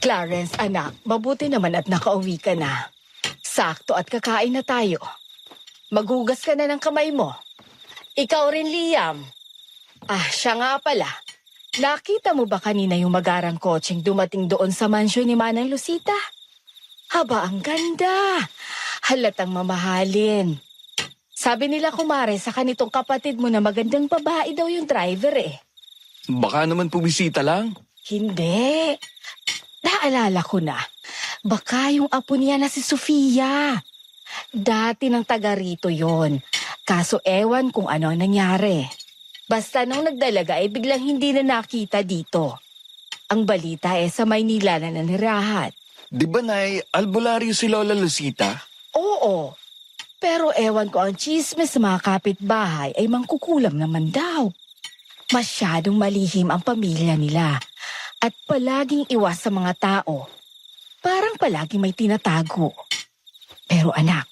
Clarence, anak, mabuti naman at nakauwi ka na. Sakto at kakain na tayo. Maghugas ka na ng kamay mo. Ikaw rin, Liam. Siya nga pala. Nakita mo ba kanina yung magarang kotseng dumating doon sa mansyon ni Manang Lucita? Haba, ang ganda. Halatang mamahalin. Sabi nila kumare sa kanitong kapatid mo na magandang babae daw yung driver eh. Baka naman pumisita lang. Hindi. Naalala ko na. Baka yung apo niya na si Sofia. Dati ng taga rito yon. Kaso ewan kung ano ang nangyari. Basta nung nagdalaga ay biglang hindi na nakita dito. Ang balita sa Maynila na nanirahan. Di ba, Nay, albularyo si Lola Lucita? Oo. Pero ewan ko ang chismis sa mga kapitbahay ay mangkukulam naman daw. Masyadong malihim ang pamilya nila. At palaging iwas sa mga tao. Parang palaging may tinatago. Pero anak,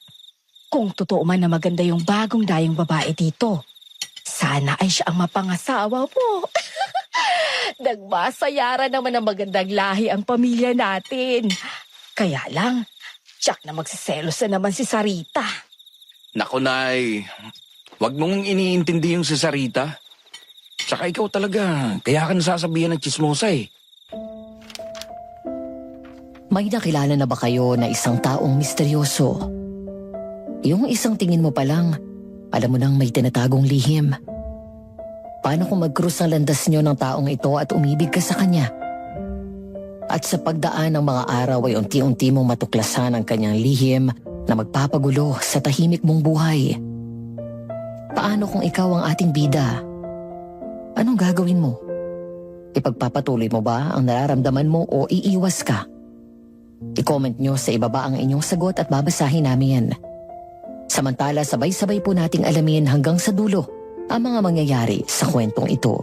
kung totoo man na maganda yung bagong dayong babae dito, sana ay siya ang mapangasawa mo. Nagmasayara naman ng magandang lahi ang pamilya natin. Kaya lang, tsak na magsiselos na naman si Sarita. Naku, Nay, wag mong iniintindi yung si Sarita. Tsaka ikaw talaga, kaya ka nasasabihan ng chismosa eh. May nakilala na ba kayo na isang taong misteryoso? Yung isang tingin mo pa lang, alam mo nang may tinatagong lihim. Paano kung mag-cross ang landas nyo ng taong ito at umibig ka sa kanya? At sa pagdaan ng mga araw ay unti-unti mong matuklasan ang kanyang lihim na magpapagulo sa tahimik mong buhay. Paano kung ikaw ang ating bida? Anong gagawin mo? Ipagpapatuloy mo ba ang nararamdaman mo o iiwas ka? I-comment nyo sa ibaba ang inyong sagot at babasahin namin. Samantala, sabay-sabay po nating alamin hanggang sa dulo ang mga mangyayari sa kwentong ito.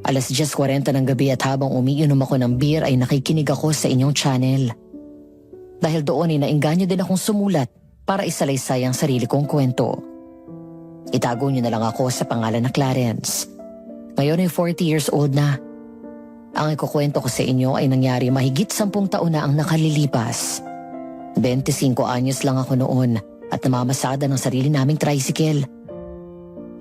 10:40 ng gabi at habang umiinom ako ng beer ay nakikinig ako sa inyong channel. Dahil doon ay nainganyo din akong sumulat para isalaysay ang sarili kong kwento. Itago nyo na lang ako sa pangalan na Clarence. Ngayon ay 40 years old na. Ang ikukwento ko sa inyo ay nangyari mahigit 10 taon na ang nakalilipas. 25 anyos lang ako noon at namamasada ng sarili naming tricycle.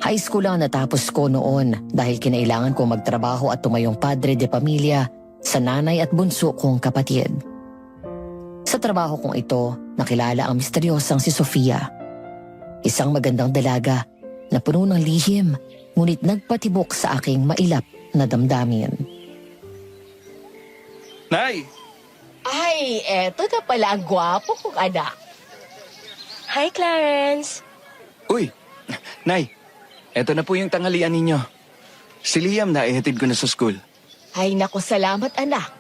High school lang natapos ko noon dahil kinailangan ko magtrabaho at tumayong padre de pamilya sa nanay at bunso kong kapatid. Sa trabaho kong ito, nakilala ang misteryosang si Sofia. Isang magandang dalaga na puno ng lihim ngunit nagpatibok sa aking mailap na damdamin. Nay! Ay, eto na pala ang gwapo kong anak. Hi, Clarence. Uy, Nay, eto na po yung tanghalian ninyo. Si Liam na ihatid ko na sa school. Ay, naku, salamat anak.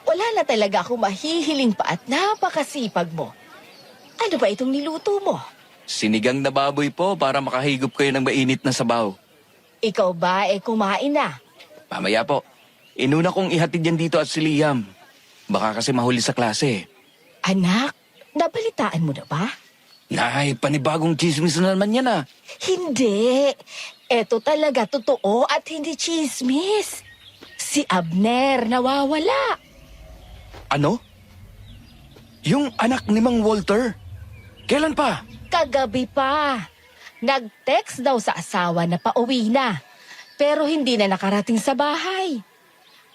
Wala na talaga akong mahihiling pa at napakasipag mo. Ano ba itong niluto mo? Sinigang na baboy po para makahigop kayo ng mainit na sabaw. Ikaw ba kumain na? Mamaya po. Inuna kong ihatid yan dito at si Liam. Baka kasi mahuli sa klase. Anak, nabalitaan mo na ba? Nay, panibagong chismis na naman yan ah. Hindi. Eto talaga totoo at hindi chismis. Si Abner nawawala. Ano? Yung anak ni Mang Walter? Kailan pa? Kagabi pa. Nag-text daw sa asawa na pauwi na. Pero hindi na nakarating sa bahay.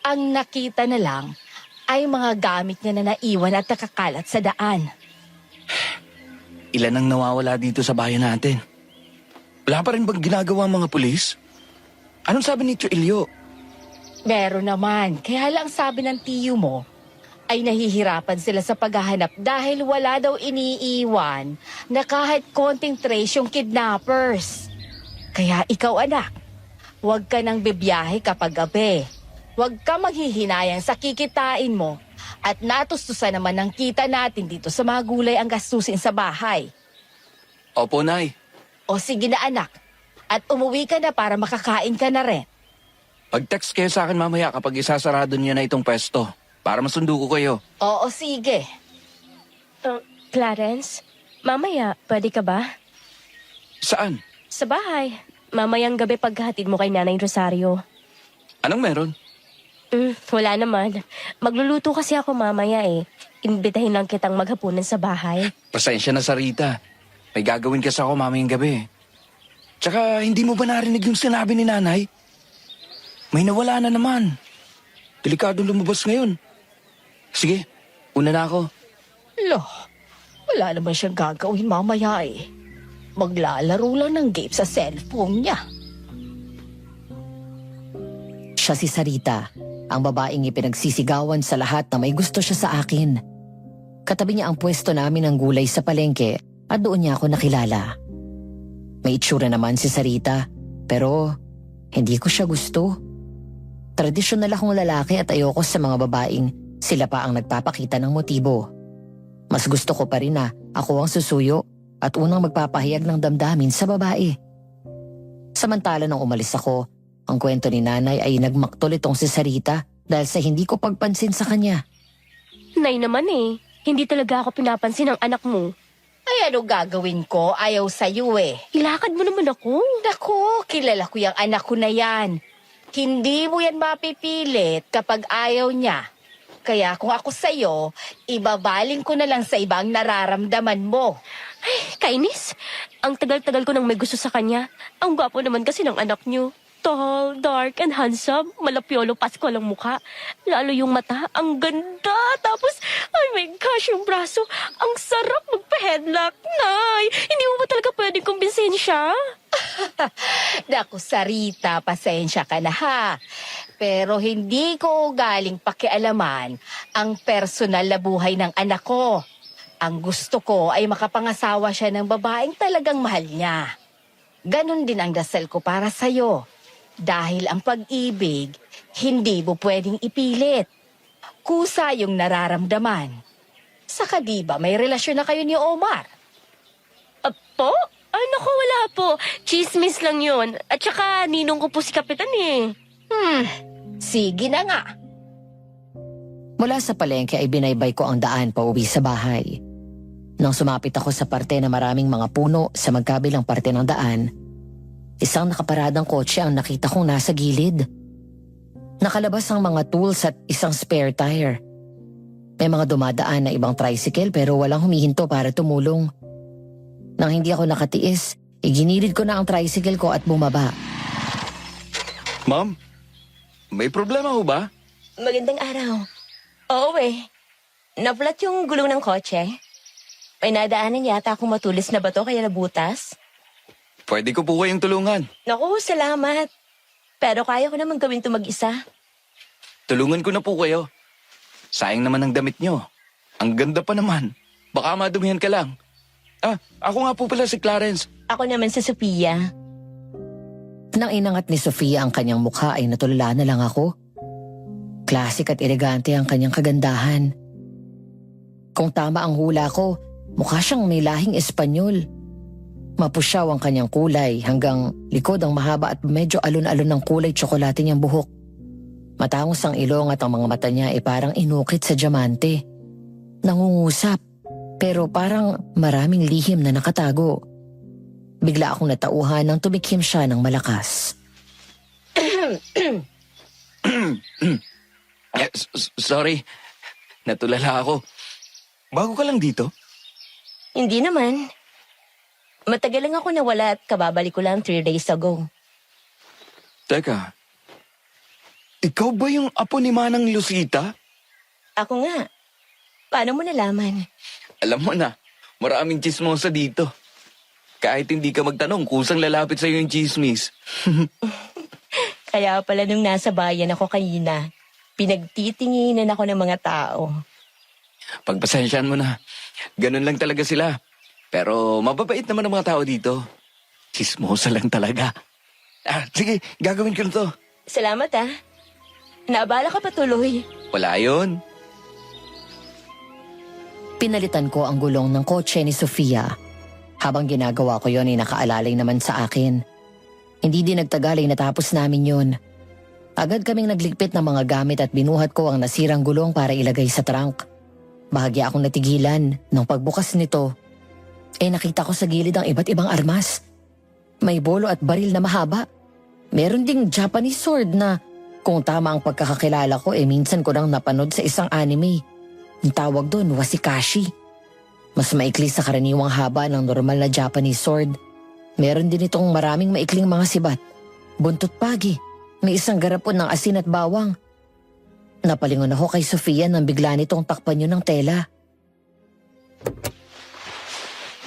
Ang nakita na lang ay mga gamit niya na naiwan at nakakalat sa daan. Ilan ang nawawala dito sa bayan natin? Wala pa rin bang ginagawa ang mga pulis? Anong sabi ni Tio Elio? Meron naman. Kaya lang sabi ng tiyo mo ay nahihirapan sila sa paghahanap dahil wala daw iniiwan na kahit konting trace yung kidnappers. Kaya ikaw anak, huwag ka nang bibiyahe kapag gabi. Huwag ka maghihinayang sa kikitain mo at natustusan naman ng kita natin dito sa mga gulay ang gastusin sa bahay. Opo, Nay. O sige na anak, at umuwi ka na para makakain ka na rin. Pag-text kayo sa akin mamaya kapag isasarado niyo na itong pwesto para masundo ko kayo. Oo, sige. Clarence, mamaya, pwede ka ba? Saan? Sa bahay. Mamayang gabi paghatid mo kay Nanay Rosario. Anong meron? Wala naman. Magluluto kasi ako mamaya eh. Imbitahin lang kitang maghapunan sa bahay. Pasensya na, Sarita. May gagawin kasi ako mamayang gabi. Tsaka, hindi mo ba narinig yung sinabi ni nanay? May nawala na naman. Delikadong lumabas ngayon. Sige, una na ako. Lo, wala naman siyang gagawin mamaya eh. Maglalaro lang ng game sa cellphone niya. Siya si Sarita, ang babaeng ipinagsisigawan sa lahat na may gusto siya sa akin. Katabi niya ang pwesto namin ng gulay sa palengke at doon niya ako nakilala. May itsura naman si Sarita, pero hindi ko siya gusto. Tradisyonal akong lalaki at ayoko sa mga babaeng sila pa ang nagpapakita ng motibo. Mas gusto ko pa rin na ako ang susuyo at unang magpapahayag ng damdamin sa babae. Samantala nang umalis ako, ang kwento ni nanay ay nagmaktol itong si Sarita dahil sa hindi ko pagpansin sa kanya. Nay naman eh. Hindi talaga ako pinapansin ng anak mo. Ay ano gagawin ko? Ayaw sa'yo eh. Ilakad mo naman ako. Naku, kilala ko yung anak ko na yan. Hindi mo yan mapipilit kapag ayaw niya. Kaya kung ako sa'yo, ibabaling ko na lang sa ibang nararamdaman mo. Ay, kainis. Ang tagal-tagal ko nang may gusto sa kanya. Ang gwapo naman kasi ng anak niyo. Tall, dark, and handsome. Malapiolo Pasko lang mukha. Lalo yung mata, ang ganda. Tapos, ay my gosh, yung braso. Ang sarap magpa-headlock. Nay, hindi mo ba talaga pwedeng kumbinsin siya? Naku, Sarita, pasensya ka na ha. Pero hindi ko galing pakialaman ang personal na buhay ng anak ko. Ang gusto ko ay makapangasawa siya ng babaeng talagang mahal niya. Ganon din ang dasal ko para sa'yo. Dahil ang pag-ibig, hindi mo pwedeng ipilit. Kusa yung nararamdaman. Saka di ba may relasyon na kayo ni Omar? Apo? Ay, naku, wala po. Chismis lang yun. At saka, ninong ko po si Kapitan eh. Sige na nga. Mula sa palengke ay binaybay ko ang daan pauwi sa bahay. Nang sumapit ako sa parte na maraming mga puno sa magkabilang parte ng daan, isang nakaparadang kotse ang nakita kong nasa gilid. Nakalabas ang mga tools at isang spare tire. May mga dumadaan na ibang tricycle pero walang humihinto para tumulong. Nang hindi ako nakatiis, iginilid ko na ang tricycle ko at bumaba. Ma'am, may problema ho ba? Magandang araw. Oo eh. Naplat yung gulong ng kotse. May nadaanan yata akong matulis na bato kaya nabutas. Pwede ko po kayong tulungan. Naku, salamat. Pero kaya ko naman gawin ito mag-isa. Tulungan ko na po kayo. Sayang naman ang damit nyo. Ang ganda pa naman. Baka madumihan ka lang. Ako nga po pala si Clarence. Ako naman si Sophia. Nang inangat ni Sofia ang kanyang mukha ay natulala na lang ako. Klasik at elegante ang kanyang kagandahan. Kung tama ang hula ko, mukha siyang may lahing Espanyol. Mapusyaw ang kanyang kulay hanggang likod ang mahaba at medyo alon-alon ng kulay tsokolate niyang buhok. Matangos ang ilong at ang mga mata niya ay parang inukit sa diamante. Nangungusap pero parang maraming lihim na nakatago. Bigla akong natauhan nang tumikhim siya ng malakas. Sorry, natulala ako. Bago ka lang dito? Hindi naman. Matagal lang ako nawala at kababalik ko lang 3 days ago. Teka, ikaw ba yung apo ni Manang Lucita? Ako nga. Paano mo nalaman? Alam mo na, maraming chismosa dito. Kahit hindi ka magtanong, kusang lalapit sa'yo yung chismis. Kaya pala nung nasa bayan ako kanina, pinagtitinginan ako ng mga tao. Pagpasensyahan mo na, ganun lang talaga sila. Pero mababait naman ang mga tao dito. Chismosa lang talaga. Sige, gagawin ko na to. Salamat ah. Naabala ka pa tuloy. Wala yun. Pinalitan ko ang gulong ng kotse ni Sofia. Habang ginagawa ko yon ay nakaalalay naman sa akin. Hindi din nagtagal ay natapos namin yon. Agad kaming nagligpit ng mga gamit at binuhat ko ang nasirang gulong para ilagay sa trunk. Bahagya akong natigilan nang pagbukas nito. Nakita ko sa gilid ang iba't ibang armas. May bolo at baril na mahaba. Meron ding Japanese sword na Kung tama ang pagkakakilala ko, minsan ko nang napanood sa isang anime. Ang tawag doon, Wasikashi. Mas maikli sa karaniwang haba ng normal na Japanese sword. Meron din itong maraming maikling mga sibat. Buntot pagi, may isang garapon ng asin at bawang. Napalingon ako kay Sofia nang bigla nitong takpan yun ng tela.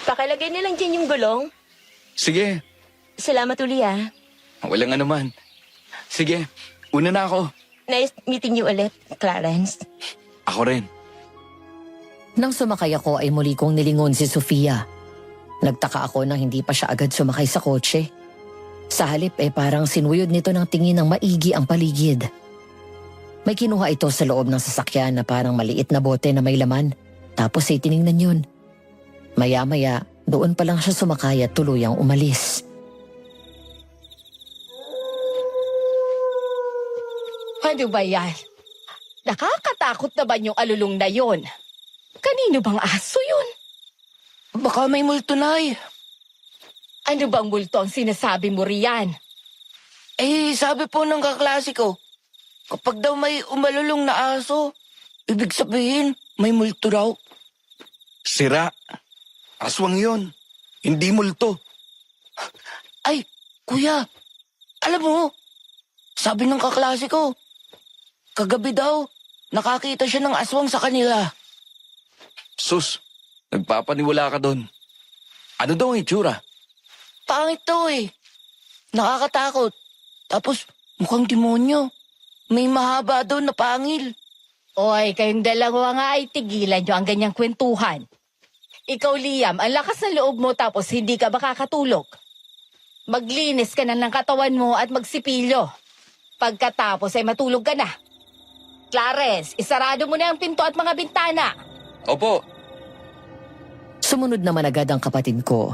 Pakilagay na lang dyan yung gulong. Sige, Salamat uli ah. walang anuman. Sige, una na ako. Nice meeting you ulit, Clarence. Ako rin. Nang sumakay ako ay muli kong nilingon si Sofia. Nagtaka ako nang hindi pa siya agad sumakay sa kotse. Sa halip parang sinuyod nito ng tingin ng maigi ang paligid. May kinuha ito sa loob ng sasakyan na parang maliit na bote na may laman. Tapos ay tiningnan yun. Maya-maya, doon pa lang siya sumakay at tuluyang umalis. Ano ba yan? Nakakatakot naman yung alulong na yon. Kanino bang aso yun? Baka may multo, Nay. Ano bang multo ang sinasabi mo riyan? Sabi po ng kaklase ko, kapag daw may umalulong na aso, ibig sabihin, may multo raw. Sira. Aswang yon. Hindi multo. Ay, kuya, alam mo, sabi ng kaklase ko, kagabi daw, nakakita siya ng aswang sa kanila. Sus, nagpapaniwala ka doon. Ano daw ang itsura? Pangit daw nakakatakot. Tapos, mukhang demonyo. May mahaba daw na pangil. Oy, kayong dalawa nga ay tigilan nyo ang ganyang kwentuhan. Ikaw, Liam, ang lakas na loob mo tapos hindi ka makakatulog. Maglinis ka na ng katawan mo at magsipilyo. Pagkatapos ay matulog ka na. Clarence, isarado mo na ang pinto at mga bintana. Opo. Sumunod naman agad ang kapatid ko.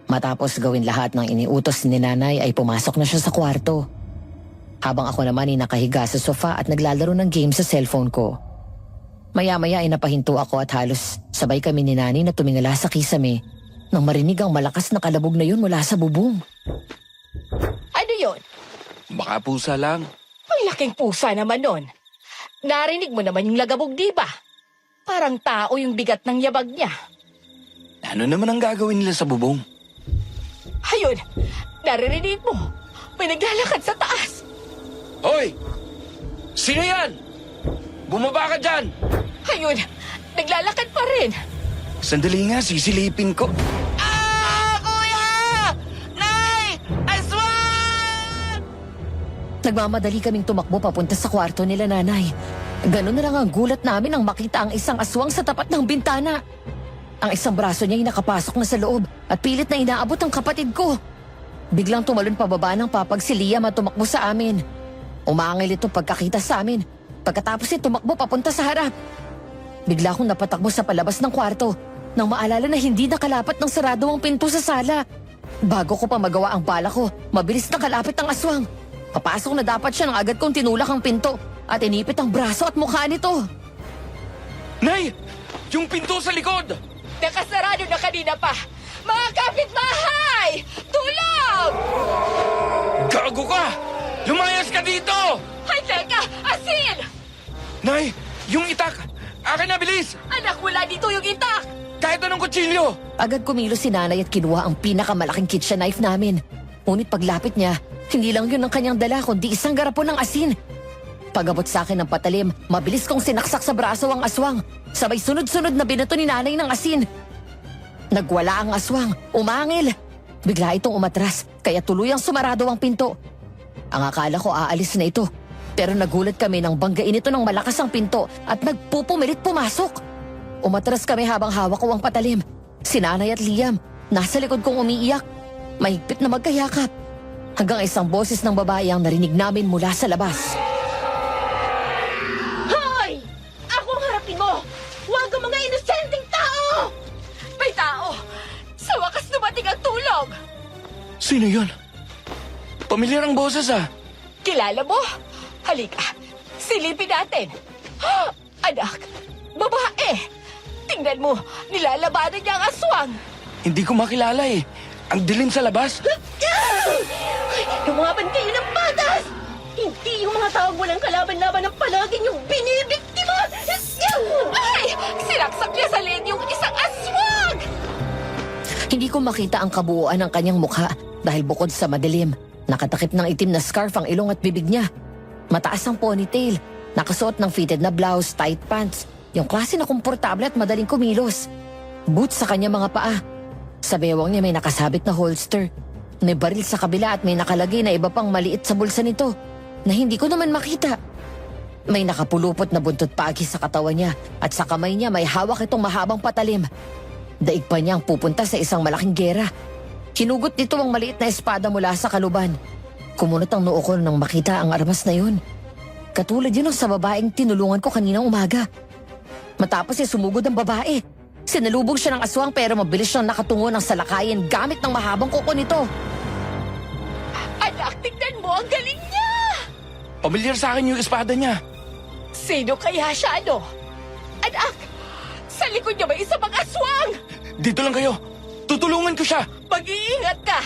Matapos gawin lahat ng iniutos ni nanay ay pumasok na siya sa kwarto. Habang ako naman ay nakahiga sa sofa at naglalaro ng game sa cellphone ko. Maya-maya ay napahinto ako at halos sabay kami ni nanay na tumingala sa kisame nang marinig ang malakas na kalabog na yun mula sa bubong. Ano yon? Baka pusa lang. Ang laking pusa naman nun. Narinig mo naman yung lagabog, di ba? Parang tao yung bigat ng yabag niya. Ano naman ang gagawin nila sa bubong? Ayun, naririnig mo. May naglalakad sa taas. Hoy! Sino yan? Bumaba ka dyan! Ayun, naglalakad pa rin. Sandali nga, sisilipin ko. Kuya! Nay! Aswang! Nagmamadali kaming tumakbo papunta sa kwarto nila nanay. Ganun na lang ang gulat namin nang makita ang isang aswang sa tapat ng bintana. Ang isang braso niya ay nakapasok na sa loob at pilit na inaabot ang kapatid ko. Biglang tumalon pababa ng papag si Liam at tumakbo sa amin. Umangil ito pagkakita sa amin. Pagkatapos ay tumakbo papunta sa harap. Bigla akong napatakbo sa palabas ng kwarto nang maalala na hindi nakalapat ng sarado ang pinto sa sala. Bago ko pa magawa ang bala ko, mabilis na kalapit ang aswang. Papasok na dapat siya nang agad kong tinulak ang pinto at inipit ang braso at mukha nito. Nay! Yung pinto sa likod! Nakasarado na kanina pa. Mga kapitbahay! Tulong! Gago ka! Lumayas ka dito! Ay, teka! Asin! Nay! Yung itak! Akin na, bilis! Anak, wala dito yung itak! Kahit anong kutsilyo! Agad kumilos si nanay at kinuha ang pinakamalaking kitchen knife namin. Ngunit paglapit niya, hindi lang yun ang kanyang dala kundi isang garapon ng asin. Pagabot sa akin ng patalim, mabilis kong sinaksak sa braso ang aswang. Sabay sunod-sunod na binato ni nanay ng asin. Nagwala ang aswang, umangil. Bigla itong umatras, kaya tuluyang sumarado ang pinto. Ang akala ko aalis na ito. Pero nagulat kami nang banggain ito ng malakas ang pinto at nagpupumilit pumasok. Umatras kami habang hawak ko ang patalim. Si nanay at Liam, nasa likod kong umiiyak. Mahigpit na magkayakap. Hanggang isang boses ng babae ang narinig namin mula sa labas. Hoy! Ako ang harapin mo! Huwag ang mga inosenteng tao! May tao! Sa wakas dumating ang tulog! Sino yun? Pamilyar ang boses Kilala mo? Halika, silipin natin. Ha! Anak, babae! Tingnan mo, nilalabanan niya ang aswang! Hindi ko makilala Ang dilim sa labas. Lumaban kayo ng patas! Hindi yung mga taong walang kalaban-laban ang palagi niyong binibiktima! Ay! Sinaksak niya sa leeg yung isang aswang! Hindi ko makita ang kabuuan ng kanyang mukha dahil bukod sa madilim, nakatakip ng itim na scarf ang ilong at bibig niya. Mataas ang ponytail, nakasuot ng fitted na blouse, tight pants, yung klase na komportable at madaling kumilos. Boots sa kanya mga paa. Sa bewang niya may nakasabit na holster. May baril sa kabila at may nakalagay na iba pang maliit sa bulsa nito na hindi ko naman makita. May nakapulupot na buntot pagi sa katawan niya at sa kamay niya may hawak itong mahabang patalim. Daig pa niya ang pupunta sa isang malaking gera. Hinugot nito ang maliit na espada mula sa kaluban. Kumunot ang noo ko nang makita ang armas na yun. Katulad yun sa babaeng tinulungan ko kaninang umaga. Matapos sumugod ang babae. Sinalubog siya ng aswang pero mabilis siyang nakatungo ng salakayin gamit ng mahabang kuko nito. Anak, tignan mo, ang galing niya! Pamilyar sa akin yung espada niya. Sino kaya siya, ano? Anak, sa likod niya may isa pang aswang! Dito lang kayo. Tutulungan ko siya. Mag-iingat ka!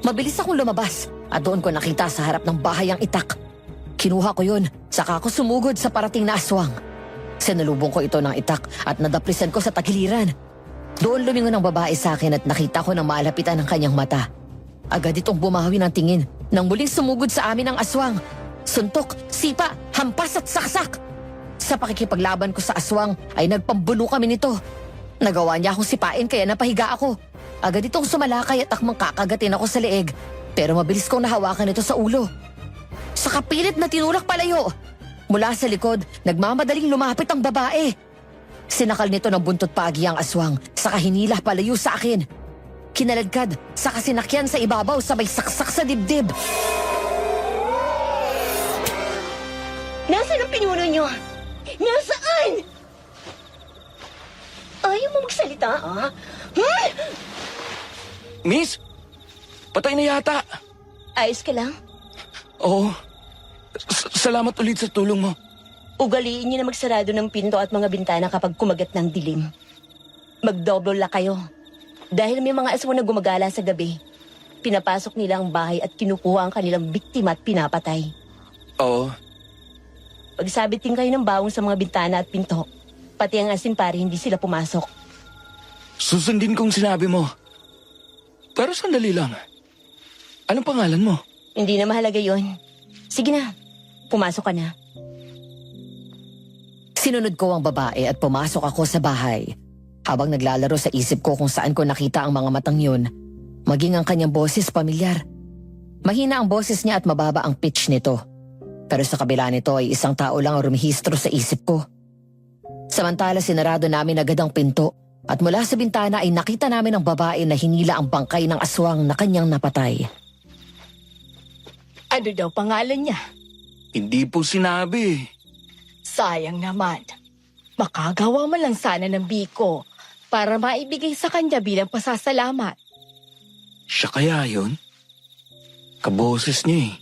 Mabilis akong lumabas at doon ko nakita sa harap ng bahay ang itak. Kinuha ko yun, saka ako sumugod sa parating na aswang. Sinalubong ko ito ng itak at nadaplisan ko sa tagiliran. Doon lumingon ang babae sa akin at nakita ko ng malapitan ng kanyang mata. Agad itong bumawi ng tingin nang muling sumugod sa amin ang aswang. Suntok, sipa, hampas at saksak. Sa pakikipaglaban ko sa aswang ay nagpambuno kami nito. Nagawa niya akong sipain kaya napahiga ako. Agad itong sumalakay at akmang kakagatin ako sa leeg. Pero mabilis kong nahawakan ito sa ulo. Sa kapilit na tinulak palayo. Mula sa likod, nagmamadaling lumapit ang babae. Sinakal nito ng buntot pagi ang aswang, saka hinila palayo sa akin. Kinaladkad, saka sinakyan sa ibabaw sabay saksak sa dibdib. Nasaan ang pinuno niyo? Nasaan? Ayaw mo magsalita, ah? Miss, patay na yata. Ayos ka lang? Oo. Salamat ulit sa tulong mo. Ugaliin niyo na magsarado ng pinto at mga bintana kapag kumagat ng dilim. Magdoblo la kayo. Dahil may mga aswang na gumagala sa gabi. Pinapasok nila ang bahay at kinukuha ang kanilang biktima at pinapatay. Oo. Pagsabitin kayo ng bawang sa mga bintana at pinto. Pati ang asin para hindi sila pumasok. Susundin kong sinabi mo. Pero sandali lang. Anong pangalan mo? Hindi na mahalaga yon. Sige na, pumasok ka na. Sinunod ko ang babae at pumasok ako sa bahay. Habang naglalaro sa isip ko kung saan ko nakita ang mga matang yun, maging ang kanyang boses pamilyar. Mahina ang boses niya at mababa ang pitch nito. Pero sa kabila nito ay isang tao lang ang rumihistro sa isip ko. Samantala sinarado namin agad ang pinto at mula sa bintana ay nakita namin ang babae na hinila ang bangkay ng aswang na kanyang napatay. Ano daw pangalan niya? Hindi po sinabi. Sayang naman. Makagawa mo lang sana ng biko para maibigay sa kanya bilang pasasalamat. Siya kaya yun? Kaboses niya eh.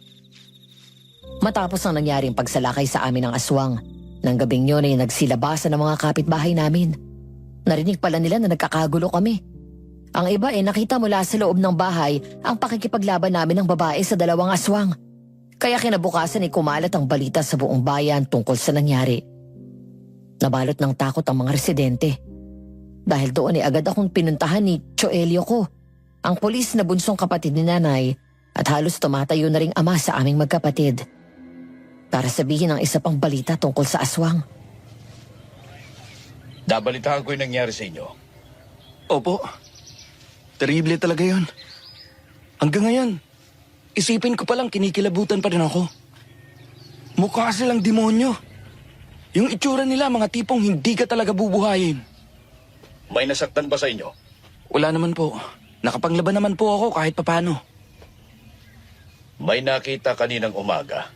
Matapos ang nangyaring pagsalakay sa amin ng aswang, nang gabing yun ay nagsilabasan ng mga kapitbahay namin. Narinig pala nila na nagkakagulo kami. Ang iba ay nakita mula sa loob ng bahay ang pakikipaglaban namin ng babae sa dalawang aswang. Kaya kinabukasan ay kumalat ang balita sa buong bayan tungkol sa nangyari. Nabalot ng takot ang mga residente. Dahil doon ay agad akong pinuntahan ni Choelio ko, ang pulis na bunsong kapatid ni nanay at halos tumatayo na ring ama sa aming magkapatid. Para sabihin ang isa pang balita tungkol sa aswang. Nabalitaan ko yung nangyari sa inyo. Opo. Terrible talaga yun. Hanggang ngayon, isipin ko palang kinikilabutan pa rin ako. Mukha silang demonyo. Yung itsura nila, mga tipong hindi ka talaga bubuhayin. May nasaktan ba sa inyo? Wala naman po. Nakapanglaban naman po ako kahit papano. May nakita kaninang umaga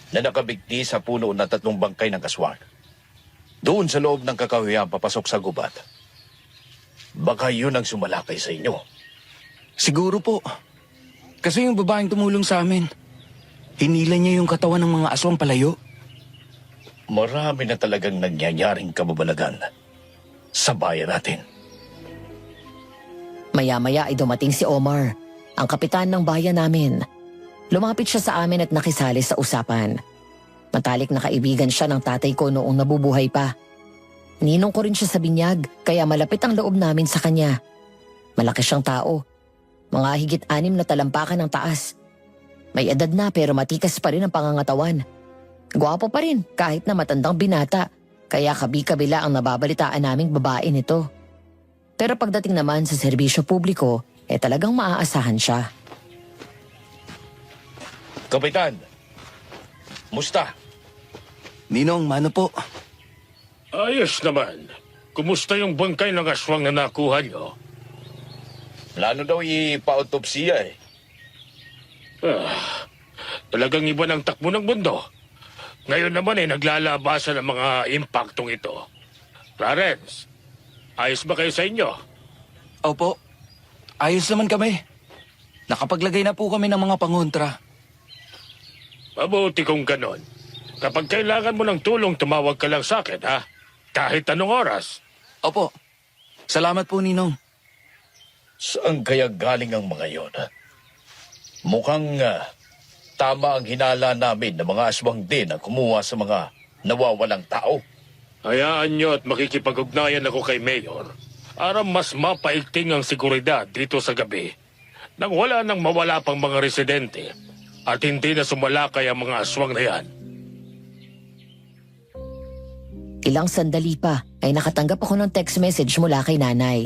na nakabigti sa puno na 3 bangkay ng aswang. Doon sa loob ng kakahuyan papasok sa gubat. Baka yun ang sumalakay sa inyo. Siguro po. Kasi yung babaeng tumulong sa amin, hinila niya yung katawan ng mga aswang palayo. Marami na talagang nangyayaring kababalagan sa bayan natin. Maya-maya ay dumating si Omar, ang kapitan ng bayan namin. Lumapit siya sa amin at nakisali sa usapan. Matalik na kaibigan siya ng tatay ko noong nabubuhay pa. Ninong ko rin siya sa binyag, kaya malapit ang loob namin sa kanya. Malaki siyang tao. Mga higit 6 na talampakan ng taas. May edad na pero matikas pa rin ang pangangatawan. Gwapo pa rin kahit na matandang binata, kaya kabi-kabila ang nababalitaan naming babae nito. Pero pagdating naman sa serbisyo publiko, talagang maaasahan siya. Kapitan, musta? Ninong, mano po? Ayos naman. Kumusta yung bangkay ng aswang na nakuha nyo? Plano daw ipa-autopsiya eh. Talagang iba ng takbo ng mundo. Ngayon naman naglalabasan ng mga impaktong ito. Clarence, ayos ba kayo sa inyo? Opo. Ayos naman kami. Nakapaglagay na po kami ng mga pangontra. Mabuti kung ganon. Kapag kailangan mo ng tulong, tumawag ka lang sa akin, ha? Kahit anong oras. Opo. Salamat po, Ninong. Saan kaya galing ang mga yon? Mukhang tama ang hinala namin na mga aswang din ang kumuha sa mga nawawalang tao. Hayaan nyo at makikipag-ugnayan ako kay Mayor para mas mapaigting ang seguridad dito sa gabi nang wala nang mawala pang mga residente at hindi na sumalakay ang mga aswang na yan. Ilang sandali pa ay nakatanggap ako ng text message mula kay nanay.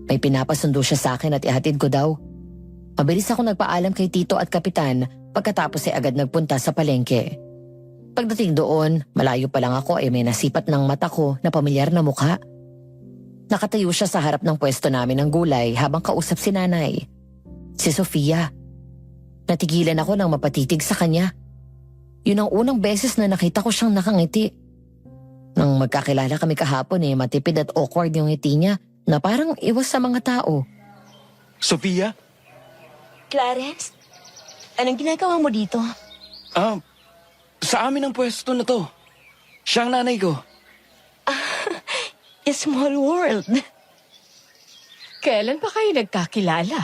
May pinapasundo siya sa akin at ihatid ko daw. Mabilis ako nagpaalam kay Tito at Kapitan pagkatapos ay agad nagpunta sa palengke. Pagdating doon, malayo pa lang ako ay may nasipat ng mata ko na pamilyar na mukha. Nakatayo siya sa harap ng pwesto namin ng gulay habang kausap si nanay. Si Sofia. Natigilan ako nang mapatitig sa kanya. Yun ang unang beses na nakita ko siyang nakangiti. Nang magkakilala kami kahapon matipid at awkward yung ngiti niya na parang iwas sa mga tao. Sofia? Clarence, anong ginagawa mo dito? Sa amin ang pwesto na to. Siya ang nanay ko. A small world. Kailan pa kayo nagkakilala?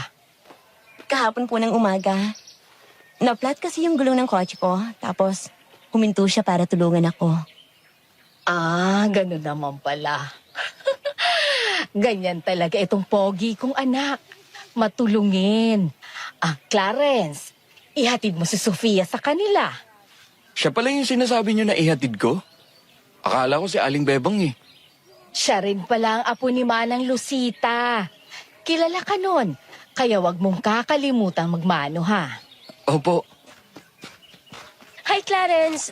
Kahapon po ng umaga. Na-flat kasi yung gulong ng kotse ko. Tapos, huminto siya para tulungan ako. Ganun naman pala. Ganyan talaga itong pogi kong anak. Matulungin. Clarence, ihatid mo si Sofia sa kanila. Siya pala yung sinasabi niyo na ihatid ko? Akala ko si Aling Bebang eh. Siya rin pala ang apo ni Manang Lucita. Kilala ka nun, kaya wag mong kakalimutan magmano ha. Opo, Hi, Clarence.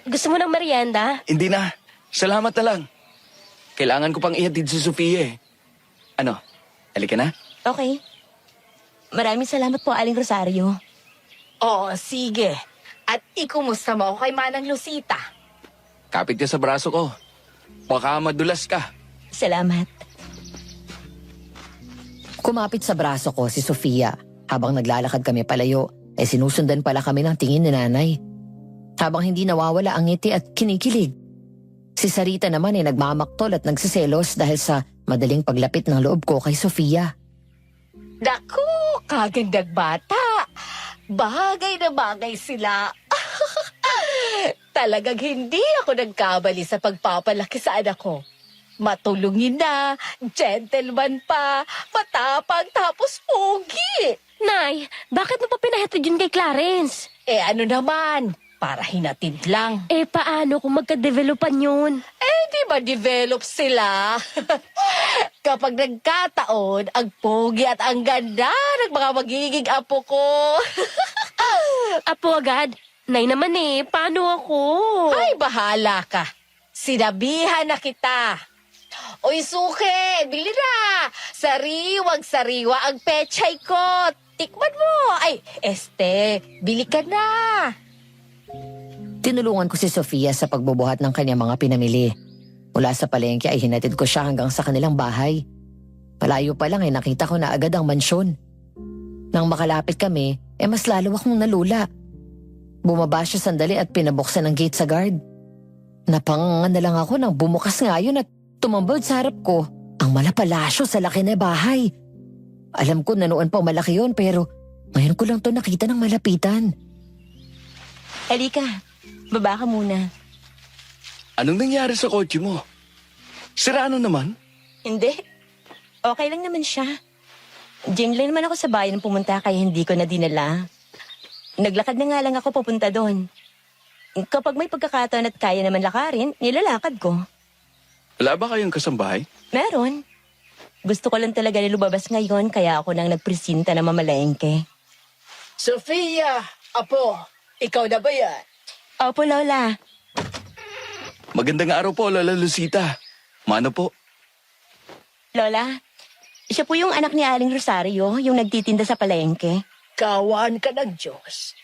Gusto mo ng merienda? hindi na. Salamat na lang. Kailangan ko pang ihatid si Sofia eh. Ano, halika na? Okay. Maraming salamat po, Aling Rosario. Oo, sige. At ikumusta mo ako kay Manang Lucita? Kapit ka sa braso ko. Baka madulas ka. Salamat. Kumapit sa braso ko si Sofia. Habang naglalakad kami palayo, sinusundan pala kami ng tingin ni nanay. Habang hindi nawawala ang ngiti at kinikilig. Si Sarita naman nagmamaktol at nagsiselos dahil sa madaling paglapit ng loob ko kay Sofia. Naku, kagandag bata. Bagay na bagay sila. Talagang hindi ako nagkamali sa pagpapalaki sa anak ko. Matulungin na, gentleman pa, matapang tapos pogi. Nay, bakit mo pa pinahatid yun kay Clarence? Ano naman, para hinatid lang. Paano kung magka-developan yun? Di ba develop sila? Kapag nagkataon, ang pogi at ang ganda ng mga magiging apo ko. Apo agad? Nay naman paano ako? Ay, bahala ka. Sinabihan na kita. Oy, suke, bili na. Sariwang-sariwa ang pechay ko. Tikman mo. Ay, bili ka na. Tinulungan ko si Sofia sa pagbubuhat ng kanyang mga pinamili. Mula sa palengke ay hinatid ko siya hanggang sa kanilang bahay. Malayo pa lang nakita ko na agad ang mansyon. Nang makalapit kami, mas lalo akong nalula. Bumaba siya sandali at pinabuksan ang gate sa guard. Napangangan na lang ako nang bumukas nga yun at tumambad sa harap ko ang malapalasyo sa laki na bahay. Alam ko na noon pa malaki yun pero Ngayon ko lang to nakita ng malapitan. Halika, baba ka muna. Anong nangyari sa kotse mo? Sira ano naman? Hindi. Okay lang naman siya. Diyan lang naman ako sa bayan pumunta kaya hindi ko na dinala. Naglakad na nga lang ako pupunta doon. Kapag may pagkakataon at kaya naman lakarin, nilalakad ko. Wala ba kayong kasambahay? Meron. Gusto ko lang talaga na lumabas ngayon kaya ako nang nagpresinta na mamalengke. Sofia, apo, ikaw na ba yan? Opo, Lola. Magandang araw po, Lola Lucita. Mano po? Lola, siya po yung anak ni Aling Rosario, yung nagtitinda sa palengke. Kawan ka ng Diyos.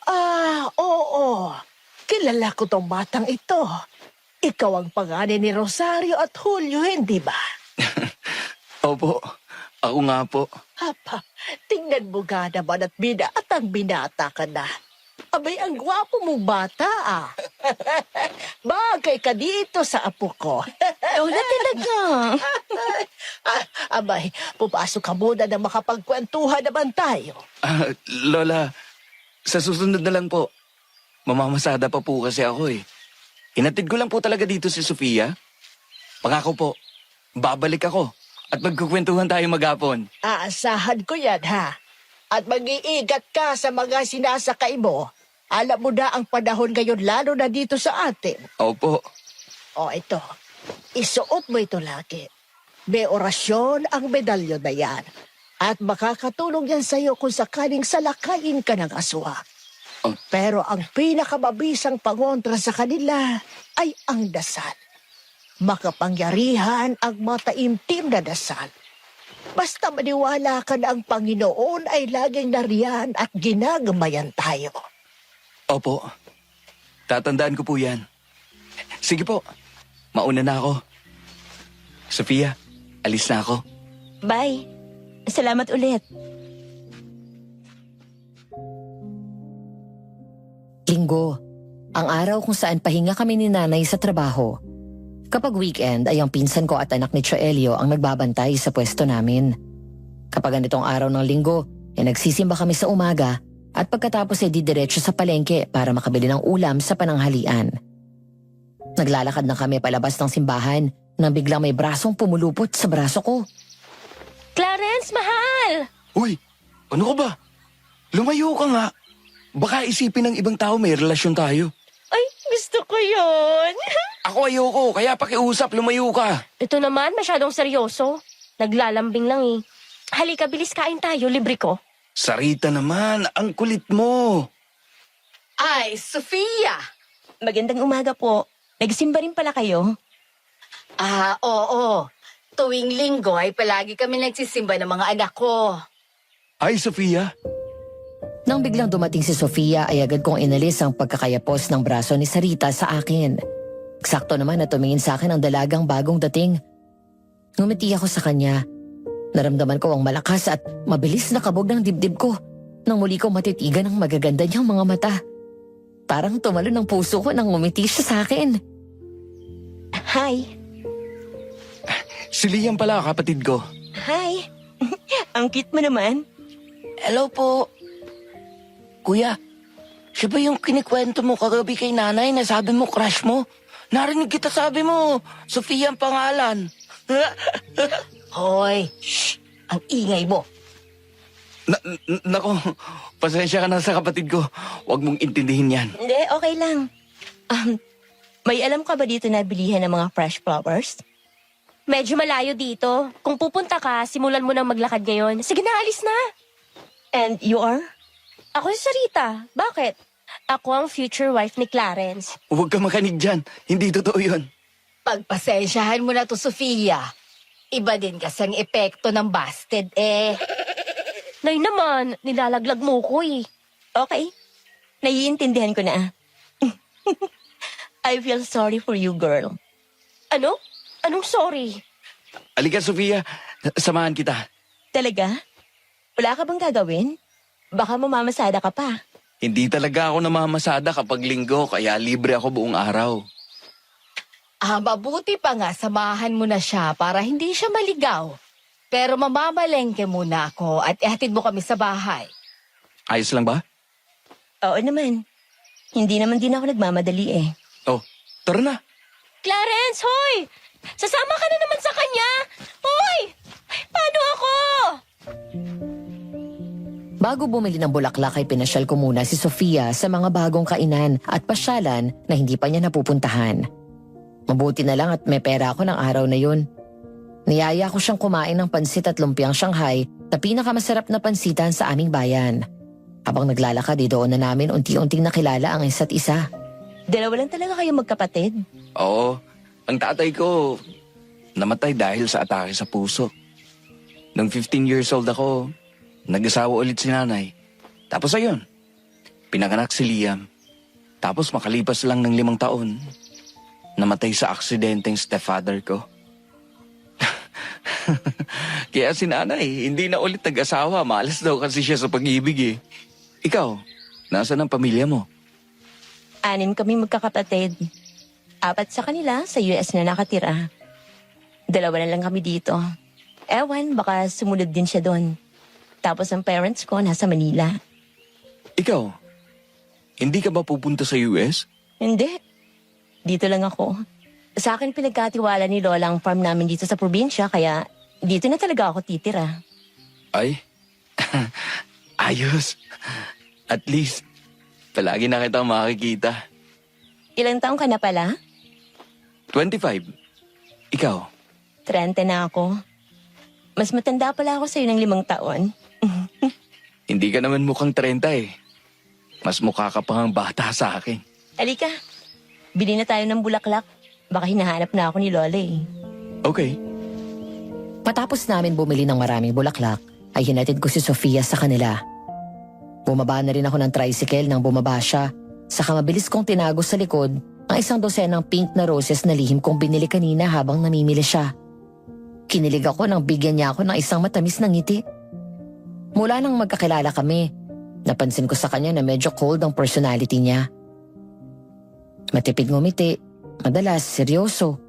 Ah, oo. Kilala ko tong batang ito. Ikaw ang pangalan ni Rosario at Julio, hindi ba? Opo, ako nga po. Hapa, tingnan mo nga naman at binata ka na. Abay, ang gwapo mong bata ah. Bagay ka dito sa apo ko. Lola, talaga. Abay, pupasok ka muna na makapagkwentuhan naman tayo. Lola, sa susunod na lang po. Mamamasada pa po kasi ako eh. Hinatid ko lang po talaga dito si Sofia. Pangako po, babalik ako at magkukwentuhan tayo maghapon. Aasahan ko yan ha. At mag-iigat ka sa mga sinasakay mo. Alam mo na ang panahon ngayon lalo na dito sa atin. Opo. O ito, isuot mo ito lagi. May orasyon ang medalyon na yan. At makakatulong yan sa'yo kung sakaling salakayin ka ng aswang. Oh. Pero ang pinakamabisang pangontra sa kanila ay ang dasal. Makapangyarihan ang mataimtim na dasal. Basta maniwala ka na ang Panginoon ay laging nariyan at ginagamayan tayo. Opo. Tatandaan ko po yan. Sige po, mauna na ako. Sofia, alis na ako. Bye. Salamat ulit. Linggo, ang araw kung saan pahinga kami ni nanay sa trabaho. Kapag weekend ay ang pinsan ko at anak ni Choelio ang nagbabantay sa pwesto namin. Kapag ganitong araw ng linggo, nagsisimba kami sa umaga at pagkatapos ay didiretso sa palengke para makabili ng ulam sa pananghalian. Naglalakad na kami palabas ng simbahan nang biglang may brasong pumulupot sa braso ko. Clarence, mahal! Uy, ano ka ba? Lumayo ka nga. Baka isipin ng ibang tao may relasyon tayo. Ay, gusto ko yun. Ako ayoko, kaya pakiusap, lumayo ka. Ito naman, masyadong seryoso. Naglalambing lang eh. Halika, bilis kain tayo, libre ko. Sarita naman, ang kulit mo. Ay, Sofia! Magandang umaga po. Nagsimba rin pala kayo? Ah, oo. Tuwing linggo ay palagi kami nagsisimba ng mga anak ko. Ay, Sofia. Nang biglang dumating si Sofia ay agad kong inalis ang pagkakayapos ng braso ni Sarita sa akin. Eksakto naman na tumingin sa akin ang dalagang bagong dating. Ngumiti ako sa kanya. Naramdaman ko ang malakas at mabilis na kabog ng dibdib ko nang muli kong matitigan ang magaganda niyang mga mata. Parang tumalo ng puso ko nang ngumiti siya sa akin. Hi. Si Liam pala, kapatid ko. Hi. Ang cute mo naman. Hello po. Kuya, siya ba yung kinikwento mo kagabi kay nanay na sabi mo crush mo? Narinig kita sabi mo, Sofia ang pangalan. Hoy, shh! Ang ingay mo. Nako, pasensya ka na sa kapatid ko. Huwag mong intindihin yan. Hindi, okay lang. May alam ka ba dito na bilihan ng mga fresh flowers? Medyo malayo dito. Kung pupunta ka, simulan mo nang maglakad ngayon. Sige na, alis na. And you are? Ako si Sarita. Bakit? Ako ang future wife ni Clarence. Huwag ka makinig dyan. Hindi totoo yun. Pagpasensyahan mo na to, Sofia. Iba din kasi ang epekto ng busted eh. Nay naman, nilalaglag mo ko eh. Okay. Naiintindihan ko na. I feel sorry for you, girl. Ano? Anong sorry? Alika, Sofia. Samahan kita. Talaga? Wala ka bang gagawin? Baka mamamasada ka pa. Hindi talaga ako namamasada kapag linggo, kaya libre ako buong araw. Mabuti pa nga samahan mo na siya para hindi siya maligaw. Pero mamamalengke muna ako at ihatid mo kami sa bahay. Ayos lang ba? Oo naman. Hindi naman din ako nagmamadali eh. Oh, tara na. Clarence, hoy! Sasama ka na naman sa kanya! Hoy! Paano ako? Bago bumili ng bulaklak ay pinasyal ko muna si Sofia sa mga bagong kainan at pasyalan na hindi pa niya napupuntahan. Mabuti na lang at may pera ako ng araw na yun. Niyaya ko siyang kumain ng pansit at lumpiang Shanghai na pinakamasarap na pansitan sa aming bayan. Habang naglalakad, doon na namin unti-unting nakilala ang isa't isa. Dalawa lang talaga kayo magkapatid. Oo, ang tatay ko namatay dahil sa atake sa puso. Nung 15 years old ako, nag-asawa ulit si nanay. Tapos ayun, pinanganak si Liam. Tapos makalipas lang ng 5 taon, namatay sa aksidenteng stepfather ko. Kaya si nanay, hindi na ulit nag-asawa. Malas daw kasi siya sa pag-ibig eh. Ikaw, nasaan ang pamilya mo? 6 kami magkakapatid. 4 sa kanila sa US na nakatira. 2 na lang kami dito. Ewan, baka sumunod din siya doon. Tapos ang parents ko nasa Manila. Ikaw, hindi ka ba pupunta sa US? Hindi. Dito lang ako. Sa akin pinagkatiwala ni Lola ang farm namin dito sa probinsya, kaya dito na talaga ako titira. Ay, ayos. At least, palagi na kitang makikita. Ilang taong ka na pala? 25. Ikaw, 30 na ako. Mas matanda pala ako sa'yo ng 5 taon. hindi ka naman mukhang 30 eh. Mas mukha ka pang bata sa akin. Alika, bili na tayo ng bulaklak. Baka hinahanap na ako ni Lola eh. Okay. Matapos namin bumili ng maraming bulaklak, ay hinatid ko si Sofia sa kanila. Bumaba na rin ako ng tricycle nang bumaba siya. Saka mabilis kong tinago sa likod ang 1 dosenang pink na roses na lihim kong binili kanina habang namimili siya. Kinilig ako nang bigyan niya ako ng isang matamis na ngiti. Mula nang magkakilala kami, napansin ko sa kanya na medyo cold ang personality niya. Matipid ngumiti, madalas seryoso.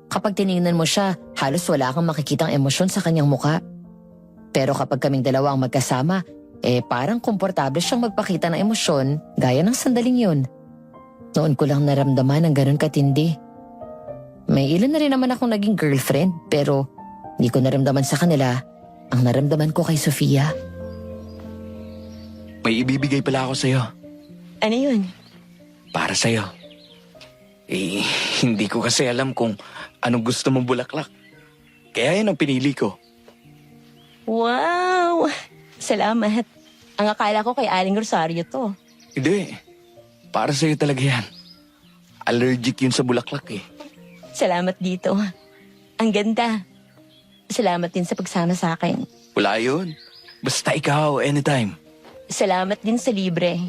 Kapag tiningnan mo siya, halos wala kang makikitang emosyon sa kanyang muka. Pero kapag kaming dalawa ang magkasama, parang komportable siyang magpakita ng emosyon gaya ng sandaling yun. Noon ko lang naramdaman ang ganun katindi. May ilan na rin naman akong naging girlfriend, pero hindi ko naramdaman sa kanila ang naramdaman ko kay Sofia. May ibibigay pala ako sa'yo. Ano yun? Para sa'yo. Hindi ko kasi alam kung anong gusto mong bulaklak. Kaya yan ang pinili ko. Wow! Salamat. Ang akala ko kay Aling Rosario to. Hindi. Para sa'yo talaga yan. Allergic yun sa bulaklak eh. Salamat dito. Ang ganda. Salamat din sa pagsama sa akin. Wala yun. Basta ikaw, anytime. Salamat din sa libre.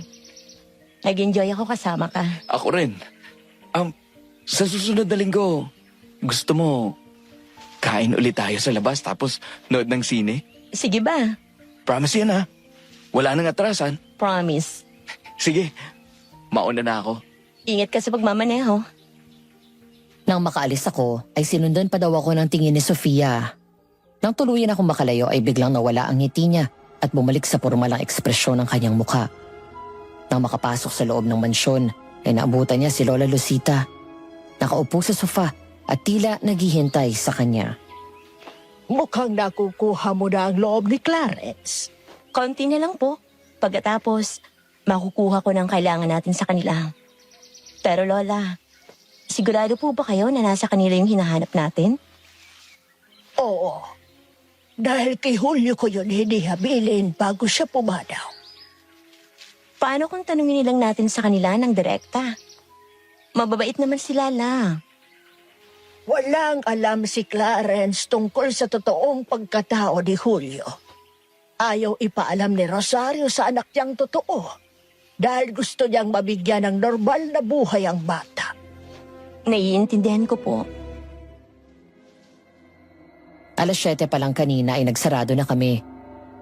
Nag-enjoy ako kasama ka. Ako rin. Sa susunod na linggo, gusto mo kain ulit tayo sa labas tapos nood ng sine? Sige ba? Promise yan ha. Wala nang atrasan. Promise. Sige, mauna na ako. Ingat ka sa pagmamaneho. Nang makaalis ako, ay sinundan pa daw ako ng tingin ni Sofia. Nang tuluyan akong makalayo ay biglang nawala ang ngiti niya at bumalik sa pormalang ekspresyon ng kanyang mukha. Nang makapasok sa loob ng mansyon, ay naabutan niya si Lola Lucita. Nakaupo sa sofa at tila naghihintay sa kanya. Mukhang nakukuha mo na ang loob ni Clarence. Konti na lang po. Pagkatapos, makukuha ko ng kailangan natin sa kanila. Pero Lola, sigurado po ba kayo na nasa kanila yung hinahanap natin? Oo. Dahil kay Julio ko yun hinihabilin bago siya pumanaw. Paano kung tanungin nilang natin sa kanila ng direkta? Mababait naman si Lala. Walang alam si Clarence tungkol sa totoong pagkatao ni Julio. Ayaw ipaalam ni Rosario sa anak niyang totoo dahil gusto niyang mabigyan ng normal na buhay ang bata. Naiintindihan ko po. 7:00 pa lang kanina ay nagsarado na kami.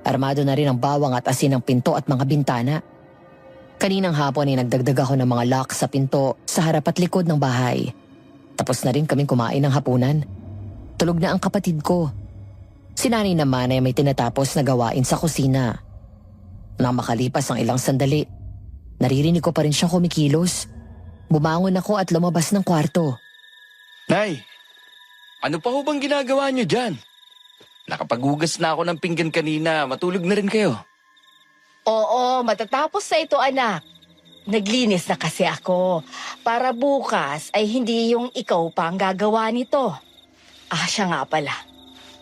Armado na rin ang bawang at asin ng pinto at mga bintana. Kaninang hapon ay nagdagdag ako ng mga lock sa pinto sa harap at likod ng bahay. Tapos na rin kaming kumain ng hapunan. Tulog na ang kapatid ko. Si nanay naman ay may tinatapos na gawain sa kusina. Nang makalipas ang ilang sandali, naririnig ko pa rin siyang kumikilos. Bumangon ako at lumabas ng kwarto. Nay, ano pa ho bang ginagawa niyo dyan? Nakapaghugas na ako ng pinggan kanina. Matulog na rin kayo. Oo, matatapos na ito, anak. Naglinis na kasi ako. Para bukas ay hindi yung ikaw pa ang gagawa nito. Siya nga pala.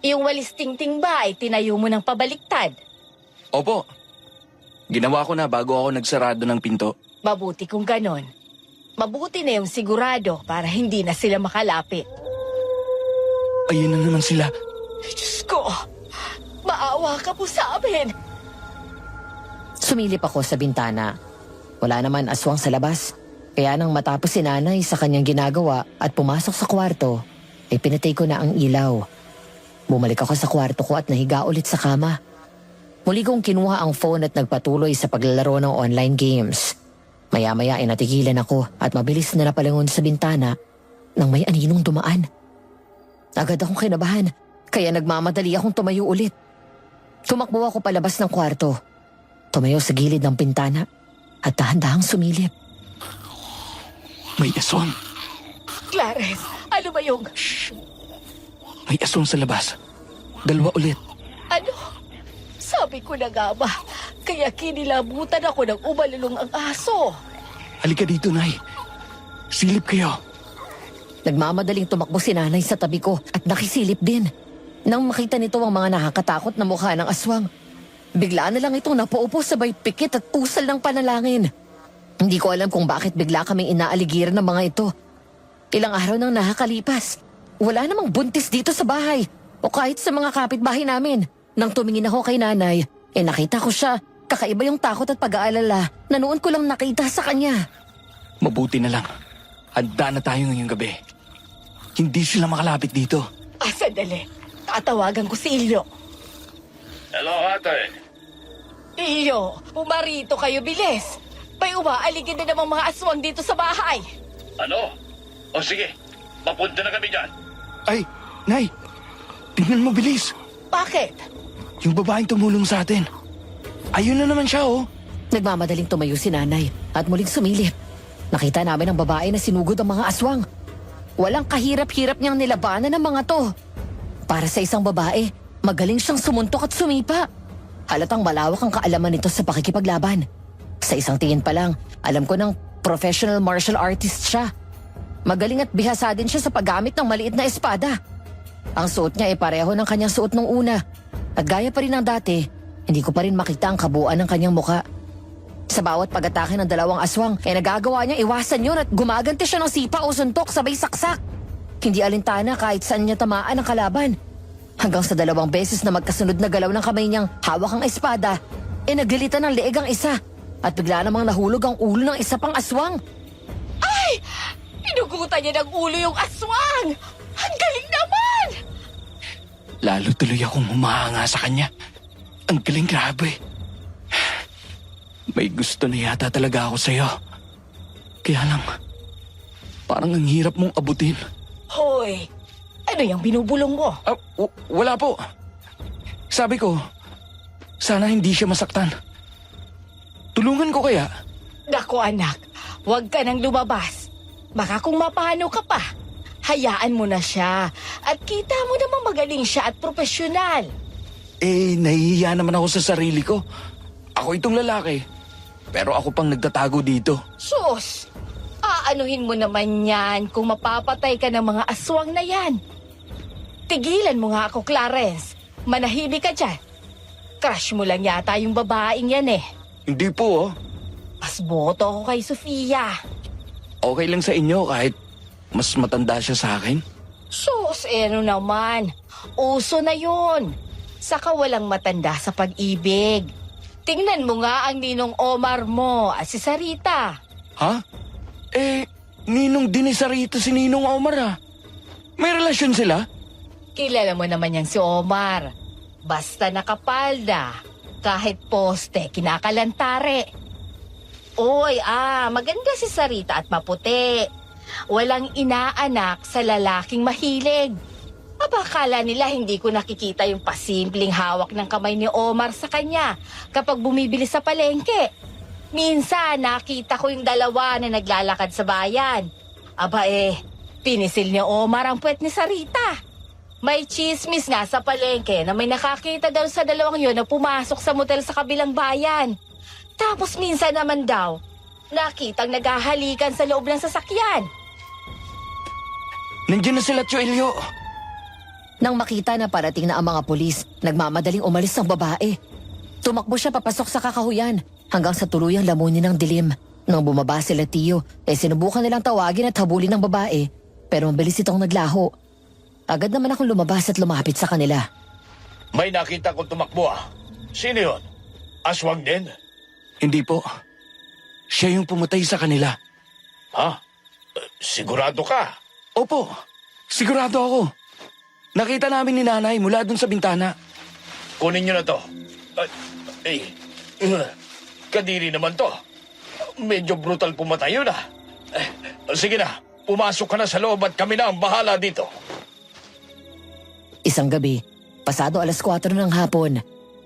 Yung walis tingting ba ay tinayo mo ng pabaliktad? Opo. Ginawa ko na bago ako nagsarado ng pinto. Mabuti kung ganon. Mabuti na yung sigurado para hindi na sila makalapit. Ayun na naman sila. Diyos ko, maawa ka po sa amin. Sumilip ako sa bintana. Wala naman aswang sa labas. Kaya nang matapos si nanay sa kanyang ginagawa at pumasok sa kwarto, ay pinatay ko na ang ilaw. Bumalik ako sa kwarto ko at nahiga ulit sa kama. Muli kong kinuha ang phone at nagpatuloy sa paglalaro ng online games. Maya-maya ay natigilan ako at mabilis na napalingon sa bintana nang may aninong dumaan. Agad akong kinabahan, kaya nagmamadali akong tumayo ulit. Tumakbo ako palabas ng kwarto. Tumayo sa gilid ng bintana at dahan-dahang sumilip. May aswang. Clarence, ano ba yung... May aswang sa labas. Dalawa ulit. Ano? Sabi ko na nga ba, kaya kinilabutan ako ng umalulong ang aso. Halika dito, Nay. Silip kayo. Nagmamadaling tumakbo si nanay sa tabi ko at nakisilip din. Nang makita nito ang mga nakakatakot na mukha ng aswang, bigla na lang itong napaupo sabay pikit at usal ng panalangin. Hindi ko alam kung bakit bigla kaming inaaligiran ng mga ito. Ilang araw nang nakakalipas, wala namang buntis dito sa bahay o kahit sa mga kapitbahay namin. Nang tumingin ako kay nanay, nakita ko siya. Kakaiba yung takot at pag-aalala na noon ko lang nakita sa kanya. Mabuti na lang. Handa na tayo ngayong gabi. Hindi sila makalapit dito. Sandali. Tatawagan ko si Ilyo. Hello, ate. Ilyo, pumarito kayo, bilis. May umaaligid na namang mga aswang dito sa bahay. Ano? O sige, papunta na kami dyan. Ay, Nay. Tingnan mo, bilis. Bakit? Yung babaeng tumulong sa atin. Ayun na naman siya, oh. Nagmamadaling tumayo si nanay at muling sumilip. Nakita namin ang babae na sinugod ang mga aswang. Walang kahirap-hirap niyang nilabanan ng mga to. Para sa isang babae, magaling siyang sumuntok at sumipa. Halatang malawak ang kaalaman nito sa pakikipaglaban. Sa isang tingin pa lang, alam ko ng professional martial artist siya. Magaling at bihasa din siya sa paggamit ng maliit na espada. Ang suot niya ay pareho ng kanyang suot nung una. At gaya pa rin ng dati, hindi ko pa rin makita ang kabuuan ng kanyang muka. Sa bawat pag-atake ng dalawang aswang, nagagawa niya iwasan yun at gumaganti siya ng sipa o suntok sabay saksak. Hindi alintana kahit saan niya tamaan ang kalaban. Hanggang sa 2 beses na magkasunod na galaw ng kamay niyang hawak ang espada, naglilitan ng leeg ang isa at bigla namang nahulog ang ulo ng isa pang aswang. Ay! Pinugutan niya ng ulo yung aswang! Ang galing naman! Lalo tuloy akong humahanga sa kanya. Ang galing, grabe. May gusto na yata talaga ako sa'yo. Kaya lang, parang ang hirap mong abutin. Hoy, ano yung binubulong mo? Wala po. Sabi ko, sana hindi siya masaktan. Tulungan ko kaya? Naku anak, huwag ka nang lumabas. Baka kung mapano ka pa, hayaan mo na siya. At kita mo namang magaling siya at profesional. Nahihiya naman ako sa sarili ko. Ako itong lalaki. Pero ako pang nagtatago dito. Sus, aanuhin mo naman yan kung mapapatay ka ng mga aswang na yan. Tigilan mo nga ako, Clarence. Manahimik ka dyan. Crush mo lang yata yung babaeng yan eh. Hindi po, oh. Mas boto ako kay Sofia. Okay lang sa inyo kahit mas matanda siya sa akin? Sus, ano naman. Uso na yun. Saka walang matanda sa pag-ibig. Tingnan mo nga ang ninong Omar mo at si Sarita. Ha? Ninong din ni Sarita si Ninong Omar, ah. May relasyon sila? Kilala mo naman yan si Omar. Basta nakapalda. Kahit poste, kinakalantare. Oy, maganda si Sarita at maputi. Walang inaanak sa lalaking mahilig. Aba, akala nila hindi ko nakikita yung pasimpleng hawak ng kamay ni Omar sa kanya kapag bumibili sa palengke. Minsan, nakita ko yung dalawa na naglalakad sa bayan. Aba pinisil ni Omar ang puwet ni Sarita. May chismis nga sa palengke na may nakakita daw sa dalawang yun na pumasok sa motel sa kabilang bayan. Tapos minsan naman daw, nakitang naghahalikan sa loob ng sasakyan. Nandiyan na sila, Tio Elio. Nang makita na parating na ang mga pulis, nagmamadaling umalis ang babae. Tumakbo siya papasok sa kakahuyan hanggang sa tuluyang lamunin ng dilim. Nang bumaba sila Tio, sinubukan nilang tawagin at habulin ng babae, pero mabilis itong naglaho. Agad naman akong lumabas at lumapit sa kanila. May nakita kong tumakbo Sino yun? Aswang din? Hindi po. Siya yung pumatay sa kanila. Ha? Sigurado ka? Opo, sigurado ako. Nakita namin ni nanay mula dun sa bintana. Kunin nyo na to. Kadiri naman to. Medyo brutal pumatay yun Sige na, pumasok ka na sa loob at kami na ang bahala dito. Isang gabi, pasado 4:00 ng hapon,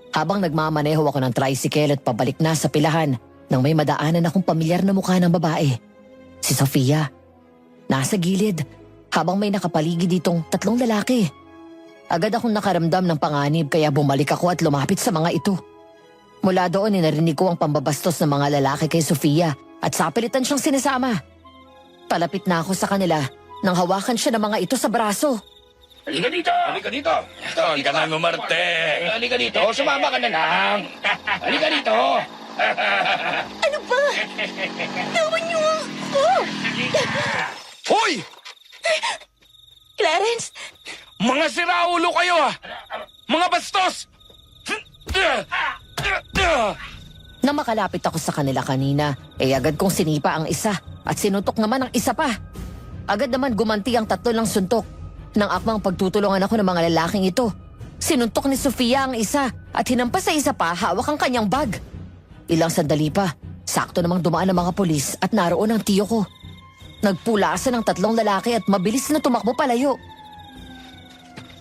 habang nagmamaneho ako ng tricycle at pabalik na sa pilahan nang may madaanan akong pamilyar na mukha ng babae. Si Sofia. Nasa gilid, habang may nakapaligid ditong 3 lalaki. Agad akong nakaramdam ng panganib kaya bumalik ako at lumapit sa mga ito. Mula doon narinig ko ang pambabastos ng mga lalaki kay Sofia at sapilitan siyang sinasama. Palapit na ako sa kanila nang hawakan siya ng mga ito sa braso. Halika dito! Halika dito! Doon ka na umarte! Halika dito! Sumama ka na lang! Halika dito! Ano ba? Tawan niyo ako! Hoy! Clarence! Mga siraulo kayo Mga bastos! Nang makalapit ako sa kanila kanina, agad kong sinipa ang isa at sinuntok naman ang isa pa. Agad naman gumanti ang 3 ng suntok. Nang akmang pagtutulungan ako ng mga lalaking ito, sinuntok ni Sofia ang isa at hinampas sa isa pa hawak ang kanyang bag. Ilang sandali pa, sakto namang dumaan ang mga pulis at naroon ang tiyo ko. Nagpulasan ng 3 lalaki at mabilis na tumakbo palayo.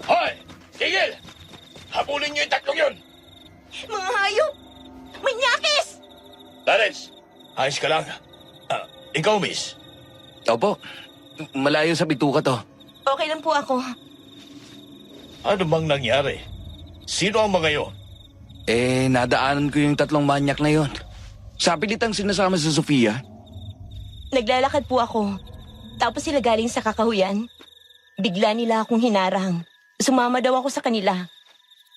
Hoy! Tigil! Habulin niyo yung 3 yun! Mga hayop! Manyakis! Clarence, ayos ka lang. Ikaw, miss. Opo, malayo sa bituka to. Okay lang po ako. Ano bang nangyari? Sino ang mga yun? Nadaanan ko yung 3 manyak na yon. Sa pilitang sinasama sa Sofia. Naglalakad po ako. Tapos sila galing sa kakahuyan. Bigla nila akong hinarang. Sumama daw ako sa kanila.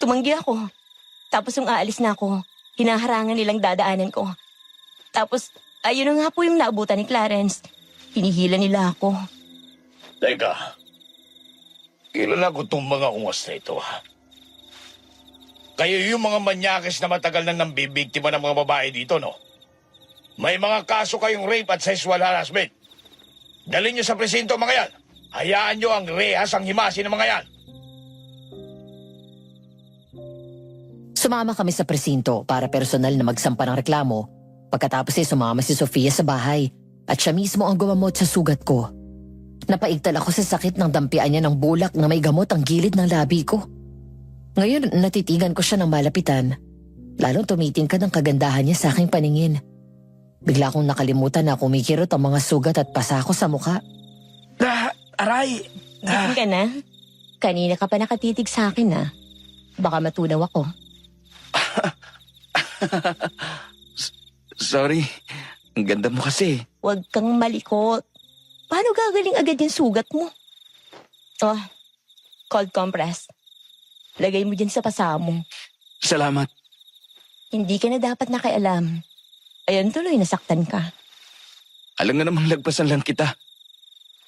Tumanggi ako. Tapos nung aalis na ako, hinaharangan nilang dadaanan ko. Tapos, ayun na nga po yung naabutan ni Clarence. Hinihila nila ako. Teka, kilala ko itong mga ungas na ito Kayo yung mga manyakis na matagal na nambibiktima ng mga babae dito, no? May mga kaso kayong rape at sexual harassment. Dalhin nyo sa presinto mga yan. Hayaan nyo ang rehas ang himasin ng mga yan. Sumama kami sa presinto para personal na magsampa ng reklamo. Pagkatapos sumama si Sofia sa bahay at siya mismo ang gumamot sa sugat ko. Napaigtal ako sa sakit ng dampian niya ng bulak na may gamot ang gilid ng labi ko. Ngayon natitigan ko siya ng malapitan. Lalong tumitingkad ang kagandahan niya sa aking paningin. Bigla kong nakalimutan na kumikirot ang mga sugat at pasa ko sa mukha. Aray! Gising ka na? Kanina ka pa nakatitig sa akin Baka matunaw ako. Sorry, ang ganda mo kasi. Huwag kang malikot. Paano gagaling agad yung sugat mo? Oh, cold compress. Lagay mo dyan sa pasa mo. Salamat. Hindi ka na dapat nakialam. Ayun tuloy, nasaktan ka. Alam nga namang lagpasan lang kita.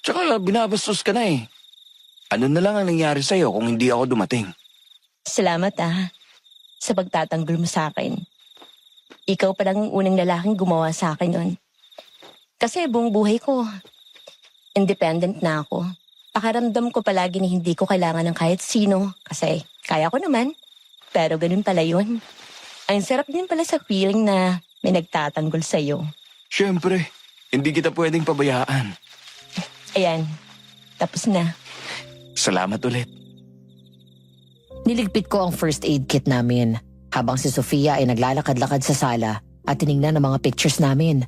Tsaka binabastos ka na Ano na lang ang nangyari sa'yo kung hindi ako dumating? Salamat sa pagtatanggol mo sa akin. Ikaw pa lang ang unang lalaking gumawa sa akin nun. Kasi buong buhay ko, independent na ako. Pakaramdam ko palagi na hindi ko kailangan ng kahit sino kasi kaya ko naman. Pero ganun pala yun. Ang sarap din pala sa feeling na may nagtatanggol sa'yo. Siyempre, hindi kita pwedeng pabayaan. Ayan, tapos na. Salamat ulit. Niligpit ko ang first aid kit namin habang si Sofia ay naglalakad-lakad sa sala at tinignan ang mga pictures namin.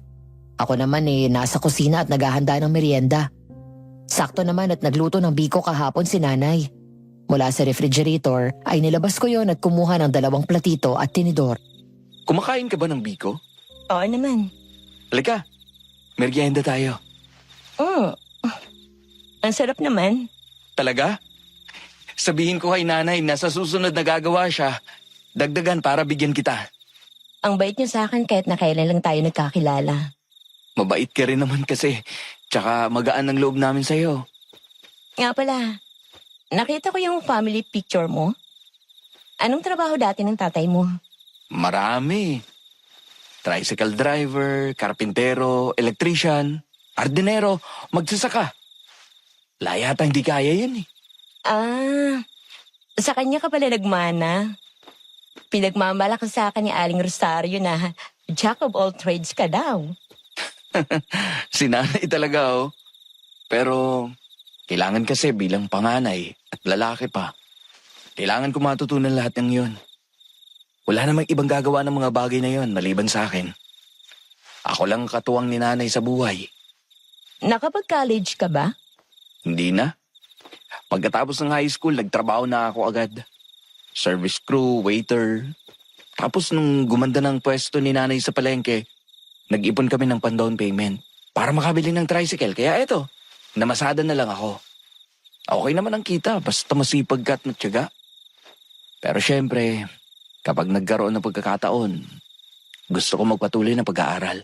Ako naman nasa kusina at naghahanda ng merienda. Sakto naman at nagluto ng biko kahapon si nanay. Mula sa refrigerator ay nilabas ko yon at kumuha ng 2 platito at tinidor. Kumakain ka ba ng biko? Oo naman. Halika, merienda tayo. Mm. Ang sarap naman. Talaga? Sabihin ko kay nanay na sa susunod na gagawa siya, dagdagan para bigyan kita. Ang bait niyo sa akin kahit na kailan lang tayo nagkakilala. Mabait ka rin naman kasi. Tsaka magaan ang loob namin sa'yo. Nga pala, nakita ko yung family picture mo. Anong trabaho dati ng tatay mo? Marami. Tricycle driver, karpintero, electrician, hardinero, magsasaka. Layata hindi kaya yun eh. Ah, sa kanya ka pala nagmana. Pinagmamalaki sa akin ni Aling Rosario na jack of all trades ka daw. Si nanay talaga oh. Pero kailangan kasi bilang panganay at lalaki pa. Kailangan ko matutunan lahat ng yun. Wala namang ibang gagawa ng mga bagay na yon maliban sa akin. Ako lang katuwang ni nanay sa buhay. Nakapag-college ka ba? Hindi na. Pagkatapos ng high school, nagtrabaho na ako agad. Service crew, waiter. Tapos nung gumanda ng pwesto ni nanay sa palengke, nag-ipon kami ng pan-down payment para makabili ng tricycle. Kaya eto, namasada na lang ako. Okay naman ang kita, basta masipag ka at matyaga. Pero syempre, kapag nagkaroon ng pagkakataon, gusto ko magpatuloy ng pag-aaral.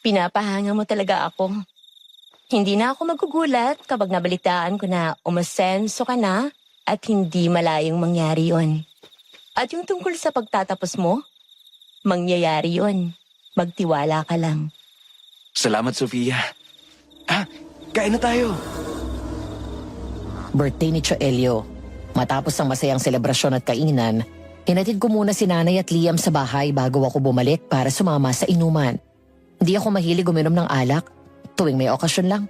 Pinapahanga mo talaga ako. Hindi na ako magugulat kapag nabalitaan ko na umasenso ka na at hindi malayong mangyari yon. At yung tungkol sa pagtatapos mo, mangyayari yon. Magtiwala ka lang. Salamat, Sofia. Kain na tayo. Birthday ni Choelio. Matapos ang masayang selebrasyon at kainan, hinatid ko muna si nanay at Liam sa bahay bago ako bumalik para sumama sa inuman. Hindi ako mahilig uminom ng alak tuwing may okasyon lang.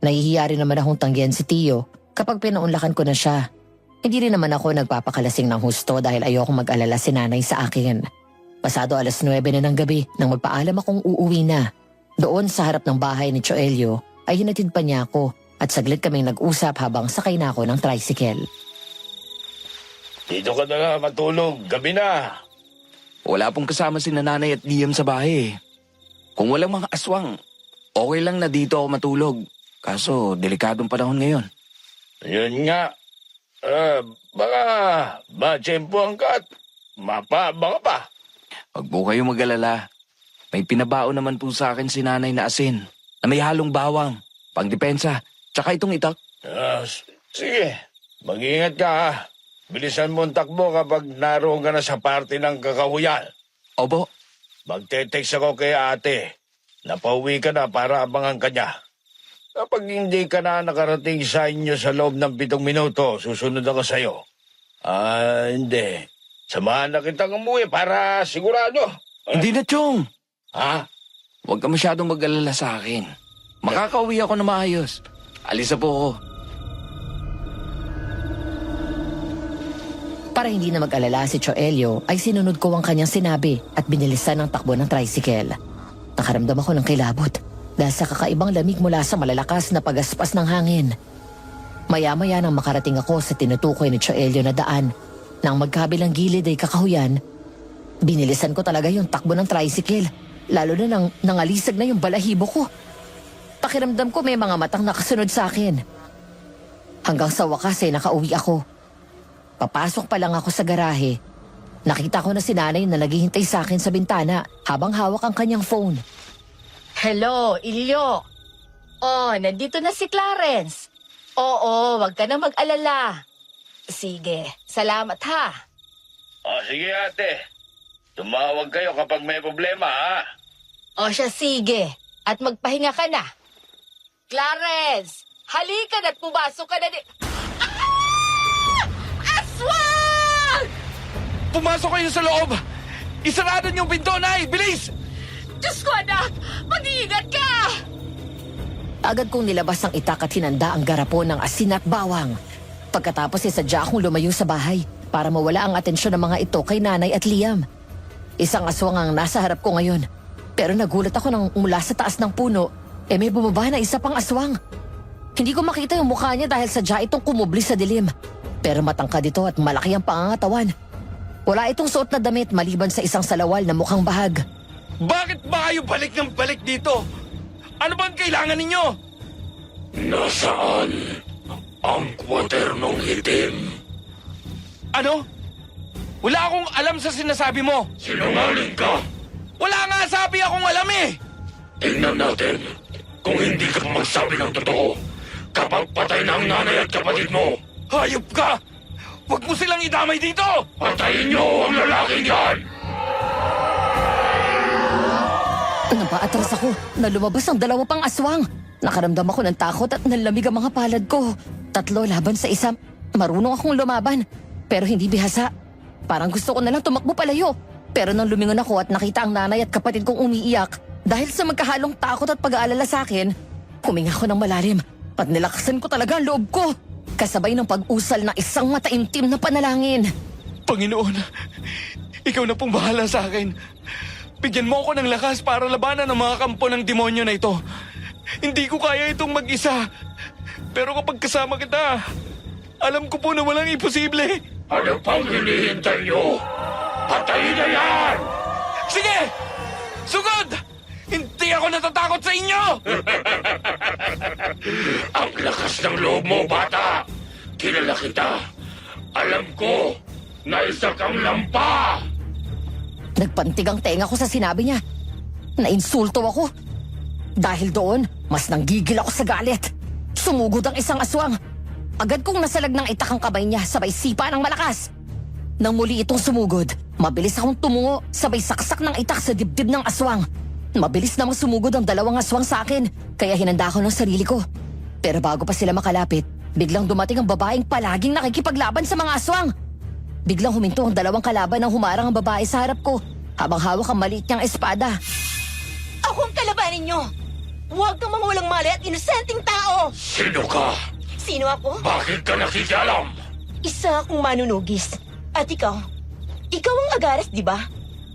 Nahihiya rin naman akong tanggihan si Tio kapag pinaunlakan ko na siya. Hindi rin naman ako nagpapakalasing ng husto dahil ayoko mag-alala si nanay sa akin. Pasado 9:00 na ng gabi nang magpaalam akong uuwi na. Doon sa harap ng bahay ni Choelio ay hinatid pa niya ako at saglit kaming nag-usap habang sakay na ako ng tricycle. Dito ka na lang matulog. Gabi na. Wala pong kasama si nanay at Liam sa bahay. Kung walang mga aswang, okay lang na dito ako matulog. Kaso, delikadong panahon ngayon. Yun nga. Baka matsyempohan ka at mapabanga pa. Huwag po kayo mag-alala. May pinabao naman po sa akin si nanay na asin na may halong bawang, pangdepensa, tsaka itong itak. Sige, mag-iingat ka ha. Bilisan mo ang takbo kapag naroon ka na sa party ng kakahuyan. Opo, Magte-text ako kay ate. Napauwi ka na para abangan ka niya. Kapag hindi ka na nakarating sa inyo sa loob ng 7 minuto, susunod ako sa'yo. Hindi. Samahan na kitang umuwi para sigurado. hindi na, Chong. Ha? Huwag ka masyadong mag-alala sa akin. Makakauwi ako na maayos. Alis na po ako. Para hindi na mag-alala si Choelio ay sinunod ko ang kanyang sinabi at binilisan ang takbo ng tricycle. Nakaramdam ako ng kilabot dahil sa kakaibang lamig mula sa malalakas na pagaspas ng hangin. Maya-maya nang makarating ako sa tinutukoy ni Choelio na daan, nang magkabilang gilid ay kakahuyan, binilisan ko talaga yung takbo ng tricycle, lalo na nang nangalisag na yung balahibo ko. Pakiramdam ko may mga matang nakasunod sa akin. Hanggang sa wakas ay nakauwi ako. Papasok pa lang ako sa garahe. Nakita ko na si nanay na naghihintay sa akin sa bintana habang hawak ang kanyang phone. Hello, Ilyo. Oh, nandito na si Clarence. Oo, wag ka na mag-alala. Sige, salamat ha. Sige ate. Tumawag kayo kapag may problema ha. O siya, sige. At magpahinga ka na. Clarence, halika na't pumasok ka na di... Aswang! Pumasok kayo sa loob! Isarado niyong pinto, Nay! Bilis! Diyos ko, anak! Mag-iingat ka! Agad kong nilabas ang itak at hinanda ang garapon ng asin at bawang. Pagkatapos sadya akong lumayo sa bahay para mawala ang atensyon ng mga ito kay Nanay at Liam. Isang aswang ang nasa harap ko ngayon. Pero nagulat ako nang mula sa taas ng puno, may bumaba na isa pang aswang. Hindi ko makita yung mukha niya dahil sadya itong kumubli sa dilim. Pero matangkad ito at malaki ang pangangatawan. Wala itong suot na damit maliban sa isang salawal na mukhang bahag. Bakit ba kayo balik ng balik dito? Ano bang kailangan ninyo? Nasaan ang kwadernong itim? Ano? Wala akong alam sa sinasabi mo. Sinungaling ka! Wala nga sabi akong alam eh! Tingnan natin kung hindi ka magsabi ng totoo kapag patay na ang nanay at kapatid mo. Hayop ka! Huwag mo silang idamay dito! Patayin niyo ang lalaking yan! Napaatras ako na lumabas ang dalawa pang aswang. Nakaramdam ako ng takot at nalamig ang mga palad ko. 3 laban sa isa. Marunong akong lumaban, pero hindi bihasa. Parang gusto ko na lang tumakbo palayo. Pero nang lumingon ako at nakita ang nanay at kapatid kong umiiyak dahil sa magkahalong takot at pag-aalala sa akin, huminga ako ng malalim at nilakasan ko talaga ang loob ko. Kasabay ng pag-usal ng isang mataimtim na panalangin. Panginoon, ikaw na pong bahala sa akin. Bigyan mo ako ng lakas para labanan ang mga kampo ng demonyo na ito. Hindi ko kaya itong mag-isa. Pero kapag kasama kita, alam ko po na walang imposible. Ano pang hinihintay niyo? Patayin na yan! Sige! Sugod! Hindi ako natatakot sa inyo! Ang lakas ng loob mo, bata! Kilala kita! Alam ko na isa kang lampa! Nagpantig ang tenga ko sa sinabi niya. Nainsulto ako. Dahil doon, mas nanggigil ako sa galit. Sumugod ang isang aswang. Agad kong nasalag ng itak ang kamay niya sabay sipa ng malakas. Nang muli itong sumugod, mabilis akong tumungo sabay saksak ng itak sa dibdib ng aswang. Mabilis namang sumugod ang 2 aswang sa akin, kaya hinanda ko ng sarili ko. Pero bago pa sila makalapit, biglang dumating ang babaeng palaging nakikipaglaban sa mga aswang. Biglang huminto ang 2 kalaban nang humarang ang babae sa harap ko, habang hawak ang maliit niyang espada. Ako ang kalabanin nyo! Huwag kang mga walang mali at inosenteng tao! Sino ka? Sino ako? Bakit ka nakikialam? Isa akong manunugis. At ikaw ang Agares, di ba?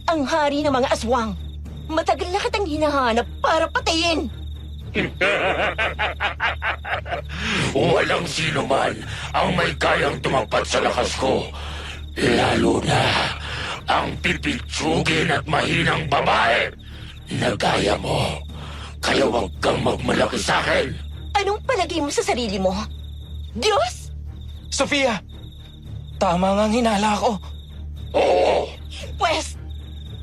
Ang hari ng mga aswang. Matagal na kitang hinahanap para patayin. Walang sino man ang may kayang tumapat sa lakas ko. Lalo na ang pipitsugin at mahinang babae na gaya mo. Kaya huwag kang magmalaki sa akin. Anong palagay mo sa sarili mo? Diyos? Sofia! Tama nga ang hinala ko. Oo, Pwes,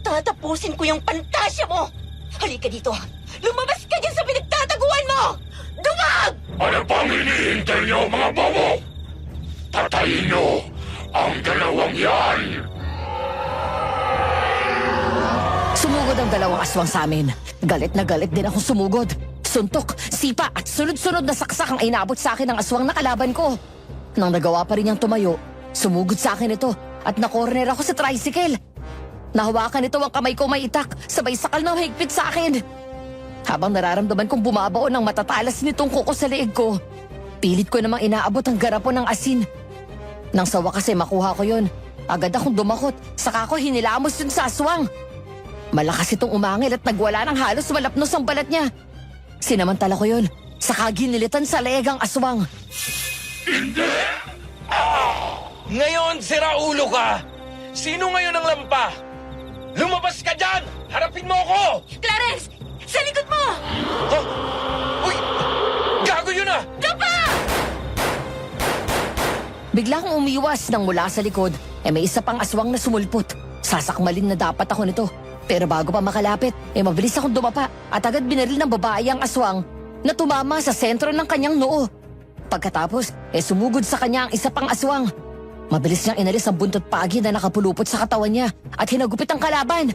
tatapusin ko yung pantasya mo! Halika dito! Lumabas ka dyan sa pinagtataguan mo! Dumag! ano pang hinihintay niyo, mga bobo? Patayin niyo ang 2 yan! Sumugod ang 2 aswang sa amin. Galit na galit din akong sumugod. Suntok, sipa at sunod-sunod na saksak ang inabot sa akin ng aswang na kalaban ko. Nang nagawa pa rin niyang tumayo, sumugod sa akin ito at nakorner ako sa tricycle. Nahawakan nito ang kamay ko may itak, sabay sakal na mahigpit sa akin. Habang nararamdaman kong bumabao ng matatalas nitong kuko sa leeg ko, pilit ko namang inaabot ang garapon ng asin. Nang sa wakas ay makuha ko yun, agad akong dumakot, saka ko hinilamos yun sa aswang. Malakas itong umangil at nagwala ng halos malapnos ang balat niya. Sinamantala ko yun, saka ginilitan sa leeg ang aswang. Ngayon, sira ulo ka! Sino ngayon ang lampa? Lumabas ka dyan! Harapin mo ako! Clarence! Sa likod mo! Huh? Uy! Gago yun ah! Biglang umiwas nang mula sa likod, may isa pang aswang na sumulpot. Sasakmalin na dapat ako nito. Pero bago pa makalapit, mabilis akong dumapa at agad binaril ng babae ang aswang na tumama sa sentro ng kanyang noo. Pagkatapos, sumugod sa kanya ang isa pang aswang. Mabilis niyang inalis ang buntot pagi na nakapulupot sa katawan niya at hinagupit ang kalaban.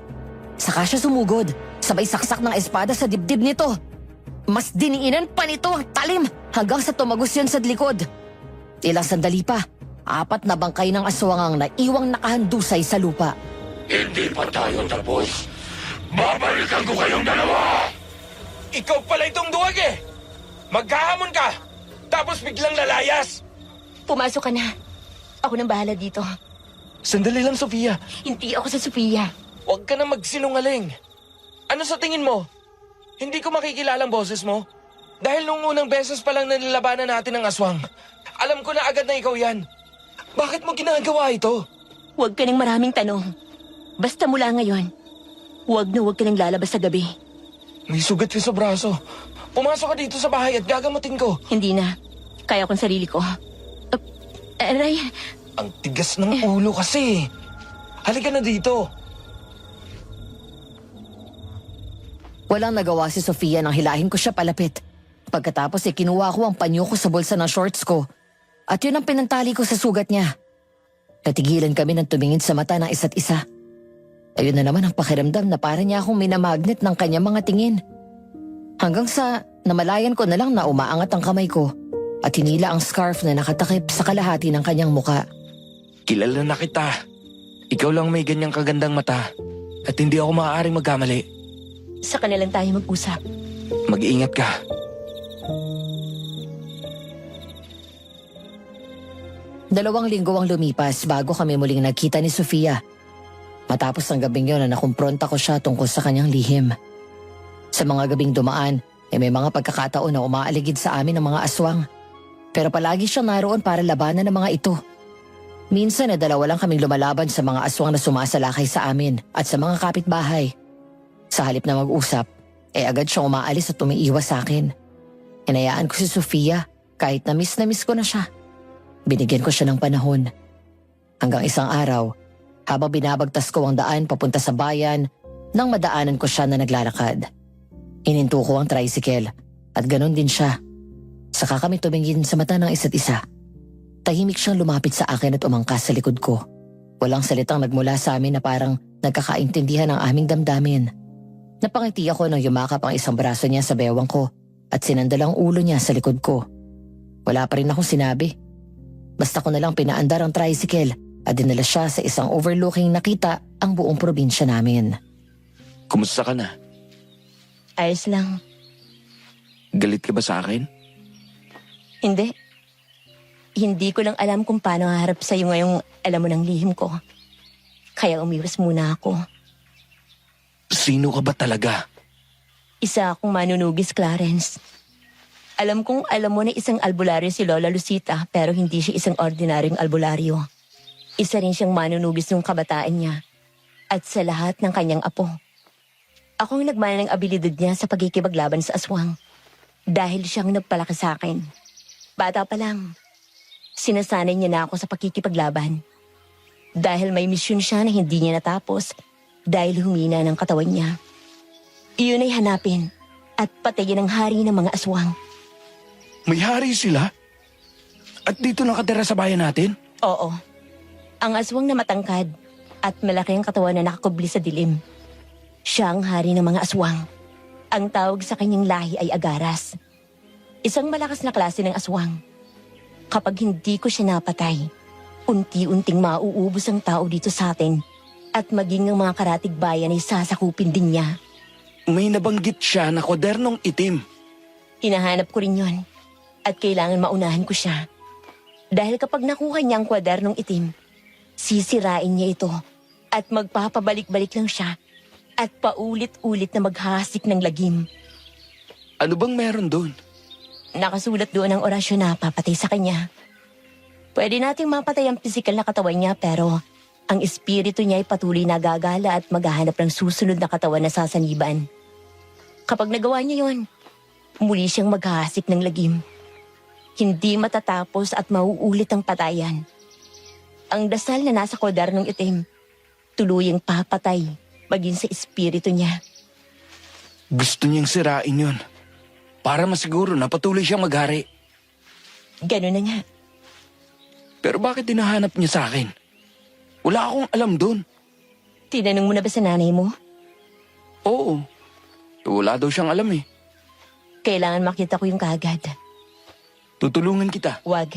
Saka siya sumugod, sabay saksak ng espada sa dibdib nito. Mas diniinan pa nito ang talim hanggang sa tumagos yun sa likod. Ilang sandali pa, 4 na bangkay ng aswang ang naiwang nakahandusay sa lupa. Hindi pa tayo tapos. Babalikan ko kayong 2! Ikaw pala itong duwag eh! Magkahamon ka! Tapos biglang lalayas! Pumasok ka na. Ako nang bahala dito. Sandali lang, Sofia. Hindi ako sa Sofia. Huwag ka na magsinungaling. Ano sa tingin mo? Hindi ko makikilala ang boses mo. Dahil nung unang beses pa lang na nilalabanan natin ang aswang, alam ko na agad na ikaw yan. Bakit mo ginagawa ito? Huwag ka ng maraming tanong. Basta mula ngayon, huwag ka nang lalabas sa gabi. May sugat ka sa braso. Pumasok ka dito sa bahay at gagamutin ko. Hindi na. Kaya kong sarili ko. Aray, Ang tigas ng ulo kasi. Halika na dito. Walang nagawa si Sofia nang hilahin ko siya palapit. Pagkatapos kinuha ko ang panyo ko sa bulsa ng shorts ko. At yun ang pinantali ko sa sugat niya. Natigilan kami ng tumingin sa mata ng isa't isa. Ayun na naman ang pakiramdam na para niya akong minamagnet ng kanyang mga tingin. Hanggang sa namalayan ko na lang na umaangat ang kamay ko at hinila ang scarf na nakatakip sa kalahati ng kanyang muka. Kilala na kita. Ikaw lang may ganyang kagandang mata. At hindi ako maaaring magkamali. sa kanilang tayo mag-usap. Mag-iingat ka. Dalawang linggo ang lumipas bago kami muling nagkita ni Sofia. Matapos ang gabing yun na nakumpronta ko siya tungkol sa kanyang lihim. Sa mga gabing dumaan, may mga pagkakataon na umaaligid sa amin ng mga aswang. Pero palagi siyang naroon para labanan ng mga ito. Minsan na dalawa lang kaming lumalaban sa mga aswang na sumasalakay sa amin at sa mga kapitbahay. Sa halip na mag-usap, agad siyang umaalis at umiiwas sa akin. Hinayaan ko si Sofia kahit na miss ko na siya. Binigyan ko siya ng panahon. Hanggang isang araw, habang binabagtas ko ang daan papunta sa bayan, nang madaanan ko siya na naglalakad. Hininto ko ang tricycle at ganon din siya. Saka kami tumingin sa mata ng isa't isa. Tahimik siyang lumapit sa akin at umangkas sa likod ko. Walang salitang nagmula sa amin na parang nagkakaintindihan ang aming damdamin. Napangiti ako nang yumakap ang isang braso niya sa bewang ko at sinandal ang ulo niya sa likod ko. Wala pa rin akong sinabi. Basta ko nalang pinaandar ang tricycle at dinala siya sa isang overlooking nakita ang buong probinsya namin. Kumusta ka na? Ayos lang. Galit ka ba sa akin? Hindi. Hindi ko lang alam kung paano haharap sa'yo ngayong alam mo ng lihim ko. Kaya umiwas muna ako. Sino ka ba talaga? Isa akong manunugis, Clarence. Alam kong alam mo na isang albularyo si Lola Lucita pero hindi siya isang ordinaryong albularyo. Isa rin siyang manunugis ng kabataan niya at sa lahat ng kanyang apo. Ako ang nagmana ng abilidad niya sa pagkikipaglaban sa aswang dahil siyang nagpalaki sa akin. Bata pa lang, sinasanay niya na ako sa pagkikipaglaban dahil may misyon siya na hindi niya natapos dahil humina ng katawan niya. Iyon ay hanapin at patayin ang hari ng mga aswang. May hari sila? At dito nakatira sa bayan natin? Oo. Ang aswang na matangkad at malaki ang katawan na nakakubli sa dilim. Siya ang hari ng mga aswang. Ang tawag sa kanyang lahi ay Agaras. Isang malakas na klase ng aswang. Kapag hindi ko siya napatay, unti-unting mauubos ang tao dito sa atin at maging ang mga karatig bayan ay sasakupin din niya. May nabanggit siya na kwadernong itim. Hinahanap ko rin yon at kailangan maunahan ko siya. Dahil kapag nakuha niya ang kwadernong itim, sisirain niya ito at magpapabalik-balik lang siya at paulit-ulit na maghahasik ng lagim. Ano bang meron doon? Nakasulat doon ang orasyon na papatay sa kanya. Pwede nating mapatay ang pisikal na katawan niya pero ang espiritu niya ay patuloy na gagala at maghahanap ng susunod na katawan na sasaniban. Kapag nagawa niya yon, muli siyang maghahasik ng lagim. Hindi matatapos at mauulit ang patayan. Ang dasal na nasa kodernong itim, tuluyang papatay maging sa espiritu niya. Gusto niyang sirain yun. Para masiguro na patuloy siyang maghari. Ganun na nga. Pero bakit dinahanap niya sa akin? Wala akong alam doon. Tinanong mo na ba sa nanay mo? Oo. Wala daw siyang alam eh. Kailangan makita ko yung kaagad. Tutulungan kita. Wag.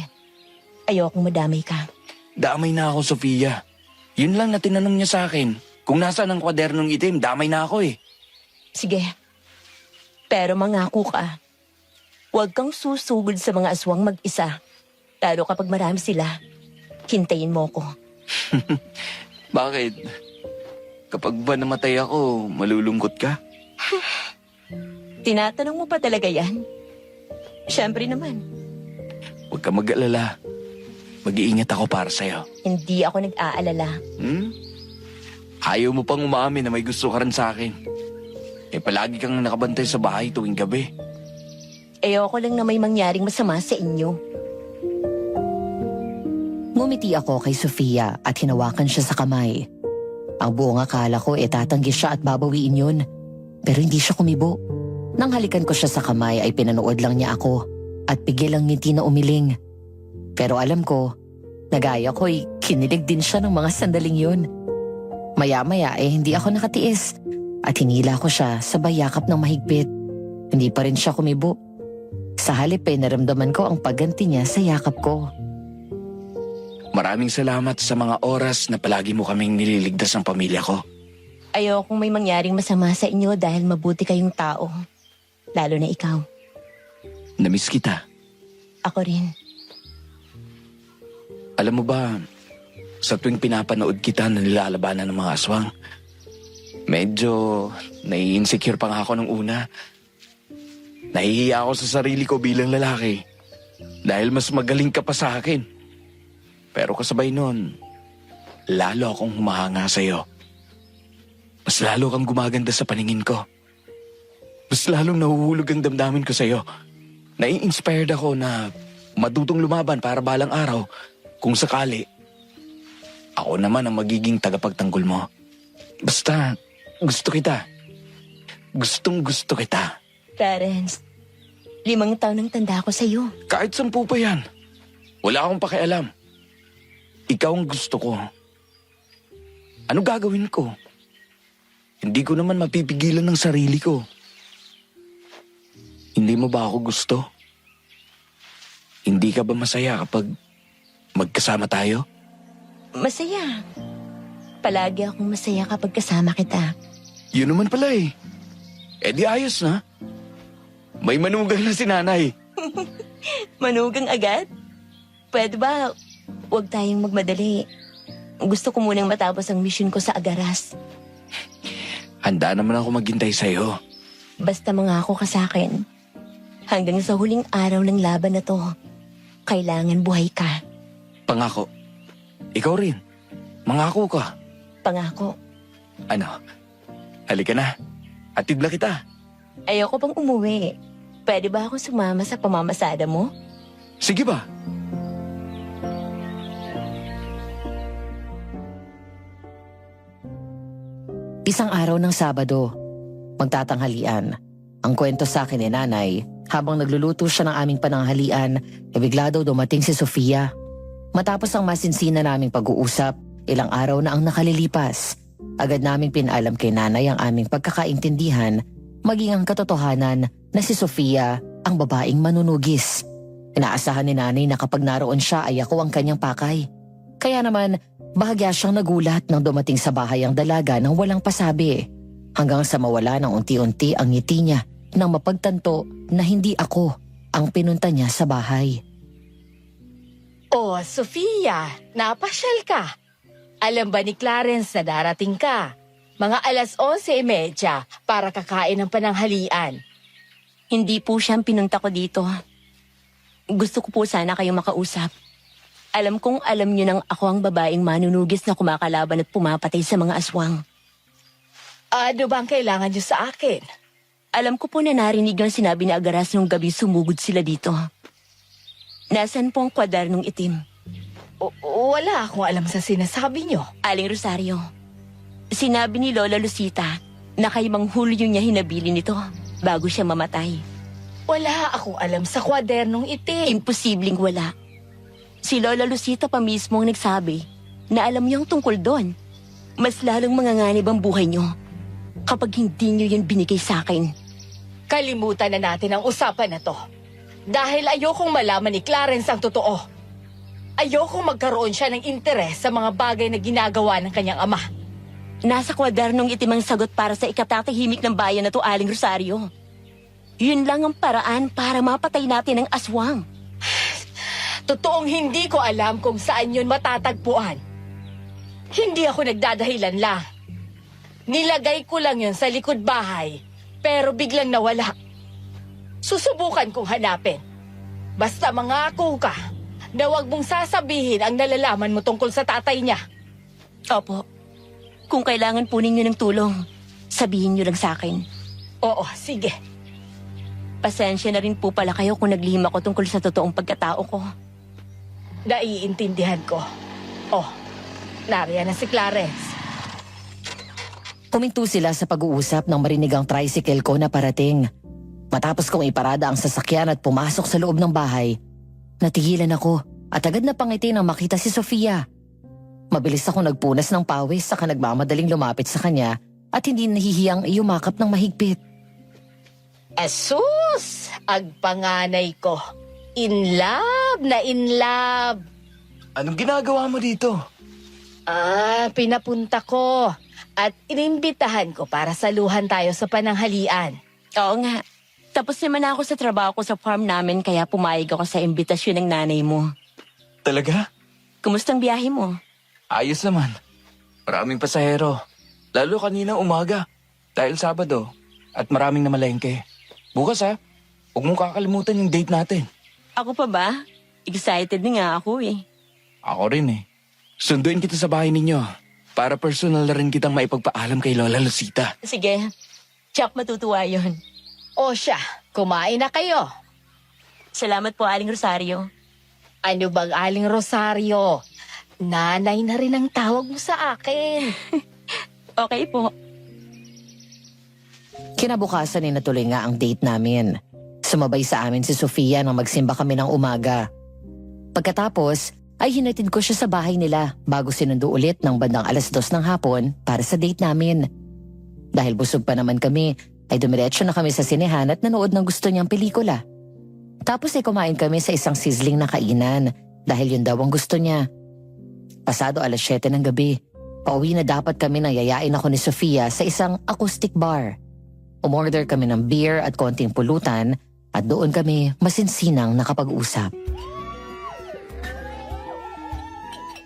Ayokong madamay ka. Damay na ako, Sofia. Yun lang na tinanong niya sa akin. Kung nasaan ang kwadernong itim, damay na ako eh. Sige. Pero mangako ka. Huwag kang susugod sa mga aswang mag-isa. Lalo kapag marami sila, hintayin mo ko. Bakit? Kapag ba namatay ako, malulungkot ka? Tinatanong mo pa talaga yan? Siyempre naman, Huwag ka mag-alala. Mag-iingat ako para sa'yo. hindi ako nag-aalala. Ayaw mo pang umaamin na may gusto ka rin sa akin. Palagi kang nakabantay sa bahay tuwing gabi. Ayoko lang na may mangyaring masama sa inyo. Ngumiti ako kay Sofia at hinawakan siya sa kamay. Ang buong akala ko tatanggi siya at babawiin yun. Pero hindi siya kumibo. Nang halikan ko siya sa kamay ay pinanood lang niya ako at pigil ang ngiti na umiling. Pero alam ko, nagaya ko'y kinilig din siya ng mga sandaling yun. Maya-maya hindi ako nakatiis at hinila ko siya sa bayakap ng mahigpit. Hindi pa rin siya kumibo. Sa halip naramdaman ko ang pagganti niya sa yakap ko. Maraming salamat sa mga oras na palagi mo kaming nililigtas ng pamilya ko. Ayokong may mangyaring masama sa inyo dahil mabuti kayong tao. Lalo na ikaw. Namiss kita. Ako rin. Alam mo ba, sa tuwing pinapanood kita na nilalabanan ng mga aswang, medyo nai-insecure pa nga ako nung una. Nahihiya ako sa sarili ko bilang lalaki dahil mas magaling ka pa sa akin. Pero kasabay nun, lalo akong humahanga sa'yo. Mas lalo kang gumaganda sa paningin ko. Mas lalong nahuhulog ang damdamin ko sa'yo. Nai-inspired ako na matutong lumaban para balang araw kung sakali. Ako naman ang magiging tagapagtanggol mo. Basta, gusto kita. Gustong gusto kita. Clarence, 5 taon ang tanda ko sa'yo. Kahit 10 pa yan. Wala akong pakialam. Ikaw ang gusto ko. Ano gagawin ko? Hindi ko naman mapipigilan ng sarili ko. Hindi mo ba ako gusto? Hindi ka ba masaya kapag magkasama tayo? Masaya. Palagi akong masaya kapag kasama kita. Yun naman pala eh. Di ayos na. May manugang na si nanay. Manugang agad? Pwede ba, huwag tayong magmadali. Gusto ko munang matapos ang mission ko sa Agaras. Handa naman ako maghintay sa'yo. Basta mangako ka sa akin. Hanggang sa huling araw ng laban na to, kailangan buhay ka. Pangako. Ikaw rin. Mangako ka. Pangako. Ano? Halika na. Hatid na kita. Ayoko pang umuwi. Pwede ba ako sumama sa pamamasada mo? Sige ba? Isang araw ng Sabado, magtatanghalian. Ang kwento sa akin ni nanay, habang nagluluto siya ng aming pananghalian, bigla daw dumating si Sofia. Matapos ang masinsina naming pag-uusap, ilang araw na ang nakalilipas. Agad naming pinalam kay nanay ang aming pagkakaintindihan, maging ang katotohanan na si Sofia ang babaeng manunugis. Inaasahan ni nanay na kapag naroon siya ay ako ang kanyang pakay. Kaya naman, bahagya siyang nagulat nang dumating sa bahay ang dalaga nang walang pasabi. Hanggang sa mawala ng unti-unti ang ngiti niya nang mapagtanto na hindi ako ang pinunta niya sa bahay. Oh, Sofia, napasyal ka. Alam ba ni Clarence na darating ka? Mga 11:30 para kakain ng pananghalian. Hindi po siyang pinunta ko dito. Gusto ko po sana kayong makausap. Alam kong alam niyo nang ako ang babaeng manunugis na kumakalaban at pumapatay sa mga aswang. Ano bang kailangan niyo sa akin? Alam ko po na narinig ang sinabi ni Agaras nung gabi sumugod sila dito. Nasaan po ang kwadernong itim? Wala akong alam sa sinasabi niyo. Aling Rosario, sinabi ni Lola Lucita na kay Mang Julio niya hinabili nito bago siya mamatay. Wala akong alam sa kwadernong itim. Imposibleng wala. Si Lola Lucita pa mismo ang nagsabi na alam niyo ang tungkol doon. Mas lalong manganganib ang buhay niyo kapag hindi niyo yun binigay sa akin. Kalimutan na natin ang usapan na to. Dahil ayokong malaman ni Clarence ang totoo. Ayokong magkaroon siya ng interes sa mga bagay na ginagawa ng kanyang ama. Nasa kwadernong itim ang sagot para sa ikatatahimik ng bayan na to, Aling Rosario. Yun lang ang paraan para mapatay natin ang aswang. Totoong hindi ko alam kung saan yun matatagpuan. Hindi ako nagdadahilan lang. Nilagay ko lang yun sa likod bahay, pero biglang nawala. Susubukan kong hanapin. Basta mangako ka na huwag mong sasabihin ang nalalaman mo tungkol sa tatay niya. Opo. Kung kailangan po ninyo ng tulong, sabihin niyo lang sa akin. Oo, sige. Pasensya na rin po pala kayo kung naglihim ako tungkol sa totoong pagkatao ko. Naiintindihan ko. Oh, nariyan na si Clarence. Kuminto sila sa pag-uusap nang marinig ang tricycle ko na parating. Matapos kong iparada ang sasakyan at pumasok sa loob ng bahay, natigilan ako at agad na pangiti nang makita si Sofia. Mabilis ako nagpunas ng pawis saka nagmamadaling lumapit sa kanya at hindi nahihiyang yumakap ng mahigpit. Asus! Ang panganay ko. In love na in love. Anong ginagawa mo dito? Pinapunta ko. At inimbitahan ko para saluhan tayo sa pananghalian. Oo nga. Tapos naman ako sa trabaho ko sa farm namin kaya pumayag ako sa imbitasyon ng nanay mo. Talaga? Kumustang biyahe mo? Ayos naman. Maraming pasahero. Lalo kanina umaga. Dahil Sabado. At maraming namalengke. Bukas ha, huwag mong kakalimutan yung date natin. Ako pa ba? Excited na nga ako eh. Ako rin eh. Sunduin kita sa bahay ninyo. Para personal na rin kitang maipagpaalam kay Lola Lucita. Sige. Tsak matutuwa yun. O siya, kumain na kayo. Salamat po, Aling Rosario. Ano bang Aling Rosario? Nanay na rin ang tawag mo sa akin. Okay po. Kinabukasan ay natuloy nga ang date namin. Sumabay sa amin si Sofia nang magsimba kami ng umaga. Pagkatapos, ay hinatid ko siya sa bahay nila bago sinundo ulit ng bandang 2:00 ng hapon para sa date namin. Dahil busog pa naman kami, ay dumiretso na kami sa sinehan at nanood ng gusto niyang pelikula. Tapos ay kumain kami sa isang sizzling na kainan dahil yun daw ang gusto niya. Pasado 7:00 ng gabi, pauwi na dapat kami nang yayain ako ni Sofia sa isang acoustic bar. Umorder kami ng beer at konting pulutan at doon kami masinsinang nakapag-usap.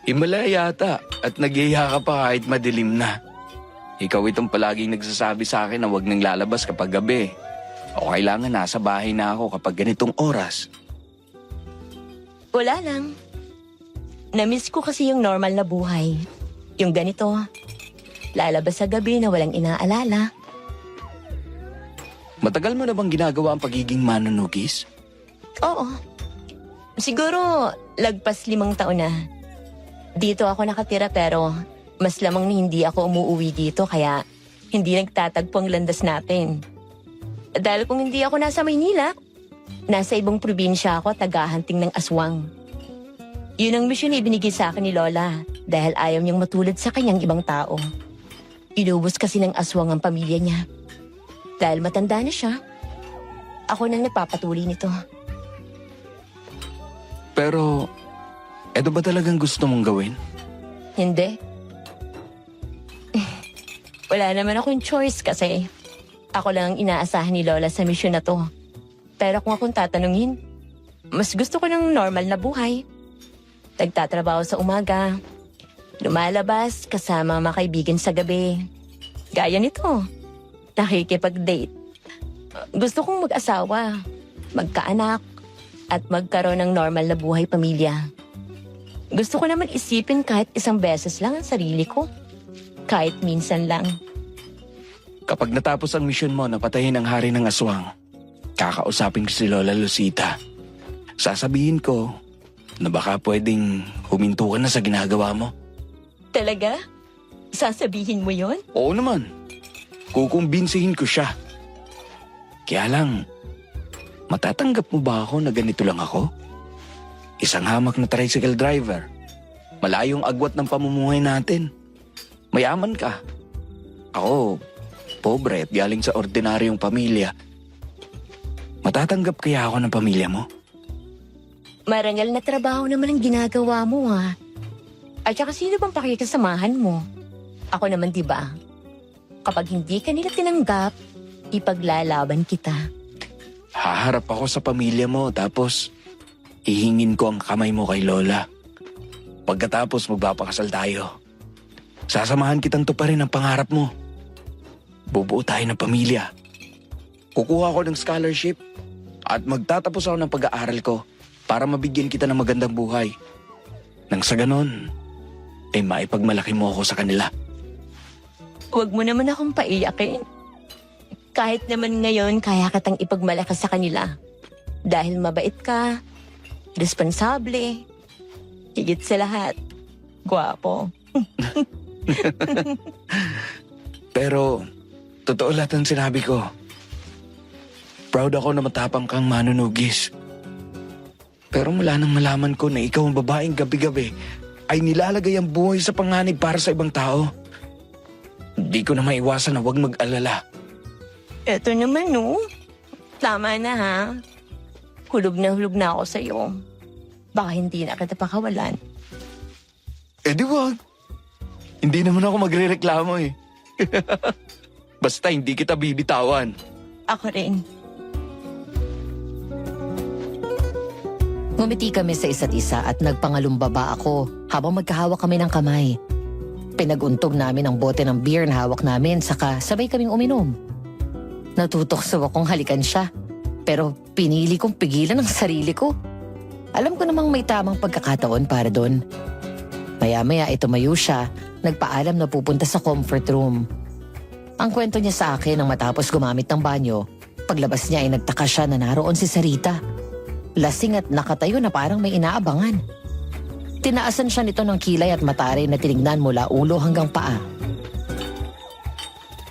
Himala yata at nagyaya ka pa kahit madilim na. Ikaw itong palaging nagsasabi sa akin na huwag nang lalabas kapag gabi. O kailangan nasa bahay na ako kapag ganitong oras. Wala lang. Namiss ko kasi yung normal na buhay. Yung ganito, lalabas sa gabi na walang inaalala. Matagal mo na bang ginagawa ang pagiging manunugis? Oo. Siguro, lagpas 5 taon na. Dito ako nakatira pero mas lamang na hindi ako umuwi dito kaya hindi nagtatagpo ang landas natin. Dahil kung hindi ako nasa Maynila, nasa ibang probinsya ako tagahanting ng aswang. Yun ang misyon na ibinigay sa akin ni Lola dahil ayaw niyang matulad sa kanyang ibang tao. Inubos kasi ng aswang ang pamilya niya. Dahil matanda na siya, ako nang nagpapatuloy nito. Pero, eto ba talagang gusto mong gawin? Hindi. Wala naman akong choice kasi ako lang ang inaasahan ni Lola sa misyon na to. Pero kung akong tatanungin, mas gusto ko ng normal na buhay. Nagtatrabaho sa umaga, lumalabas kasama mga kaibigan sa gabi. Gaya nito, nakikipag-date. Gusto kong mag-asawa, magkaanak, at magkaroon ng normal na buhay pamilya. Gusto ko naman isipin kahit isang beses lang ang sarili ko. Kahit minsan lang. Kapag natapos ang misyon mo na patayin ang hari ng aswang, kakausapin ko si Lola Lucita. Sasabihin ko na baka pwedeng huminto ka na sa ginagawa mo. Talaga? Sasabihin mo yon? Oo naman. Kukumbinsihin ko siya. Kaya lang, matatanggap mo ba ako na ganito lang ako? Isang hamak na tricycle driver. Malayong agwat ng pamumuhay natin. Mayaman ka. Ako, pobre at galing sa ordinaryong pamilya. Matatanggap kaya ako ng pamilya mo? Marangal na trabaho naman ang ginagawa mo ha. At saka sino bang pakikasamahan mo? Ako naman diba? Kapag hindi ka nila tinanggap, ipaglalaban kita. Haharap ako sa pamilya mo tapos Ihingin ko ang kamay mo kay Lola. Pagkatapos magpapakasal tayo. Sasamahan kitang tuparin ang pangarap mo. Bubuo tayo ng pamilya. Kukuha ko ng scholarship at magtatapos ako ng pag-aaral ko para mabigyan kita ng magandang buhay. Nang sa ganon, ay maipagmalaki mo ako sa kanila. Huwag mo naman akong paiyakin. Kahit naman ngayon, kaya kitang ipagmalaki sa kanila. Dahil mabait ka, responsable, higit sa lahat, gwapo. Pero, totoo lahat ang sinabi ko. Proud ako na matapang kang manunugis. Pero mula nang malaman ko na ikaw ang babaeng gabi-gabi ay nilalagay ang buhay sa panganib para sa ibang tao, hindi ko na maiwasan na huwag mag-alala. Eto naman, no? Tama na, ha? Hulog na ako sa'yo. Baka hindi na kita pakawalan. Eh di wag. Hindi naman ako magrereklamo eh. Basta hindi kita bibitawan. Ako rin. Ngumiti kami sa isa't isa at nagpangalumbaba ako habang magkahawak kami ng kamay. Pinaguntog namin ang bote ng beer na hawak namin saka sabay kaming uminom. Natutokso akong halikan siya pero pinili kong pigilan ang sarili ko. Alam ko namang may tamang pagkakataon para doon. Maya-maya ay tumayo siya, nagpaalam na pupunta sa comfort room. Ang kwento niya sa akin nang matapos gumamit ng banyo, paglabas niya ay nagtaka siya na naroon si Sarita. Lasing at nakatayo na parang may inaabangan. Tinaasan siya nito ng kilay at matari na tinignan mula ulo hanggang paa.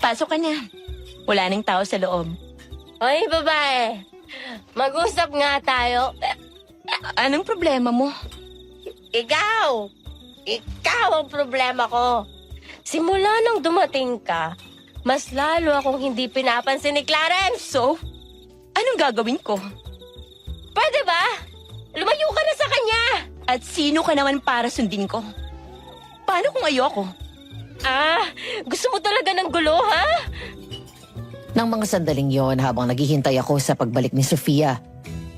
Pasok ka na. Wala nang tao sa loob. Hoy, babae. Mag-usap nga tayo. Anong problema mo? Ikaw! Ikaw ang problema ko. Simula nang dumating ka, mas lalo akong hindi pinapansin ni Clarence. So, anong gagawin ko? Pwede ba? Lumayo ka na sa kanya! At sino ka naman para sundin ko? Paano kung ayoko? Gusto mo talaga ng gulo, ha? Nang mga sandaling yon habang naghihintay ako sa pagbalik ni Sofia,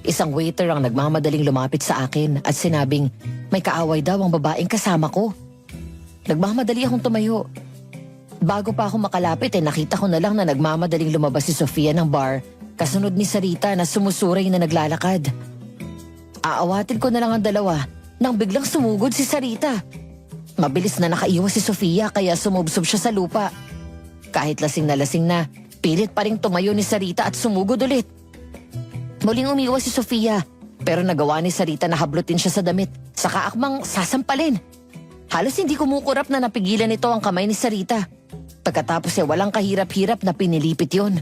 isang waiter ang nagmamadaling lumapit sa akin at sinabing may kaaway daw ang babaeng kasama ko. Nagmamadali akong tumayo. Bago pa ako makalapit nakita ko na lang na nagmamadaling lumabas si Sofia ng bar kasunod ni Sarita na sumusuray na naglalakad. Aawatin ko na lang ang dalawa nang biglang sumugod si Sarita. Mabilis na nakaiwas si Sofia kaya sumubsob siya sa lupa. Kahit lasing na, pilit pa rin tumayo ni Sarita at sumugod ulit. Muling umiwas si Sofia pero nagawa ni Sarita na hablutin siya sa damit saka akmang sasampalin. Halos hindi kumukurap na napigilan nito ang kamay ni Sarita. Pagkatapos walang kahirap-hirap na pinilipit yon.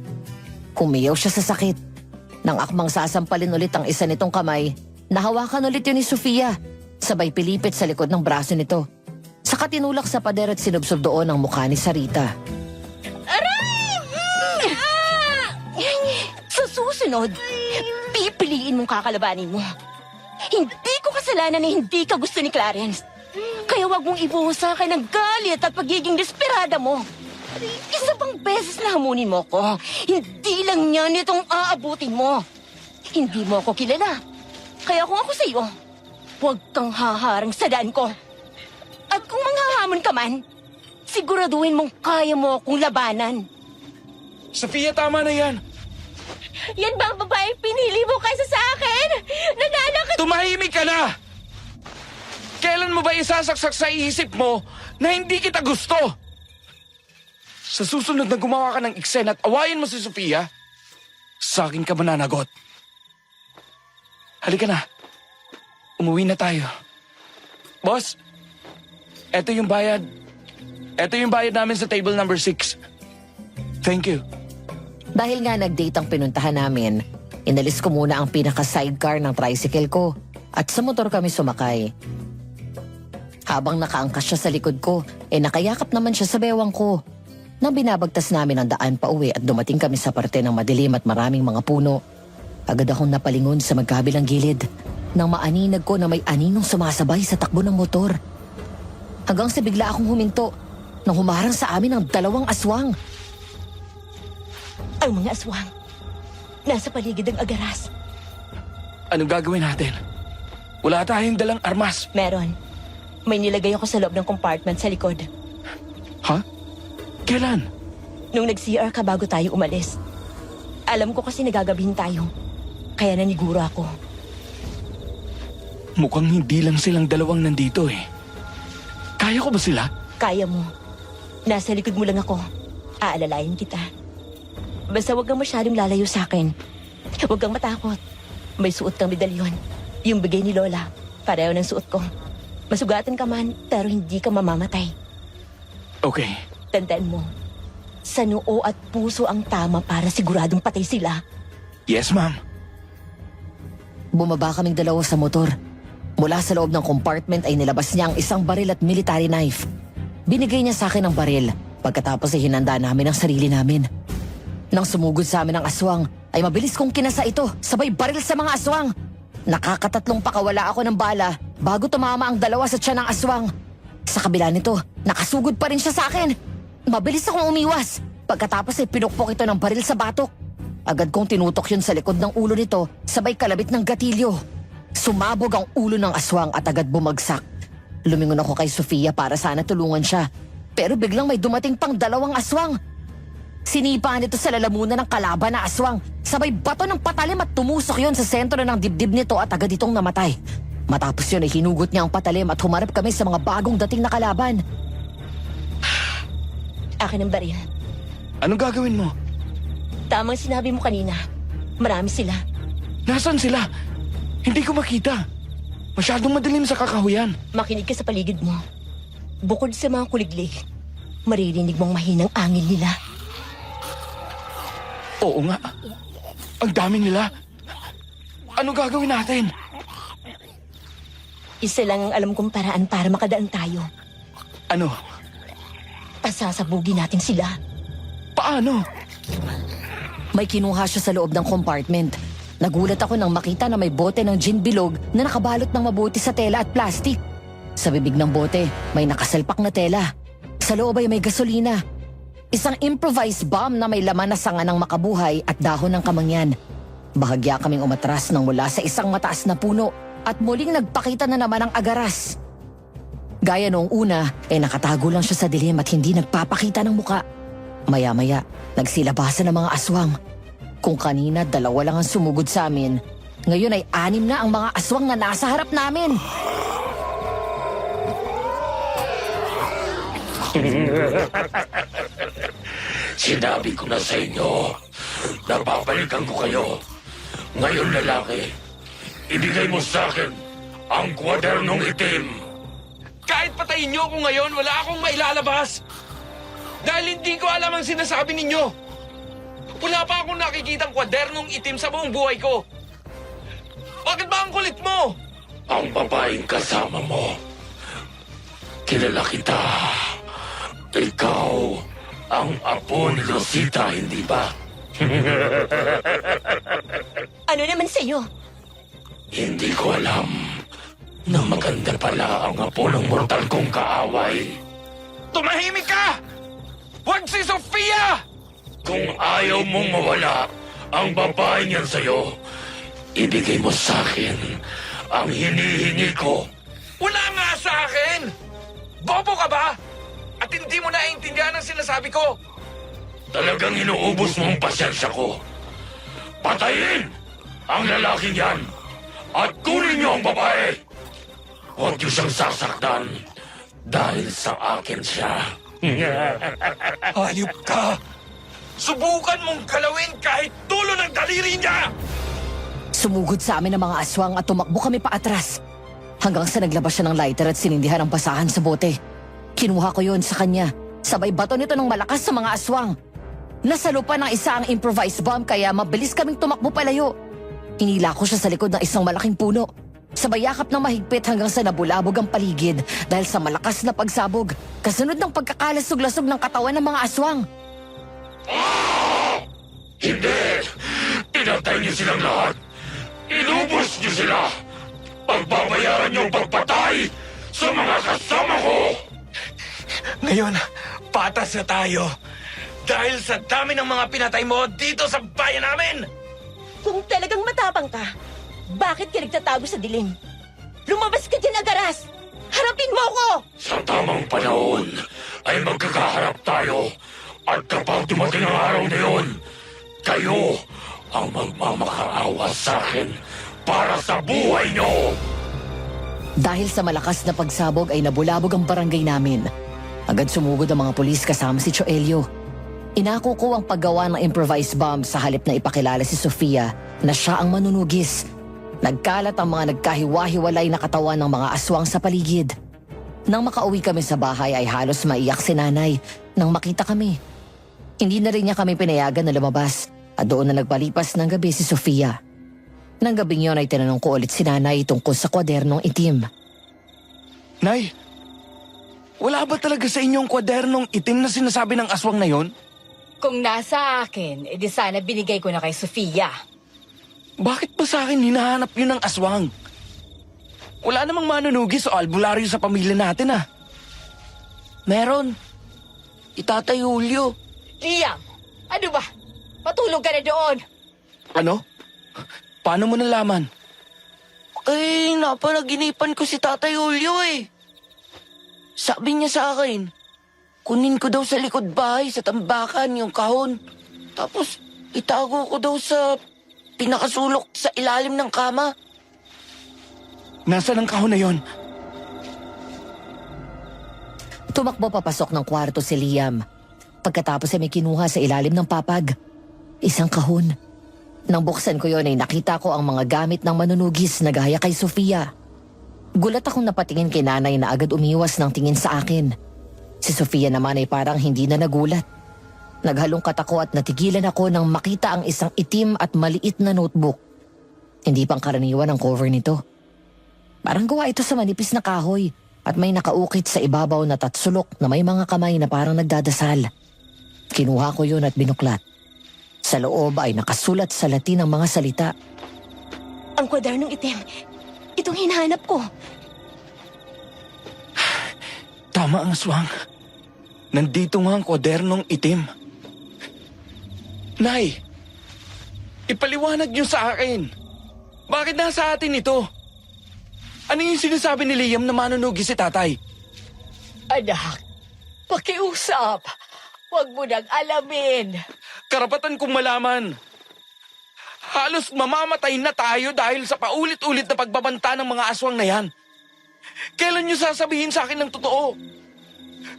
Kumiyaw siya sa sakit. Nang akmang sasampalin ulit ang isa nitong kamay, nahawakan ulit yun ni Sofia. Sabay pilipit sa likod ng braso nito. Saka tinulak sa pader at sinubsob doon ang mukha ni Sarita. Sa susunod, pipiliin mong kakalabanin mo. Hindi ko kasalanan na hindi ka gusto ni Clarence. Kaya wag mong ibuhos sa akin ang galit at pagiging desperada mo. Isa pang beses na hamunin mo ko. Hindi lang yan itong aabutin mo. Hindi mo ako kilala. Kaya kung ako sa'yo, huwag kang haharang sa daan ko. At kung manghahamon ka man, siguraduhin mong kaya mo akong labanan. Sofia, tama na yan. Yan ba ang babaeng pinili mo kaysa sa akin? Nananakit! Tumahimik ka na! Kailan mo ba isasaksak sa isip mo na hindi kita gusto? Sa susunod na gumawa ka ng eksena at awayin mo si Sofia, sa akin ka mananagot. Halika na. Umuwi na tayo. Boss, eto yung bayad. Eto yung bayad namin sa table number 6. Thank you. Dahil nga nag-date ang pinuntahan namin, inalis ko muna ang pinaka-sidecar ng tricycle ko at sa motor kami sumakay. Habang nakaangkas siya sa likod ko, nakayakap naman siya sa bewang ko. Nang binabagtas namin ang daan pa uwi at dumating kami sa parte ng madilim at maraming mga puno, agad akong napalingon sa magkabilang gilid nang maaninag ko na may aninong sumasabay sa takbo ng motor. Hanggang sa bigla akong huminto nang humarang sa amin ang 2 aswang. Ang mga aswang, nasa paligid ng agaras. Anong gagawin natin? Wala tayong dalang armas. Meron. May nilagay ako sa loob ng compartment sa likod. Ha? Kailan? Nung nag-CR ka bago tayo umalis. Alam ko kasi nagagabihin tayo. Kaya naniguro ako. Mukhang hindi lang silang dalawang nandito eh. Kaya ko ba sila? Kaya mo. Nasa likod mo lang ako. Aalalayan kita. Basta huwag kang masyadong lalayo sa akin. Huwag kang matakot. May suot kang medalyon. Yung bigay ni Lola. Pareho ng suot ko. Masugatan ka man, pero hindi ka mamamatay. Okay. Tandaan mo, sa noo at puso ang tama para siguradong patay sila. Yes, ma'am. Bumaba kaming dalawa sa motor. Mula sa loob ng compartment ay nilabas niya ang isang baril at military knife. Binigay niya sa akin ang baril. Pagkatapos ay hinanda namin ang sarili namin. Nang sumugod sa amin ang aswang, ay mabilis kong kinasa ito, sabay baril sa mga aswang. Nakakatatlong pakawala ako ng bala bago tumama ang dalawa sa tiyan ng aswang. Sa kabila nito, nakasugod pa rin siya sa akin. Mabilis akong umiwas. Pagkatapos ay pinukpok ito ng baril sa batok. Agad kong tinutok yun sa likod ng ulo nito, sabay kalabit ng gatilyo. Sumabog ang ulo ng aswang at agad bumagsak. Lumingon ako kay Sofia para sana tulungan siya. Pero biglang may dumating pang dalawang aswang. Sinipa nito sa lalamunan ng kalaban na aswang. Sabay bato ng patalim at tumusok yon sa sentro ng dibdib nito at agad itong namatay. Matapos yun ay hinugot niya ang patalim at humarap kami sa mga bagong dating na kalaban. Akin ang baril. Anong gagawin mo? Tamang sinabi mo kanina. Marami sila. Nasaan sila? Hindi ko makita. Masyadong madilim sa kakahuyan. Makinig ka sa paligid mo. Bukod sa mga kuliglig, maririnig mong mahinang angin nila. Oo nga. Ang dami nila. Anong gagawin natin? Isa lang ang alam kong paraan para makadaan tayo. Ano? Pasasabugin natin sila. Paano? May kinuha siya sa loob ng compartment. Nagulat ako nang makita na may bote ng gin bilog na nakabalot ng mabuti sa tela at plastik. Sa bibig ng bote, may nakasalpak na tela. Sa loob ay may gasolina. Isang improvised bomb na may laman na sanga ng makabuhay at dahon ng kamangyan. Bahagya kaming umatras nang mula sa isang mataas na puno at muling nagpakita na naman ang agaras. Gaya noong una, nakatago lang siya sa dilim at hindi nagpapakita ng muka. Maya-maya, nagsilabasan ng mga aswang. Kung kanina 2 lang ang sumugod sa amin, ngayon ay 6 na ang mga aswang na nasa harap namin. Sinabi ko na sa inyo, napapalikan ko kayo. Ngayon, lalaki, ibigay mo sa akin ang kwadernong itim. Kahit patayin niyo ako ngayon, wala akong mailalabas. Dahil hindi ko alam ang sinasabi ninyo. Wala pa akong nakikitang kwadernong itim sa buong buhay ko. Bakit ba ang kulit mo? Ang babaeng kasama mo, kilala kita. Ikaw ang apo ni Rosita, hindi ba? Ano naman sa'yo? Hindi ko alam na maganda pala ang apo ng mortal kong kaaway. Tumahimik ka! Huwag si Sofia! Kung ayaw mong mawala ang babaeng yan sa'yo, ibigay mo sa akin ang hinihingi ko. Wala nga sa akin! Bobo ka ba? At hindi mo naiintindihan ang sinasabi ko. Talagang inuubos mo ang pasyensya ko. Patayin ang lalaking yan at kunin niyo ang babae. Huwag niyo siyang sasaktan dahil sa akin siya. Hayop ka! Subukan mong galawin kahit tulo ng daliri niya! Sumugod sa amin ang mga aswang at tumakbo kami paatras. Hanggang sa naglabas siya ng lighter at sinindihan ang basahan sa bote. Kinuha ko yon sa kanya. Sabay bato nito ng malakas sa mga aswang. Nasalupan ng isa ang improvised bomb kaya mabilis kaming tumakbo palayo. Hinila ko siya sa likod ng isang malaking puno. Sabay yakap ng mahigpit hanggang sa nabulabog ang paligid dahil sa malakas na pagsabog. Kasunod ng pagkakalasog-lasog ng katawan ng mga aswang. Hindi! Pinatay niyo silang lahat! Inubos niyo sila! Pagbabayaran niyo ang pagpatay sa mga kasama ko! Ngayon, patas na tayo. Dahil sa dami ng mga pinatay mo dito sa bayan namin! Kung talagang matapang ka, bakit ka nagtatago sa dilim? Lumabas ka dyan, Agaras! Harapin mo ako! Sa tamang panahon ay magkakaharap tayo. At kapag dumating ang araw na yun, kayo ang magmamakaawa sa akin para sa buhay nyo! Dahil sa malakas na pagsabog ay nabulabog ang barangay namin. Agad sumugod ang mga pulis kasama si Choelio. Inako ko ang paggawa ng improvised bomb sa halip na ipakilala si Sofia na siya ang manunugis. Nagkalat ang mga nagkahiwa-hiwalay na katawan ng mga aswang sa paligid. Nang makauwi kami sa bahay ay halos maiyak si nanay nang makita kami. Hindi na rin niya kami pinayagan na lumabas at doon na nagpalipas ng gabi si Sofia. Nang gabing yon ay tinanong ko ulit si nanay tungkol sa kwadernong itim. Nay, wala ba talaga sa inyong kwadernong itim na sinasabi ng aswang na yon? Kung nasa akin, edi sana binigay ko na kay Sofia. Bakit ba sa akin hinahanap yun ng aswang? Wala namang manunugis o albularyo sa pamilya natin ah. Meron. Itatay Julio. Liam, ano ba? Patulog ka na doon. Ano? Paano mo nalaman? Eh, napanaginipan ko si Tatay Julio eh. Sabi niya sa akin, kunin ko daw sa likod bahay sa tambakan yung kahon. Tapos itago ko daw sa pinakasulok sa ilalim ng kama. Nasaan ang kahon na yon? Tumakbo papasok ng kwarto si Liam. Pagkatapos ay may kinuha sa ilalim ng papag. Isang kahon. Nang buksan ko yon ay nakita ko ang mga gamit ng manunugis na gaya kay Sofia. Gulat akong napatingin kay nanay na agad umiwas ng tingin sa akin. Si Sofia naman ay parang hindi na nagulat. Naghalongkat ako at natigilan ako nang makita ang isang itim at maliit na notebook. Hindi pang karaniwan ang cover nito. Parang gawa ito sa manipis na kahoy at may nakaukit sa ibabaw na tatsulok na may mga kamay na parang nagdadasal. Kinuha ko yun at binuklat. Sa loob ay nakasulat sa Latin ang mga salita. Ang kwadernong itim. Itong hinahanap ko. Tama ang aswang. Nandito nga ang kwadernong itim. Nay, ipaliwanag niyo sa akin. Bakit nasa atin ito? Ano yung sinasabi ni Liam na manunugi si tatay? Anak, pakiusap. Huwag mo nang alamin. Karapatan kong malaman. Halos mamamatay na tayo dahil sa paulit-ulit na pagbabanta ng mga aswang na yan. Kailan niyo sasabihin sa akin ng totoo?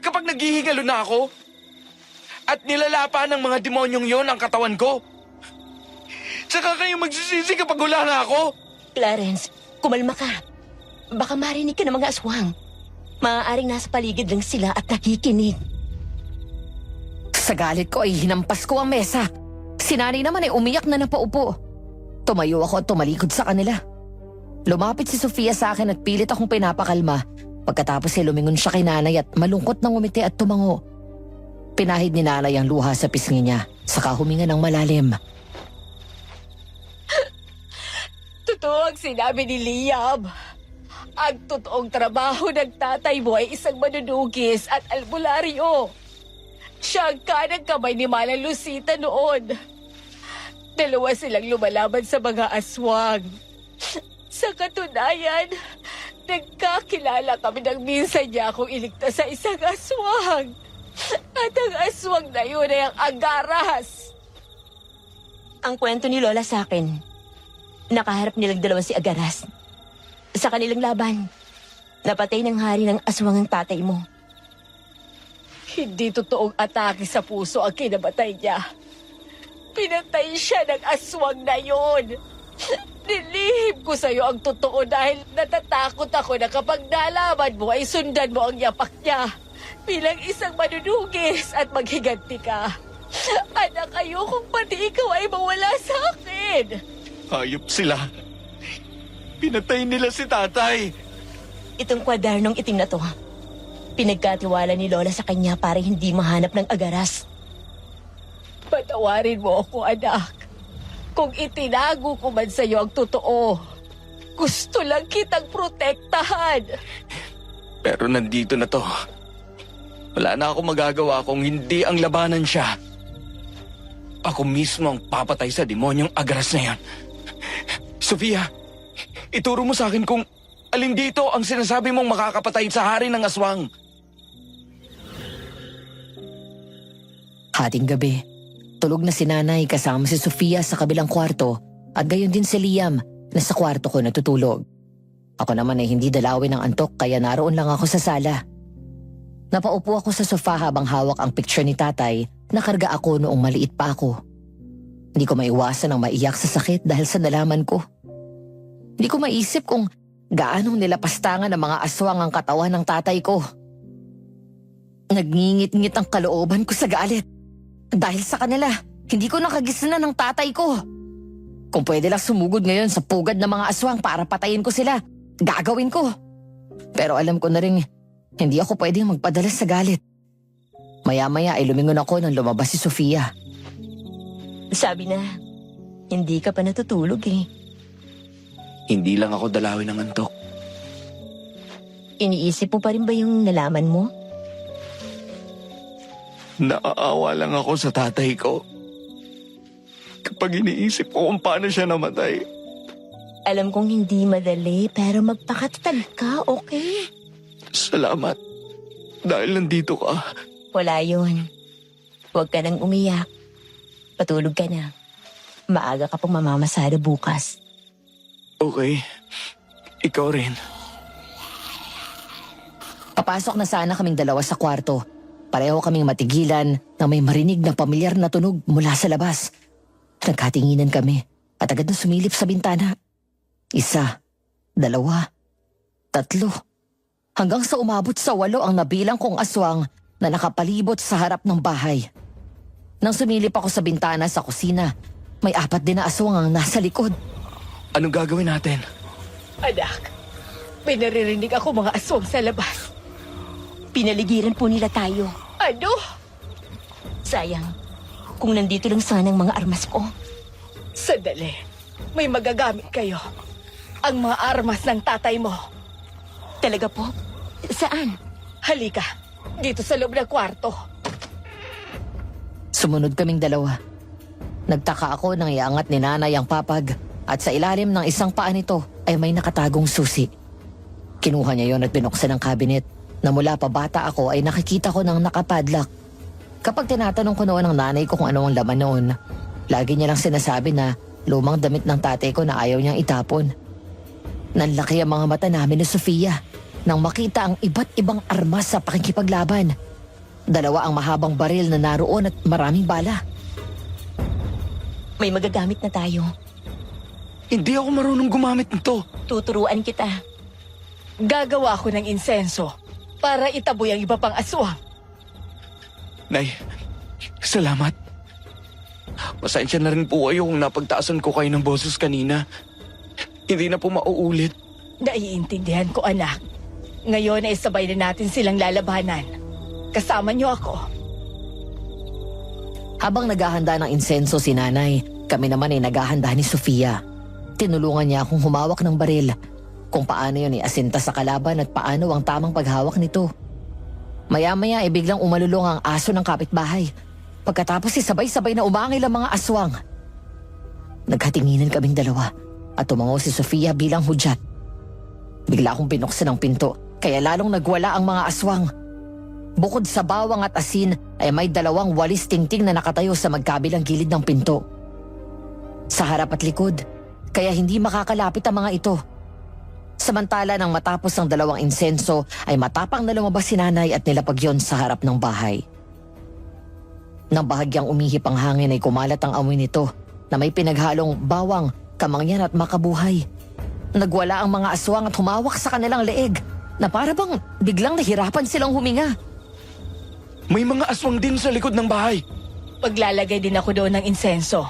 Kapag naghihingalo na ako at nilalapa ng mga demonyong yon ang katawan ko, tsaka kayo magsisisi kapag wala na ako. Clarence, kumalma ka. Baka marinig ka ng mga aswang. Maaaring nasa paligid lang sila at nakikinig. Sa galit ko ay hinampas ko ang mesa. Si nanay naman ay umiyak na napaupo. Tumayo ako at tumalikod sa kanila. Lumapit si Sofia sa akin at pilit akong pinapakalma. Pagkatapos ay lumingon siya kay nanay at malungkot nang umiti at tumango. Pinahid ni nanay ang luha sa pisngi niya, saka huminga ng malalim. Totoo ang sinabi ni Liam. Ang totoong trabaho ng tatay mo ay isang manunugis at albularyo. Siya ang kanang kamay ni Manang Lucita noon. Dalawa silang lumalaban sa mga aswang. Sa katunayan, nagkakilala kami nang minsan niya akong iligtas sa isang aswang. At ang aswang na yun ay ang Agaras. Ang kwento ni Lola sa akin, nakaharap nilang dalawa si Agaras. Sa kanilang laban, napatay ng hari ng aswang ang tatay mo. Hindi totoong atake sa puso ang kinamatay niya. Pinatay siya ng aswang na yun. Nilihim ko sa'yo ang totoo dahil natatakot ako na kapag nalaman mo ay sundan mo ang yapak niya bilang isang manunugis at maghiganti ka. Anak, ayokong pati ikaw ay mawala sa akin. Hayop sila. Pinatay nila si tatay. Itong kwadernong itim na to, pinagkatiwala ni Lola sa kanya para hindi mahanap ng Agaras. Patawarin mo ako, anak. Kung itinago ko man sa'yo ang totoo, gusto lang kitang protektahan. Pero nandito na to. Wala na akong magagawa kung hindi ang labanan siya. Ako mismo ang papatay sa demonyong Agaras na yan. Sofia, ituro mo sa akin kung Alin dito ang sinasabi mong makakapatay sa hari ng aswang? Hating gabi, tulog na si nanay kasama si Sofia sa kabilang kwarto at gayon din si Liam na sa kwarto ko natutulog. Ako naman ay hindi dalawin ng antok kaya naroon lang ako sa sala. Napaupo ako sa sofa habang hawak ang picture ni tatay na karga ako noong maliit pa ako. Hindi ko maiwasan ang maiyak sa sakit dahil sa nalaman ko. Hindi ko maisip kung gaanong nilapastangan ng mga aswang ang katawan ng tatay ko. Nagngingit-ngit ang kalooban ko sa galit. Dahil sa kanila, hindi ko nakagisnan ng tatay ko. Kung pwede lang sumugod ngayon sa pugad ng mga aswang para patayin ko sila, gagawin ko. Pero alam ko na rin, hindi ako pwedeng magpadala sa galit. Maya-maya ay lumingon ako nang lumabas si Sofia. Sabi na, hindi ka pa natutulog eh. Hindi lang ako dalawin ng antok. Iniisip mo pa rin ba yung nalaman mo? Naaawa lang ako sa tatay ko. Kapag iniisip ko kung paano siya namatay. Alam kong hindi madali, pero magpakatatag ka, okay? Salamat. Dahil nandito ka. Wala yun. Huwag ka nang umiyak. Patulog ka na. Maaga ka pang mamamasada bukas. Okay. Ikaw rin. Papasok na sana kaming dalawa sa kwarto. Pareho kaming matigilan na may marinig na pamilyar na tunog mula sa labas. Nagkatinginan kami at agad na sumilip sa bintana. 1, 2, 3. Hanggang sa umabot sa 8 ang nabilang kong aswang na nakapalibot sa harap ng bahay. Nang sumilip ako sa bintana sa kusina, may 4 din na aswang ang nasa likod. Anong gagawin natin? Anak, may naririnig ako mga aswang sa labas. Pinaligiran po nila tayo. Ano? Sayang, kung nandito lang sana ang mga armas ko. Sandali. May magagamit kayo. Ang mga armas ng tatay mo. Talaga po? Saan? Halika, dito sa loob ng kwarto. Sumunod kaming dalawa. Nagtaka ako nang iangat ni nanay ang papag at sa ilalim ng isang paa nito ay may nakatagong susi. Kinuha niya yon at binuksan ang cabinet na mula pa bata ako ay nakikita ko ng nakapadlock. Kapag tinatanong ko noon ng nanay ko kung ano ang laman noon, lagi niya lang sinasabi na lumang damit ng tatay ko na ayaw niyang itapon. Nanlaki ang mga mata namin ni Sofia nang makita ang iba't ibang armas sa pakikipaglaban. 2 ang mahabang baril na naroon at maraming bala. May magagamit na tayo. Hindi ako marunong gumamit nito. Tuturuan kita. Gagawa ko ng insenso para itaboy ang iba pang aswang. Nay, salamat. Pasensya na rin po kayo kung napagtaasan ko kayo ng boses kanina. Hindi na po mauulit. Naiintindihan ko, anak. Ngayon ay sabay na natin silang lalabanan. Kasama niyo ako. Habang naghahanda ng insenso si nanay, kami naman ay naghahanda ni Sofia. Tinulungan niya akong humawak ng baril, kung paano yun iasinta sa kalaban at paano ang tamang paghawak nito. Maya-maya ay biglang umalulong ang aso ng kapitbahay. Pagkatapos sabay-sabay na umangil ang mga aswang. Naghatinginan kaming dalawa at tumango si Sofia bilang hudyat. Bigla akong binuksan ang pinto, kaya lalong nagwala ang mga aswang. Bukod sa bawang at asin ay may 2 walis tingting na nakatayo sa magkabilang gilid ng pinto. Sa harap at likod, kaya hindi makakalapit ang mga ito. Samantala nang matapos ang 2 insenso ay matapang na lumabas si nanay at nilapag yon sa harap ng bahay. Nang bahagyang umihip ang hangin ay kumalat ang amoy nito na may pinaghalong bawang, kamangyan at makabuhay. Nagwala ang mga aswang at humawak sa kanilang leeg na para bang biglang nahirapan silang huminga. May mga aswang din sa likod ng bahay. Paglalagay din ako doon ng insenso.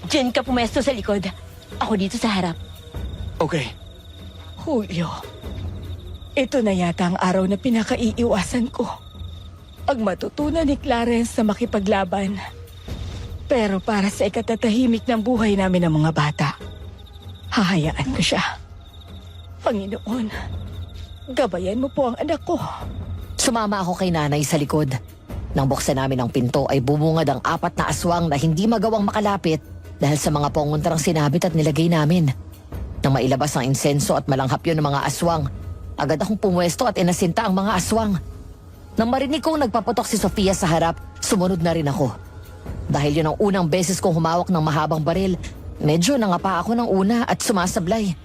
Diyan ka pumesto sa likod. Ako dito sa harap. Okay. Julio, ito na yata ang araw na pinakaiiwasan ko. Ang matutunan ni Clarence na makipaglaban. Pero para sa ikatatahimik ng buhay namin ng mga bata, hahayaan ko siya. Panginoon, gabayan mo po ang anak ko. Sumama ako kay nanay sa likod. Nang buksan namin ang pinto ay bumungad ang 4 na aswang na hindi magawang makalapit dahil sa mga panguntrang sinabit at nilagay namin. Nang mailabas ang insenso at malanghap yun ng mga aswang, agad akong pumwesto at inasinta ang mga aswang. Nang marinig kong nagpaputok si Sofia sa harap, sumunod na rin ako. Dahil yun ang unang beses kong humawak ng mahabang baril, medyo nangapa ako ng una at sumasablay.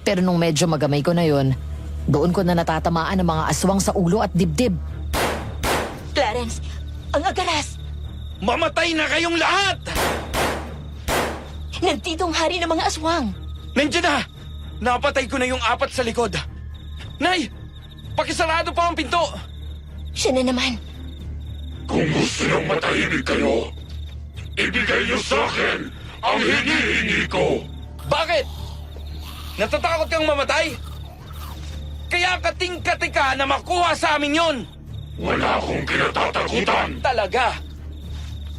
Pero nung medyo magamay ko na yun, doon ko na natatamaan ang mga aswang sa ulo at dibdib. Clarence, ang agaras! Mamatay na kayong lahat! Nandito ang hari ng mga aswang! Nandiyan na! Napatay ko na yung 4 sa likod. Nay! Pakisarado pa ang pinto! Siya na naman. Kung gusto niyong matahimik kayo, ibigay niyo sa akin ang hinihingi ko. Bakit? Natatakot kang mamatay? Kaya kating-kati ka na makuha sa amin yon. Wala akong kinatatakutan. Talaga?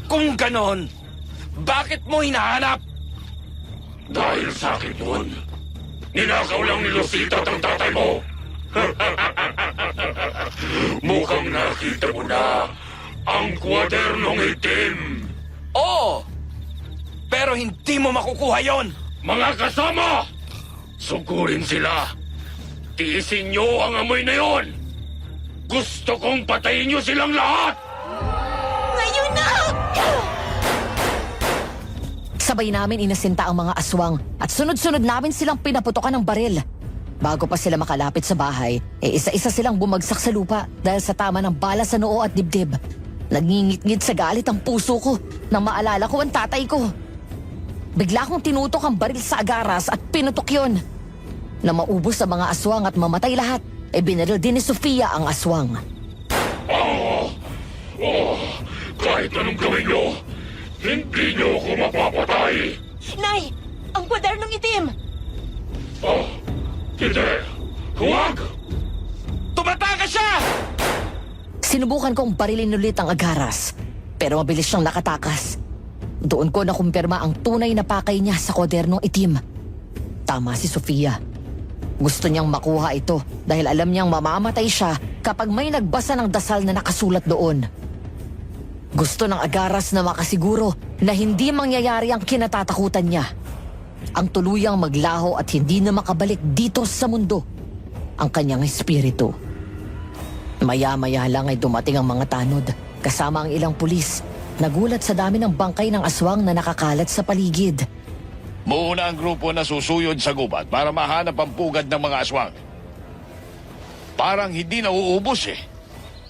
Kung ganon, bakit mo hinahanap? Dahil sa akin yun, ninakaw lang ni Rosita ang tatay mo. Mukhang nakita mo na ang kwadernong itim. Oo! Pero hindi mo makukuha yon. Mga kasama! Sugurin sila! Tiisin niyo ang amoy na yon! Gusto kong patayin niyo silang lahat! Ngayon na! Sabay namin inasinta ang mga aswang at sunod-sunod namin silang pinaputokan ng baril. Bago pa sila makalapit sa bahay, isa-isa silang bumagsak sa lupa dahil sa tama ng bala sa noo at dibdib. Nagngingit-ngit sa galit ang puso ko nang maalala ko ang tatay ko. Bigla kong tinutok ang baril sa agaras at pinutok yun. Na maubos sa mga aswang at mamatay lahat, binaril din ni Sofia ang aswang. Kahit anong gawin niyo, hindi niyo ako mapapatay! Nay! Ang kwadernong itim! Hindi! Huwag! Tumataka siya! Sinubukan kong barilin ulit ang agaras, pero mabilis siyang nakatakas. Doon ko nakumpirma ang tunay na pakay niya sa kwadernong itim. Tama si Sofia. Gusto niyang makuha ito dahil alam niyang mamamatay siya kapag may nagbasa ng dasal na nakasulat doon. Gusto ng agaras na makasiguro na hindi mangyayari ang kinatatakutan niya. Ang tuluyang maglaho at hindi na makabalik dito sa mundo ang kanyang espiritu. Maya-maya lang ay dumating ang mga tanod kasama ang ilang pulis. Nagulat sa dami ng bangkay ng aswang na nakakalat sa paligid. Muna ang grupo na susuyod sa gubat para mahanap ang pugad ng mga aswang. Parang hindi nauubos eh.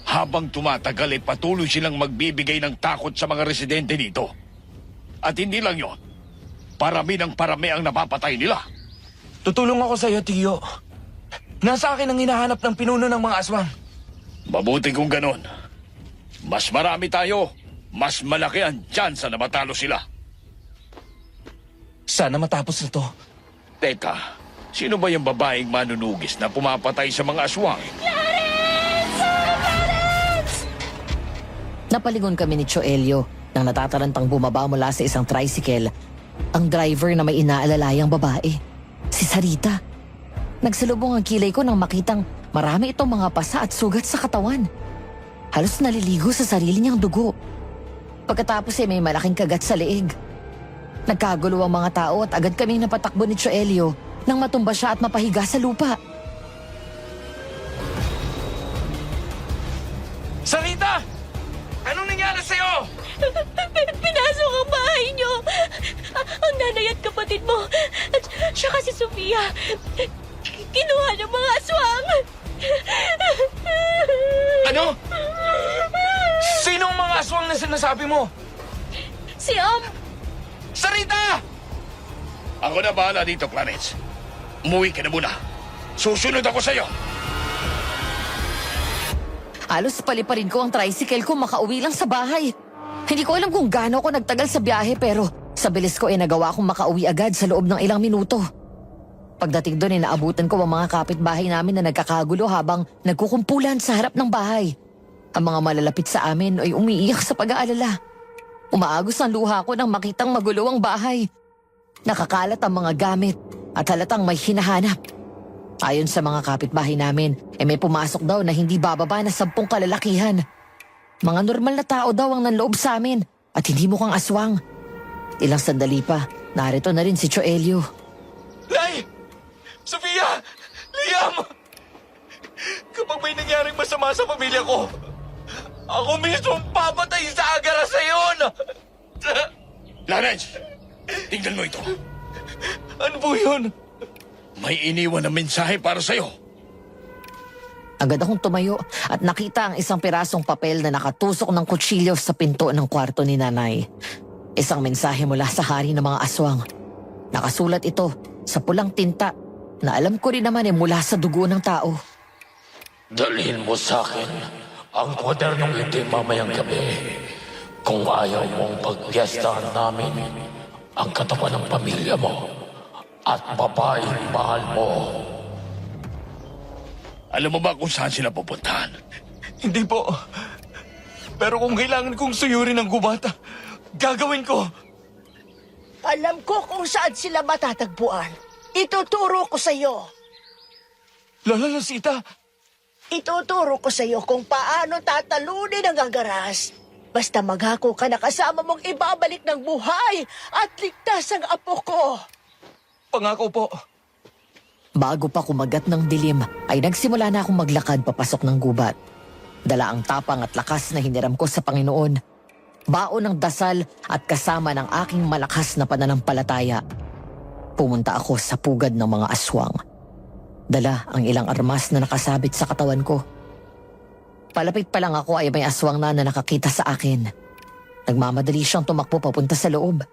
Habang tumatagal patuloy silang magbibigay ng takot sa mga residente dito. At hindi lang yon, parami ng parami ang napapatay nila. Tutulong ako sa iyo, Tiyo. Nasa akin ang hinahanap ng pinuno ng mga aswang. Mabuti kung ganon. Mas marami tayo, mas malaki ang tsansa na matalo sila. Sana matapos na to. Teka, sino ba yung babaeng manunugis na pumapatay sa mga aswang? Napaligon kami ni Choelio nang natatarantang bumaba mula sa isang tricycle. Ang driver na may inaalalayang babae, si Sarita. Nagsalubong ang kilay ko nang makitang marami itong mga pasa at sugat sa katawan. Halos naliligo sa sarili niyang dugo. Pagkatapos may malaking kagat sa leeg. Nagkagulo ang mga tao at agad kaming napatakbo ni Choelio nang matumba siya at mapahiga sa lupa. Sarita! Anong nangyari sa'yo? Pinasok ang bahay niyo! Ang nanay at kapatid mo, at saka si Sofia, kinuha ng mga aswang! Ano? Sinong mga aswang na sinasabi mo? Si Sarita! Ako na bahala dito, Clarence. Umuwi ka na muna. Susunod ako sa'yo. Halos paliparin ko ang tricycle ko makauwi lang sa bahay. Hindi ko alam kung gaano ako nagtagal sa biyahe pero sa bilis ko nagawa kong makauwi agad sa loob ng ilang minuto. Pagdating doon naabutan ko ang mga kapitbahay namin na nagkakagulo habang nagkukumpulan sa harap ng bahay. Ang mga malalapit sa amin ay umiiyak sa pag-aalala. Umaagos ang luha ko nang makitang magulo ang bahay. Nakakalat ang mga gamit at halatang may hinahanap. Ayon sa mga kapitbahay namin, may pumasok daw na hindi bababa na 10 kalalakihan. Mga normal na tao daw ang nanloob sa amin at hindi mukhang aswang. Ilang sandali pa, narito na rin si Choelio. Nay! Sofia! Liam! Kapag may nangyaring masama sa pamilya ko, ako mismo ang papatay sa agara sa iyon! Clarence, tingnan mo ito. Ano po yun? May iniwan na mensahe para sa'yo. Agad akong tumayo at nakita ang isang pirasong papel na nakatusok ng kutsilyo sa pinto ng kwarto ni nanay. Isang mensahe mula sa hari ng mga aswang. Nakasulat ito sa pulang tinta na alam ko rin naman mula sa dugo ng tao. Dalhin mo sa akin ang kwadernong itim mamayang gabi. Kung ayaw mong pagpiestahan namin ang katawan ng pamilya mo at babaeng mahal mo. Alam mo ba kung saan sila pupuntahan? Hindi po. Pero kung kailangan kong suyurin ang gubata, gagawin ko. Alam ko kung saan sila matatagpuan. Ituturo ko sa iyo. Lola Rosita, Ituturo ko sa iyo kung paano tatalunin ang agaras. Basta maghako ka na kasama mong ibabalik ng buhay at ligtas ang apo ko. pangako po. Bago pa kumagat ng dilim, ay nagsimula na akong maglakad papasok ng gubat. Dala ang tapang at lakas na hiniram ko sa Panginoon. Baon ng dasal at kasama ng aking malakas na pananampalataya. Pumunta ako sa pugad ng mga aswang. Dala ang ilang armas na nakasabit sa katawan ko. Palapit pa lang ako ay may aswang na nakakita sa akin. Nagmamadali siyang tumakbo papunta sa loob.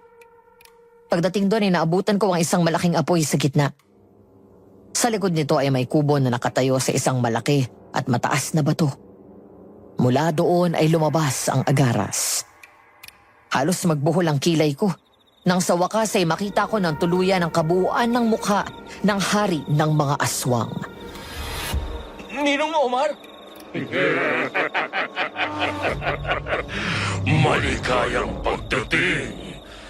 Pagdating doon ay naabutan ko ang isang malaking apoy sa gitna. Sa likod nito ay may kubo na nakatayo sa isang malaki at mataas na bato. Mula doon ay lumabas ang agaras. Halos magbuhol ang kilay ko. Nang sa wakas ay makita ko ng tuluyan ang kabuuan ng mukha ng hari ng mga aswang. Ninong Omar? Maligayang pagdating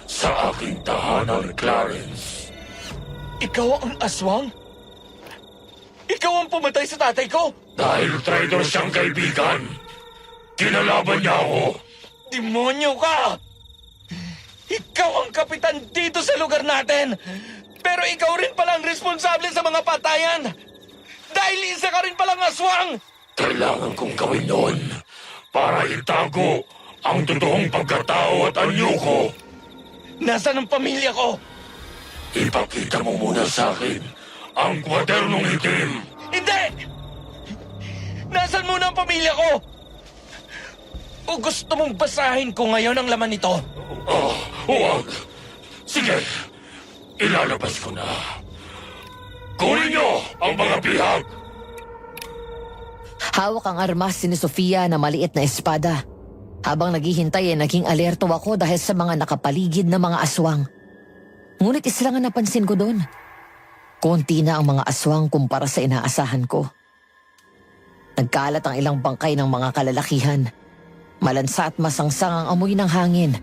sa aking tahanan, Clarence. Ikaw ang aswang? Ikaw ang pumatay sa tatay ko? Dahil traitor siyang kaibigan, kinalaban niya ako. Demonyo ka! Ikaw ang kapitan dito sa lugar natin! Pero ikaw rin pala ang responsable sa mga patayan! Dahil isa ka rin palang aswang! Kailangan kong gawin noon para itago ang totoong pagkatao at anyo ko. Nasaan ang pamilya ko? Ipakita mo muna sa akin ang kwadernong itim. Hindi! Nasaan muna ang pamilya ko? O gusto mong basahin ko ngayon ang laman nito? Oh, huwag. Sige, ilalabas ko na. Kunin niyo ang mga bihag. Hawak ang armas ni Sofia na maliit na espada. Habang naghihintay ay naging alerto ako dahil sa mga nakapaligid na mga aswang. Ngunit isa lang ang napansin ko doon. Konti na ang mga aswang kumpara sa inaasahan ko. Nagkalat ang ilang bangkay ng mga kalalakihan. Malansa at masangsang ang amoy ng hangin.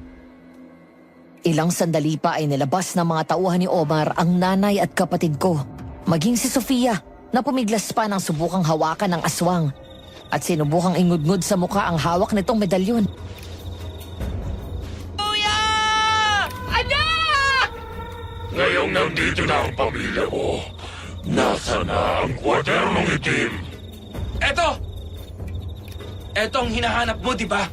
Ilang sandali pa ay nilabas ng mga tauhan ni Omar ang nanay at kapatid ko. Maging si Sofia na pumiglas pa ng subukang hawakan ng aswang. At sinubukang ingudngod sa mukha ang hawak nitong medalyon. Ngayong nandito na ang pamilya mo, nasa na ang kwadernong itim? Eto! Eto ang hinahanap mo, di ba?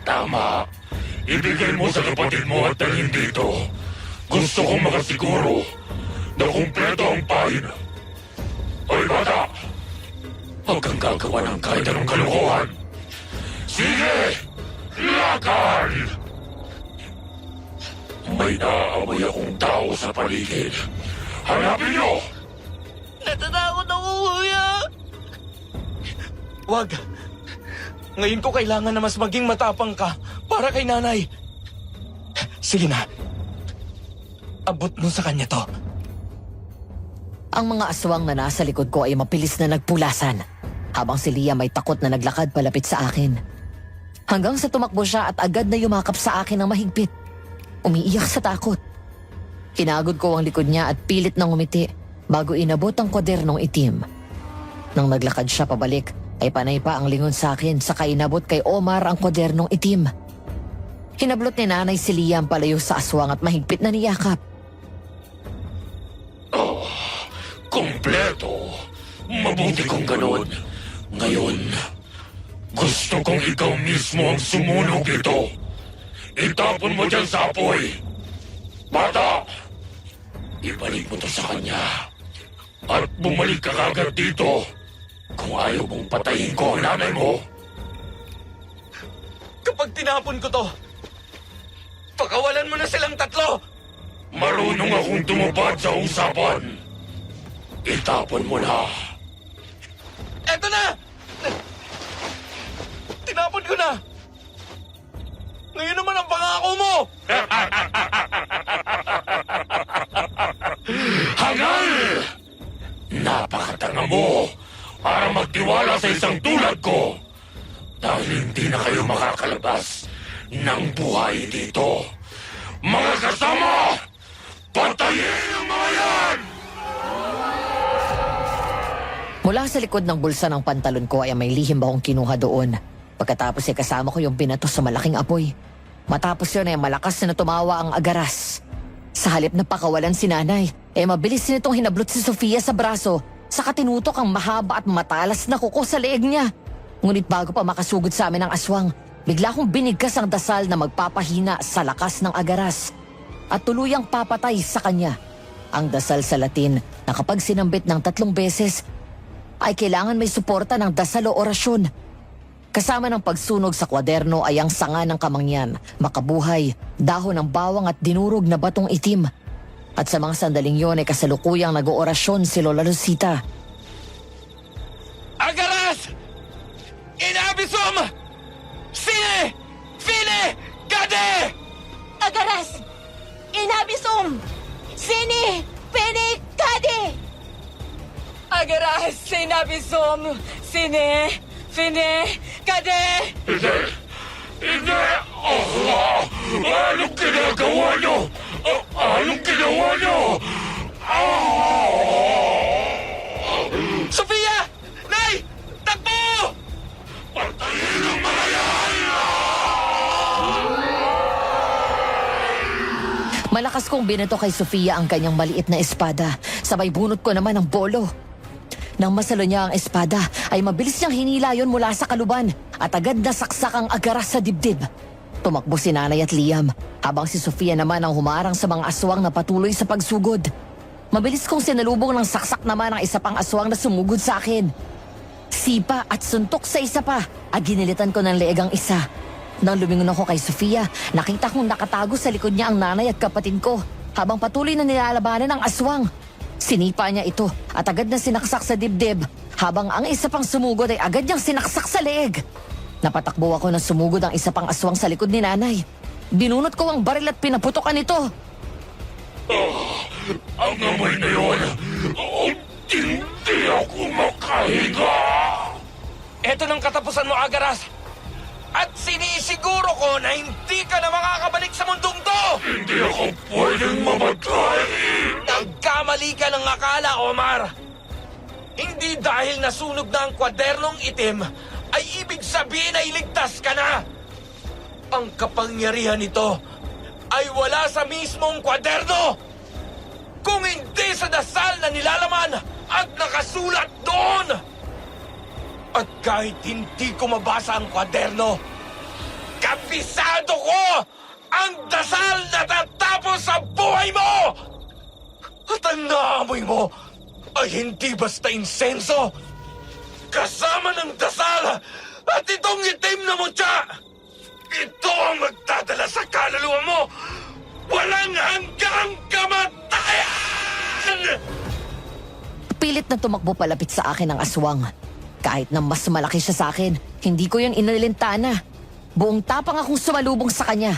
Tama. Ibigay mo sa kapatid mo at dalhin dito. Gusto kong makasiguro na kumpleto ang pain. Oy, bata! Huwag kang gagawa ng kahit anong kalokohan. Sige! Lakad! May naaamoy akong tao sa paligid. Hanapin niyo! Natatakot ako, kuya! Wag. Ngayon ko kailangan na mas maging matapang ka para kay nanay. Sige na. Abot mo sa kanya to. Ang mga aswang na nasa likod ko ay mapilis na nagpulasan. Habang si Liam ay takot na naglakad palapit sa akin. Hanggang sa tumakbo siya at agad na yumakap sa akin ng mahigpit. Umiiyak sa takot. Kinagod ko ang likod niya at pilit nang umiti bago inabot ang kwadernong itim. Nang naglakad siya pabalik, ay panay pa ang lingon sa akin saka inabot kay Omar ang kwadernong itim. Hinablot ni nanay si Liam palayo sa aswang at mahigpit na niyakap. Eto, mabuti kong ganun. Ngayon, gusto kong ikaw mismo ang sumunog ito. Itapon mo dyan sa apoy. Bata, ibalik mo to sa kanya. At bumalik ka kagad dito kung ayaw mong patayin ko ang nanay mo. Kapag tinapon ko to, pakawalan mo na silang tatlo! Marunong akong tumupad sa usapan. Itapon mo na. Eto na! Tinapon ko na! Ngayon naman ang pangako mo! Hangal! Napakatanga mo para magtiwala sa isang tulad ko. Dahil hindi na kayo makakalabas ng buhay dito. Mga kasama, patayin ang mga yan! Mula sa likod ng bulsa ng pantalon ko ay may lihim akong kinuha doon. Pagkatapos ay kasama ko yung binato sa malaking apoy. Matapos yun ay malakas na tumawa ang agaras. Sa halip na pakawalan si nanay, mabilis nitong hinablot si Sofia sa braso, saka tinutok ang mahaba at matalas na kuko sa leeg niya. Ngunit bago pa makasugod sa amin ang aswang, bigla kong binigkas ang dasal na magpapahina sa lakas ng agaras at tuluyang papatay sa kanya. Ang dasal sa Latin na kapag sinambit ng 3 beses, ay kailangan may suporta ng dasal o orasyon. Kasama ng pagsunog sa kwaderno ay ang sanga ng kamangyan, makabuhay, dahon ng bawang at dinurog na batong itim. At sa mga sandaling yon ay kasalukuyang nag-oorasyon si Lola Lucita. Agaras! Inabisum! Sine! Fine! Gade! Agaras! Inabisum! Sini! Penikade! Agaras, sinabisum, sine, fine, kade! Hindi! Anong ginagawa niyo? Anong ginawa niyo? Sofia! Nay! Takbo! Patayin ang mga yan! Malakas kong binato kay Sofia ang kanyang maliit na espada. Sabay bunot ko naman ang bolo. Nang masalo niya ang espada, ay mabilis niyang hinila yon mula sa kaluban at agad nasaksak ang agaras sa dibdib. Tumakbo si Nanay at Liam, habang si Sofia naman ang humarang sa mga aswang na patuloy sa pagsugod. Mabilis kong sinalubong ng saksak naman ang isa pang aswang na sumugod sa akin. Sipa at suntok sa isa pa, at ginilitan ko ng leeg ang isa. Nang lumingon ako kay Sofia, nakita kong nakatago sa likod niya ang nanay at kapatid ko, habang patuloy na nilalabanan ang aswang. Sinipa niya ito at agad na sinaksak sa dibdib, habang ang isa pang sumugod ay agad niyang sinaksak sa leeg. Napatakbo ako na sumugod ang isa pang aswang sa likod ni nanay. Binunot ko ang baril at pinaputokan ito. Ang amoy na yun! Hindi ako makahiga! Ito ng katapusan mo, Agaras! At sinisiguro ko na hindi ka na makakabalik sa mundong to! Hindi ako pwedeng mamatay! Nagkamali ka ng akala, Omar! Hindi dahil nasunog na ang kwadernong itim, ay ibig sabihin ay ligtas ka na! Ang kapangyarihan nito ay wala sa mismong kwaderno! Kung hindi sa dasal na nilalaman at nakasulat doon! At kahit hindi ko mabasa ang kwaderno, kabisado ko ang dasal na tatapos sa buhay mo! At ang naamoy mo ay hindi basta insenso. Kasama ng dasal at itong itim na mutya. Ito ang magdadala sa kaluluwa mo. Walang hanggang kamatayan! Pilit na tumakbo palapit sa akin ang aswang. Kahit na mas malaki siya sa akin, hindi ko yun inalintana. Buong tapang akong sumalubong sa kanya.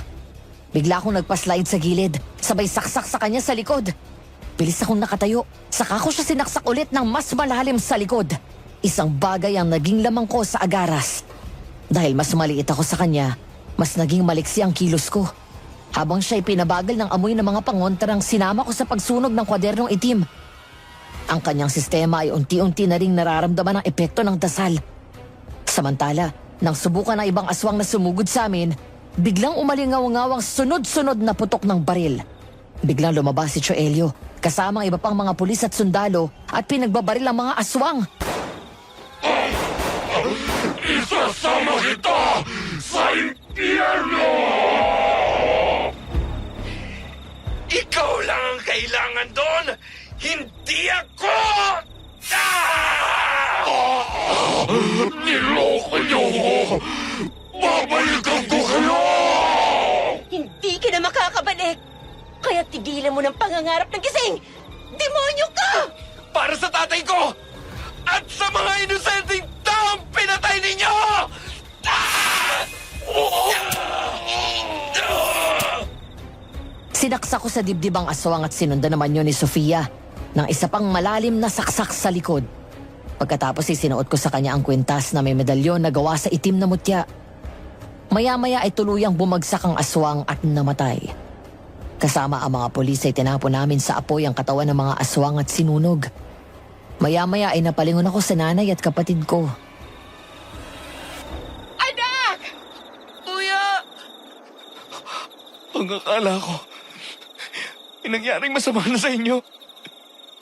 Bigla akong nagpaslide sa gilid, sabay saksak sa kanya sa likod. Bilis akong nakatayo, saka ko siya sinaksak ulit ng mas malalim sa likod. Isang bagay ang naging lamang ko sa agaras. Dahil mas maliit ako sa kanya, mas naging maliksi ang kilos ko. Habang siya'y pinabagal ng amoy ng mga pangontrang sinama ko sa pagsunog ng kwadernong itim. Ang kanyang sistema ay unti-unti na ring nararamdaman ang epekto ng dasal. Samantala, nang subukan ng ibang aswang na sumugod sa amin, biglang umalingaw-ngaw ang sunod-sunod na putok ng baril. Biglang lumabas si Choelio, kasama ang iba pang mga pulis at sundalo at pinagbabaril ang mga aswang. Isasama kita sa impyerno! Ikaw lang ang kailangan doon, hindi ako! Ah! Niloko niyo ko! Babalikan ko kayo! Hindi ka na makakabalik! Kaya tigilan mo ng pangangarap ng gising! Demonyo ka! Para sa tatay ko! At sa mga inosenteng taong pinatay ninyo! Sinaksak ko sa dibdib ang aswang at sinundan naman yun ni Sofia ng isa pang malalim na saksak sa likod. Pagkatapos sinuot ko sa kanya ang kwintas na may medalyon na gawa sa itim na mutya. Maya-maya ay tuluyang bumagsak ang aswang at namatay. Kasama ang mga pulis ay tinapon namin sa apoy ang katawan ng mga aswang at sinunog. Maya-maya ay napalingon ako sa nanay at kapatid ko. Anak! Kuya! Ang akala ko, may nangyaring masama na sa inyo.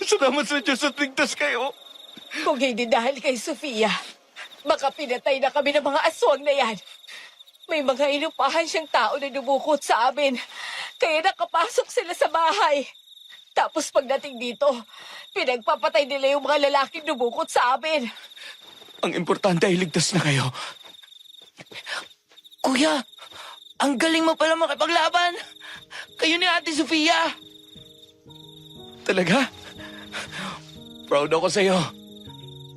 Salamat sa Diyos at ligtas kayo. Kung hindi dahil kay Sofia, baka pinatay na kami ng mga aswang na yan. May mga inupahan siyang tao na dumukot sa amin. Kaya nakapasok sila sa bahay. Tapos pagdating dito, pinagpapatay nila yung mga lalaking dumukot sa amin. Ang importante ay ligtas na kayo. Kuya, ang galing mo pala makipaglaban. Kayo ni Ate Sofia. Talaga? Proud ako sa'yo.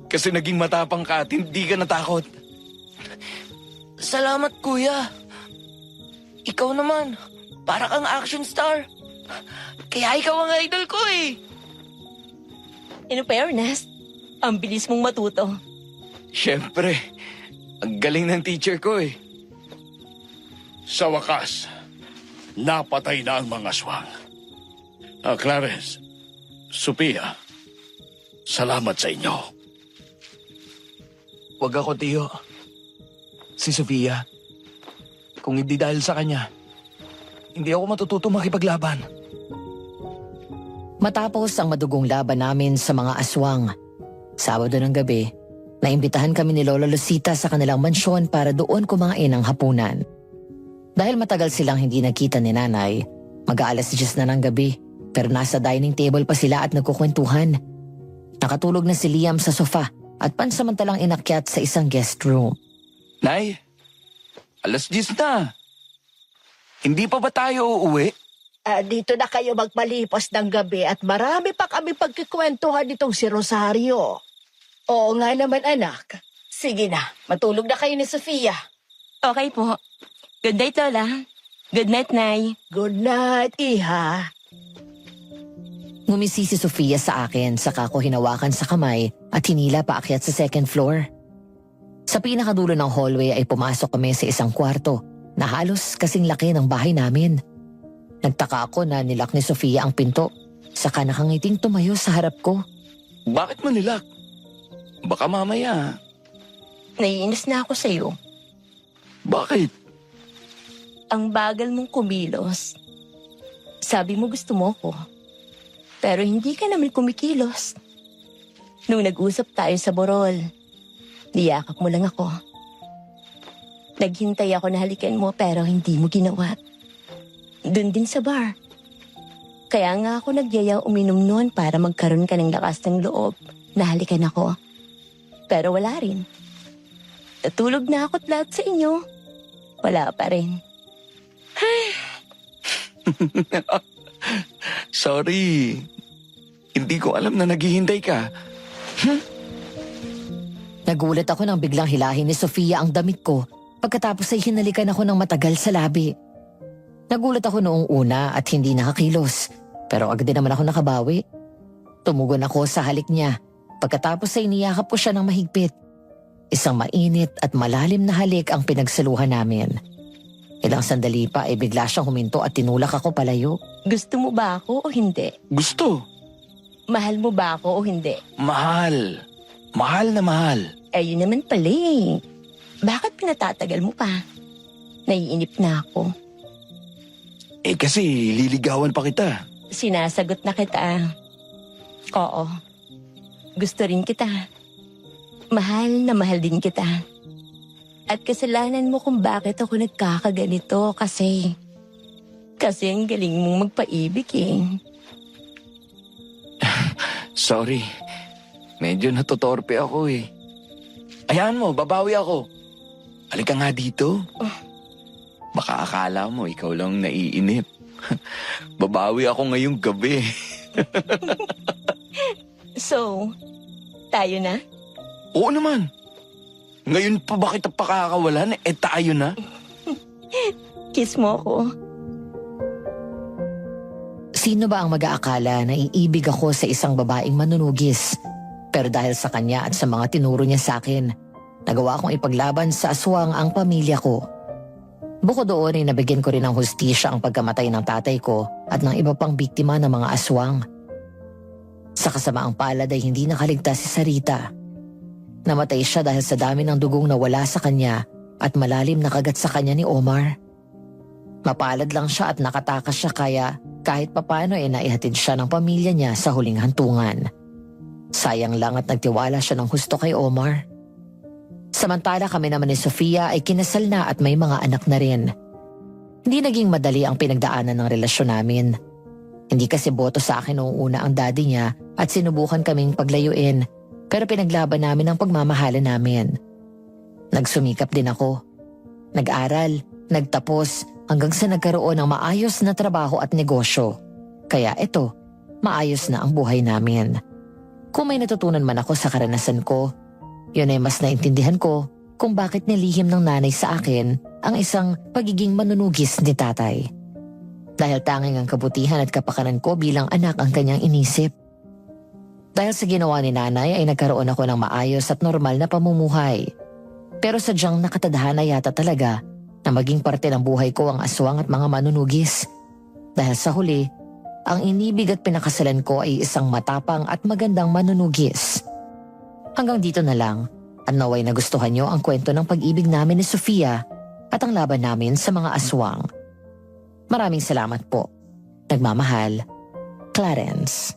Kasi naging matapang ka at hindi ka natakot. Salamat, kuya. Ikaw naman, para kang action star. Kaya ikaw ang idol ko eh. In fairness, ang bilis mong matuto. Siyempre, ang galing ng teacher ko eh. Sa wakas, napatay na ang mga aswang. Clarence, Sophia, salamat sa inyo. Wag ako, Tio. Si Sofia. Kung hindi dahil sa kanya, hindi ako matututo makipaglaban. Matapos ang madugong laban namin sa mga aswang, Sabado ng gabi, naimbitahan kami ni Lola Lucita sa kanilang mansyon para doon kumain ng hapunan. Dahil matagal silang hindi nagkita ni nanay, mag-aalas 10 na ng gabi, pero nasa dining table pa sila at nagkukwentuhan. Nakatulog na si Liam sa sofa at pansamantalang inakyat sa isang guest room. Nay, alas 10 na. Hindi pa ba tayo uuwi? Dito na kayo magpalipos ng gabi at marami pa kami pagkikwentuhan nitong si Rosario. Oo nga naman, anak. Sige na, matulog na kayo ni Sofia. Okay po. Good night, Lola. Good night, Nay. Good night, Iha. Ngumisi si Sofia sa akin, saka ko hinawakan sa kamay at hinila paakyat sa second floor. Sa pinakadulo ng hallway ay pumasok kami sa isang kwarto na halos kasing laki ng bahay namin. Nagtaka ako na nilak ni Sofia ang pinto, saka nakangiting tumayo sa harap ko. Bakit mo nilak? Baka mamaya. Naiinis na ako sa'yo. Bakit? Ang bagal mong kumilos. Sabi mo gusto mo ko. Pero hindi ka naman kumikilos. Nung nag-usap tayo sa Borol, niyakap mo lang ako. Naghintay ako na halikan mo pero hindi mo ginawa. Doon din sa bar. Kaya nga ako nagyayaw uminom noon para magkaroon ka ng lakas ng loob na halikan ako. Pero wala rin. Natulog na ako't lahat sa inyo. Wala pa rin. Sorry. Hindi ko alam na naghihintay ka. Nagulat ako nang biglang hilahin ni Sofia ang damit ko pagkatapos ay hinalikan ako ng matagal sa labi. Nagulat ako noong una at hindi nakakilos, pero agad din naman ako nakabawi. Tumugon ako sa halik niya pagkatapos ay niyakap ko siya ng mahigpit. Isang mainit at malalim na halik ang pinagsaluhan namin. Ilang sandali pa ay bigla siyang huminto at tinulak ako palayo. Gusto mo ba ako o hindi? Gusto. Mahal mo ba ako o hindi? Mahal. Mahal na mahal. Ayun naman pala eh. Bakit pinatatagal mo pa? Naiinip na ako. Kasi liligawan pa kita. Sinasagot na kita. Oo. Gusto rin kita. Mahal na mahal din kita. At kasalanan mo kung bakit ako nagkakaganito kasi ang galing mong magpaibig eh. Sorry. Medyo natutorpe ako eh. Ayan mo, babawi ako. Halika nga dito. Baka akala mo, ikaw lang naiinip. Babawi ako ngayong gabi. So, tayo na? Oo naman. Ngayon pa ba kita pakakawalan? Tayo na. Kiss mo ako. Sino ba ang mag-aakala na iibig ako sa isang babaeng manunugis? Pero dahil sa kanya at sa mga tinuro niya sa akin, nagawa kong ipaglaban sa aswang ang pamilya ko. Bukod doon ay nabigyan ko rin ng hustisya ang pagkamatay ng tatay ko at ng iba pang biktima ng mga aswang. Sa kasamaang palad ay hindi nakaligtas si Sarita. Namatay siya dahil sa dami ng dugong nawala sa kanya at malalim na kagat sa kanya ni Omar. Mapalad lang siya at nakatakas siya kaya kahit papano ay naihatid siya ng pamilya niya sa huling hantungan. Sayang lang at nagtiwala siya ng husto kay Omar. Samantala kami naman ni Sofia ay kinasal na at may mga anak na rin. Hindi naging madali ang pinagdaanan ng relasyon namin. Hindi kasi boto sa akin noong una ang daddy niya at sinubukan kaming paglayuin pero pinaglaban namin ang pagmamahalan namin. Nagsumikap din ako. Nag-aral, nagtapos hanggang sa nagkaroon ng maayos na trabaho at negosyo. Kaya eto, maayos na ang buhay namin. Kung may natutunan man ako sa karanasan ko, yun ay mas naintindihan ko kung bakit nilihim ng nanay sa akin ang isang pagiging manunugis ni tatay. Dahil tanging ang kabutihan at kapakanan ko bilang anak ang kanyang inisip. Dahil sa ginawa ni nanay ay nagkaroon ako ng maayos at normal na pamumuhay. Pero sadyang nakatadhana yata talaga na maging parte ng buhay ko ang aswang at mga manunugis. Dahil sa huli, ang inibig at pinakasalan ko ay isang matapang at magandang manunugis. Hanggang dito na lang, at naway nagustuhan niyo ang kwento ng pag-ibig namin ni Sofia at ang laban namin sa mga aswang. Maraming salamat po. Nagmamahal, Clarence.